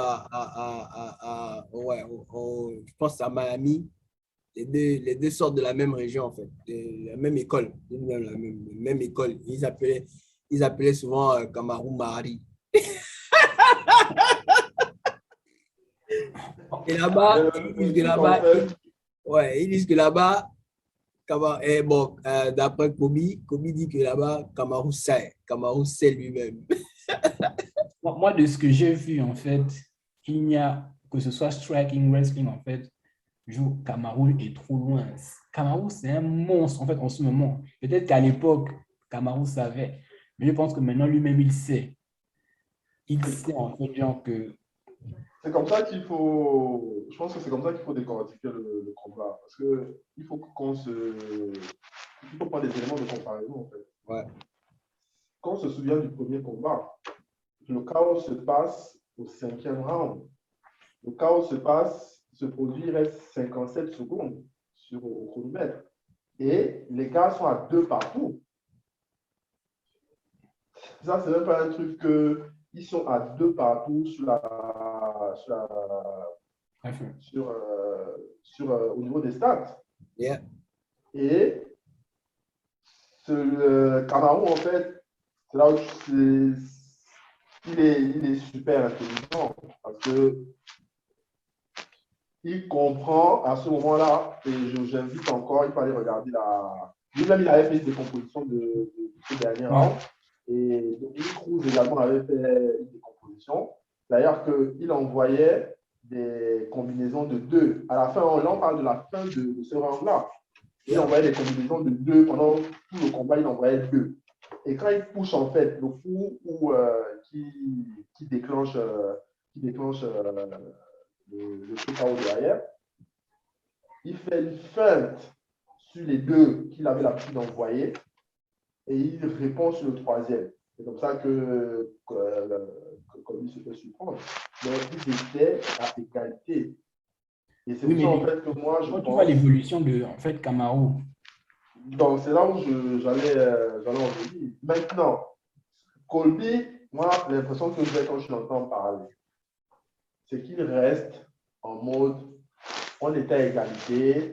[SPEAKER 1] je pense à Miami. Les deux sortent de la même région, en fait, de la même école, la même école. Ils appelaient souvent Kamaru Mahari. Et là-bas, ils disent que là-bas, bon, d'après Kobe dit que là-bas, Kamaru sait lui-même.
[SPEAKER 5] Moi, de ce que j'ai vu, en fait, il n'y a, que ce soit striking, wrestling, en fait, Kamaru est trop loin. Kamaru, c'est un monstre, en fait, en ce moment. Peut-être qu'à l'époque, Kamaru savait, mais je pense que maintenant, lui-même, il sait. Il sait, en fait, genre que...
[SPEAKER 2] C'est comme ça qu'il faut... Je pense que c'est comme ça qu'il faut décortiquer le combat. Parce qu'il faut qu'on se... Il faut prendre des éléments de comparaison, en fait.
[SPEAKER 1] Ouais.
[SPEAKER 2] Quand on se souvient du premier combat, le chaos se passe au 5e round. Le chaos se produit, il reste 57 secondes au chronomètre. Et les gars sont à 2 partout. Ça, c'est même pas un truc que ils sont à 2 partout au niveau des stats.
[SPEAKER 1] Yeah.
[SPEAKER 2] Et Kamaru, en fait, c'est là où il est super intelligent parce que il comprend à ce moment-là, et j'invite encore, il fallait regarder lui-même, il avait fait des compositions de ce dernier round. Et Dominique Cruz également avait fait des compositions. D'ailleurs, qu'il envoyait des combinaisons de 2. À la fin, là, on parle de la fin de ce round-là. Il envoyait des combinaisons de 2. Pendant tout le combat, il envoyait 2. Et quand il pousse, en fait, le coup qui déclenche, le KO derrière, il fait une feinte sur les 2 qu'il avait l'habitude d'envoyer. Et il répond sur le 3e. C'est comme ça que il se fait surprendre. Donc, ils étaient à égalité. Et c'est pour ça, en fait, que moi, je pense...
[SPEAKER 5] Tu vois l'évolution de, en fait, Kamaru.
[SPEAKER 2] Donc, c'est là où j'allais en venir. Maintenant, Colby, moi, l'impression que j'ai quand je l'entends parler, c'est qu'il reste en mode, on était à égalité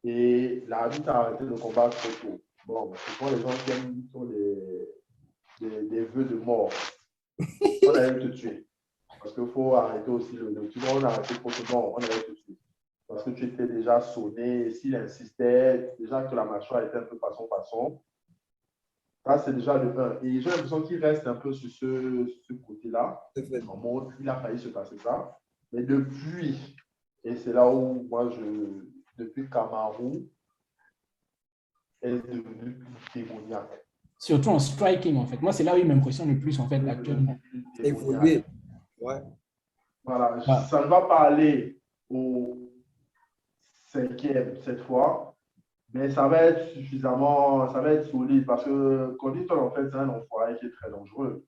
[SPEAKER 2] et l'arbitre a arrêté le combat trop tôt. Bon, ce sont les gens qui ont des vœux de mort. On allait te tuer. Parce qu'il faut arrêter aussi tu vois, on a arrêté trop tôt. Non, on allait te tuer. Parce que tu étais déjà sonné. S'il insistait, déjà que la mâchoire était un peu façon. Ça, c'est déjà le 1. Et j'ai l'impression qu'il reste un peu sur ce côté-là. En mode, il a failli se passer ça. Mais depuis, et c'est là où moi, depuis Kamaru, est devenu démoniaque.
[SPEAKER 5] Surtout en striking, en fait. Moi, c'est là où il m'impressionne le plus, en fait, actuellement.
[SPEAKER 1] Évolué. Ouais.
[SPEAKER 2] Voilà. Ça ne va pas aller au 5e cette fois, mais ça va être solide parce que Covington, en fait, c'est un enfoiré qui est très dangereux.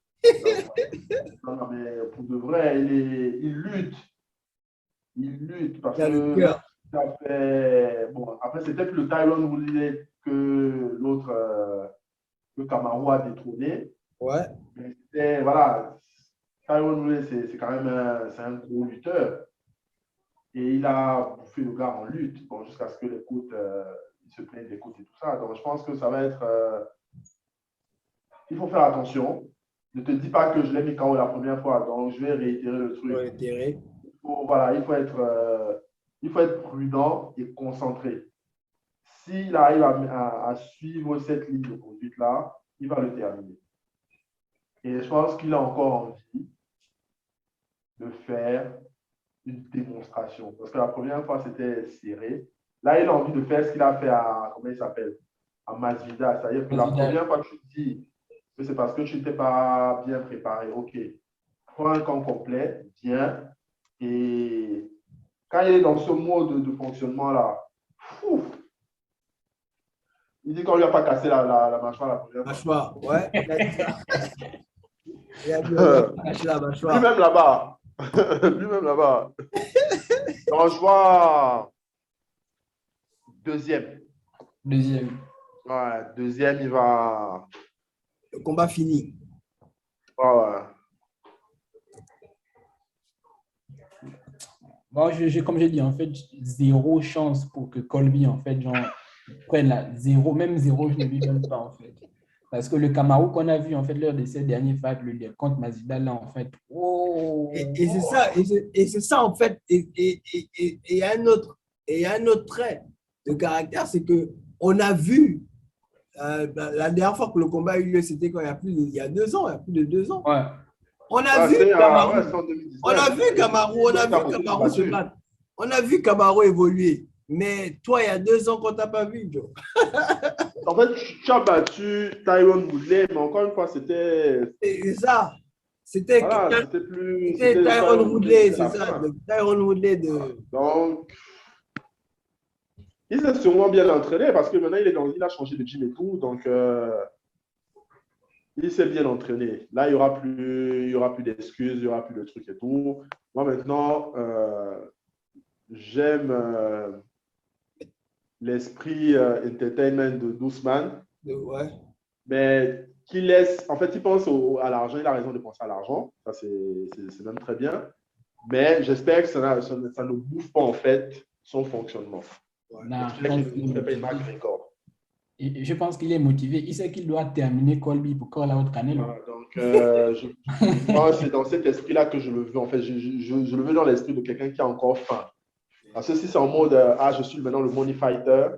[SPEAKER 2] Non, mais pour de vrai, il lutte. Il lutte parce que bon, après, c'était plus le Tyron Woodley que l'autre, que Kamaru a détrôné.
[SPEAKER 1] Ouais.
[SPEAKER 2] Mais c'était, voilà, Tyron Woodley, c'est quand même un gros lutteur. Et il a bouffé le gars en lutte, bon, jusqu'à ce que les côtes, il se plaigne des côtes et tout ça. Donc, je pense que ça va être... il faut faire attention. Ne te dis pas que je l'ai mis KO la première fois, donc je vais réitérer le truc. Voilà, il faut être prudent et concentré. S'il arrive à suivre cette ligne de conduite-là, il va le terminer. Et je pense qu'il a encore envie de faire une démonstration. Parce que la première fois, c'était serré. Là, il a envie de faire ce qu'il a fait à, comment il s'appelle, à Masvidal. C'est-à-dire que la première fois, tu te dis que c'est parce que tu n'étais pas bien préparé. OK. Prends un camp complet, bien. Et quand il est dans ce mode de fonctionnement-là, il dit qu'on ne lui a pas cassé la mâchoire la première fois.
[SPEAKER 1] Mâchoire, ouais. Il a dit, on a caché la mâchoire.
[SPEAKER 2] Lui-même là-bas. Lui-même là-bas. Donc, je vois deuxième. Ouais, deuxième, il va...
[SPEAKER 1] Le combat fini.
[SPEAKER 2] Ouais.
[SPEAKER 5] Bon, comme j'ai dit, en fait, zéro chance pour que Colby, en fait, genre, prenne la zéro, même zéro, je ne lui donne pas, en fait. Parce que le Kamaru qu'on a vu, en fait, lors de ces derniers fights, contre Masvidal, là, en fait,
[SPEAKER 1] Et c'est ça, et c'est ça, en fait, et il y a un autre trait de caractère, c'est que on a vu, la dernière fois que le combat a eu lieu, c'était quand il y a 2 ans, il y a plus de 2 ans.
[SPEAKER 5] Ouais.
[SPEAKER 1] On a vu Kamaru, on a vu Kamaru se battre. On a vu Kamaru évoluer. Mais toi, il y a 2 ans qu'on t'a pas vu, Joe.
[SPEAKER 2] En fait, tu as battu Tyron Woodley, mais encore une fois, c'était...
[SPEAKER 1] C'est ça. C'était
[SPEAKER 2] plus...
[SPEAKER 1] C'était Tyron Woodley, c'est ça. Tyron Woodley de...
[SPEAKER 2] Donc, il s'est sûrement bien entraîné parce que maintenant, il a changé de gym et tout. Donc, il s'est bien entraîné. Là, il n'y aura plus d'excuses, il n'y aura plus de trucs et tout. Moi, maintenant, j'aime l'esprit entertainment de Douceman.
[SPEAKER 1] Ouais.
[SPEAKER 2] Mais qui laisse... En fait, il pense à l'argent. Il a raison de penser à l'argent. Ça, c'est même très bien. Mais j'espère que ça ne bouffe pas, en fait, son fonctionnement.
[SPEAKER 5] Et je pense qu'il est motivé. Il sait qu'il doit terminer Colby pour Call Out Canelo.
[SPEAKER 2] Donc, je pense que c'est dans cet esprit-là que je le veux. En fait, je le veux dans l'esprit de quelqu'un qui a encore faim. Parce que si c'est en mode je suis maintenant le money fighter.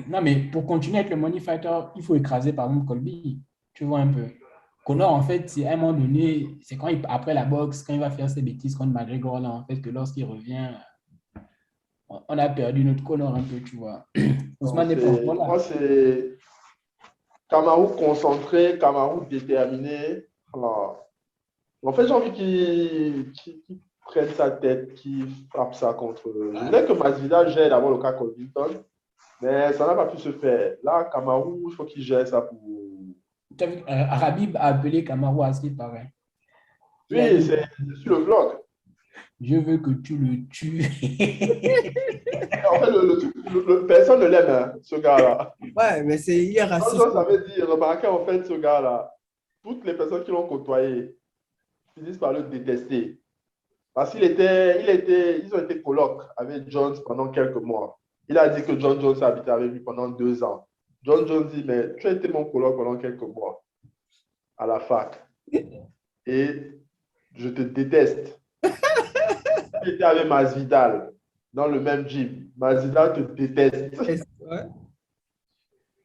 [SPEAKER 5] Non, mais pour continuer avec le money fighter, il faut écraser par exemple Colby. Tu vois un peu. Connor, en fait, c'est à un moment donné, c'est après la boxe, quand il va faire ses bêtises contre McGregor, là, en fait, que lorsqu'il revient, on a perdu notre Connor un peu, tu vois. Ousmane n'est pas encore là.
[SPEAKER 2] Moi, c'est Kamaru concentré, Kamaru déterminé. Alors, en fait, j'ai envie qu'il prenne sa tête, qu'il frappe ça contre... Je voulais que Masvidal gère d'abord le cas Covington, mais ça n'a pas pu se faire. Là, Kamaru, il faut qu'il gère ça pour...
[SPEAKER 5] Tu as vu, Rabib a appelé Kamaru à ce qui paraît.
[SPEAKER 2] Oui, c'est sur le vlog.
[SPEAKER 5] Je veux que tu le tues.
[SPEAKER 2] En fait, personne ne l'aime, hein, ce gars-là.
[SPEAKER 1] Ouais, mais il est raciste.
[SPEAKER 2] Ça veut dire, remarquez en fait ce gars-là, toutes les personnes qui l'ont côtoyé finissent par le détester. Parce qu'ils ont été colocs avec Jones pendant quelques mois. Il a dit que John Jones a habité avec lui pendant 2 ans. John Jones dit, mais tu as été mon coloc pendant quelques mois à la fac. Et je te déteste. Tu étais avec Masvidal dans le même gym. Masvidal te déteste.
[SPEAKER 1] Ouais.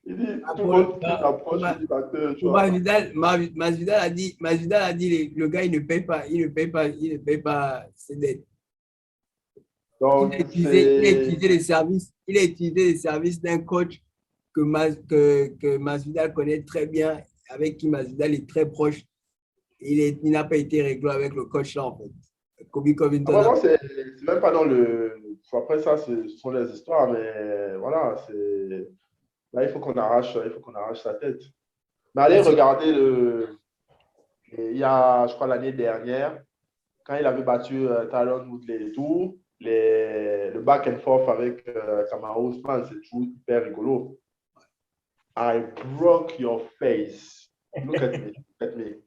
[SPEAKER 2] Il dit, tout le monde approche du batteur.
[SPEAKER 1] Masvidal a dit, le gars, il ne paye pas ses dettes.
[SPEAKER 2] Donc,
[SPEAKER 1] il a utilisé les services d'un coach que Masvidal connaît très bien, avec qui Masvidal est très proche. Il n'a pas été réglé avec le coach là, en fait. Kobe Covington.
[SPEAKER 2] Vraiment, c'est même pas dans le... Après ça, ce sont les histoires, mais voilà, là, il faut qu'on arrache sa tête. Mais allez regarder il y a, je crois, l'année dernière, quand il avait battu Tyron Woodley et tout, le back and forth avec Kamaru Usman, c'est toujours hyper rigolo. I broke your face. Look at me. Look at me.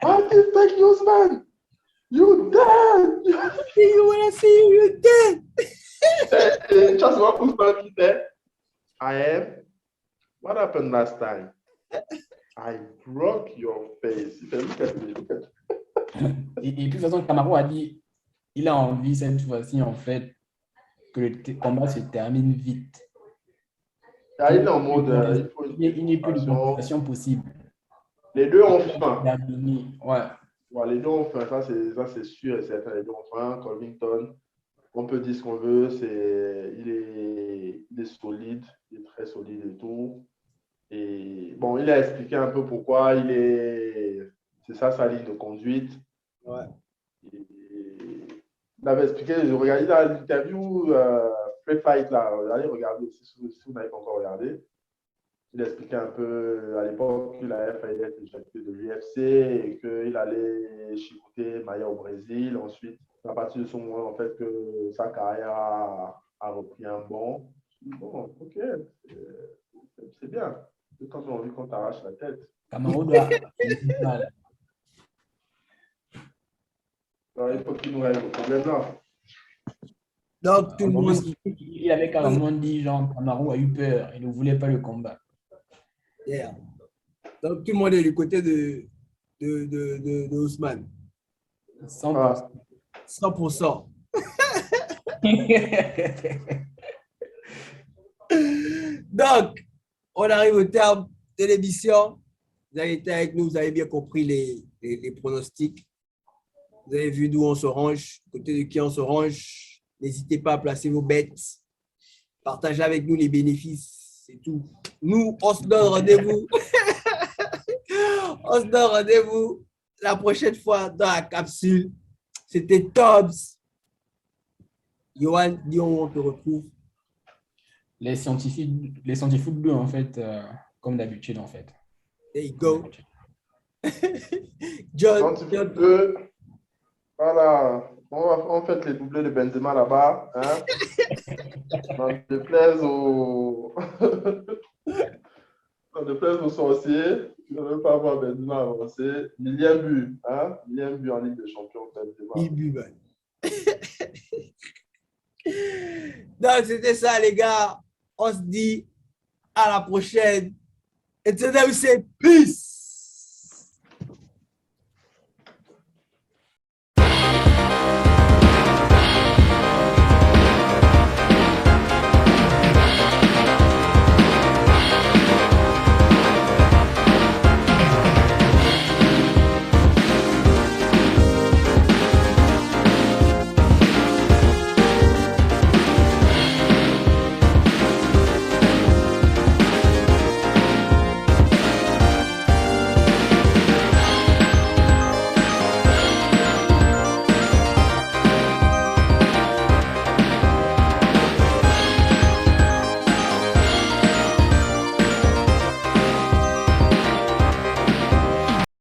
[SPEAKER 2] What the fuck, Usman? You dead!
[SPEAKER 1] When I see you, you're dead!
[SPEAKER 2] Just what Usman qui fait. I am. What happened last time? I broke your face. Look at me. Look at me.
[SPEAKER 5] Et puis, de toute façon, Kamaru a dit il a envie cette fois-ci, en fait, que le combat se termine vite.
[SPEAKER 2] Il est en mode.
[SPEAKER 5] Il n'y a plus de compétition possible.
[SPEAKER 2] Les deux ont faim.
[SPEAKER 5] Ouais.
[SPEAKER 2] Bon, les deux ont faim, ça c'est sûr et certain. Les deux ont faim. Covington, on peut dire ce qu'on veut, il est solide, il est très solide et tout. Et bon, il a expliqué un peu pourquoi c'est ça sa ligne de conduite.
[SPEAKER 1] Ouais.
[SPEAKER 2] Il avait expliqué, je regardais dans l'interview Free Fight là, allez regarder si vous n'avez pas encore regardé. Il expliquait un peu à l'époque qu'il avait failli être éjecté de l'UFC et qu'il allait chicoter Maia au Brésil. Ensuite, à partir de ce moment en fait que sa carrière a repris un bond. Bon, ok, c'est bien. C'est quand on envie qu'on t'arrache la tête.
[SPEAKER 5] Camaro doit.
[SPEAKER 2] Alors, il faut qu'il nous règle le problème là.
[SPEAKER 1] Donc, tout le monde.
[SPEAKER 5] Il avait carrément dit, genre, Camaro a eu peur. Il ne voulait pas le combat.
[SPEAKER 1] Yeah. Donc, tout le monde est du côté de Ousmane.
[SPEAKER 5] 100%.
[SPEAKER 1] 100%. Donc, on arrive au terme de l'émission. Vous avez été avec nous, vous avez bien compris les pronostics. Vous avez vu d'où on se range, côté de qui on se range. N'hésitez pas à placer vos bêtes. Partagez avec nous les bénéfices, c'est tout. Nous, on se donne rendez-vous. On se donne rendez-vous la prochaine fois dans la capsule. C'était Tobbs. Yohan, dis où on te retrouve.
[SPEAKER 5] Les scientifiques bleus, en fait, comme d'habitude, en fait.
[SPEAKER 1] There you go. John.
[SPEAKER 2] Voilà. On fait les doublés de Benzema là-bas. Hein? On déplaise aux sorciers. Tu ne veux pas voir Benzema avancer. Millième but. Hein? Millième but en Ligue des Champions. Benzema.
[SPEAKER 1] Donc, c'était ça, les ggars. On se dit à la prochaine. Et c'est peace.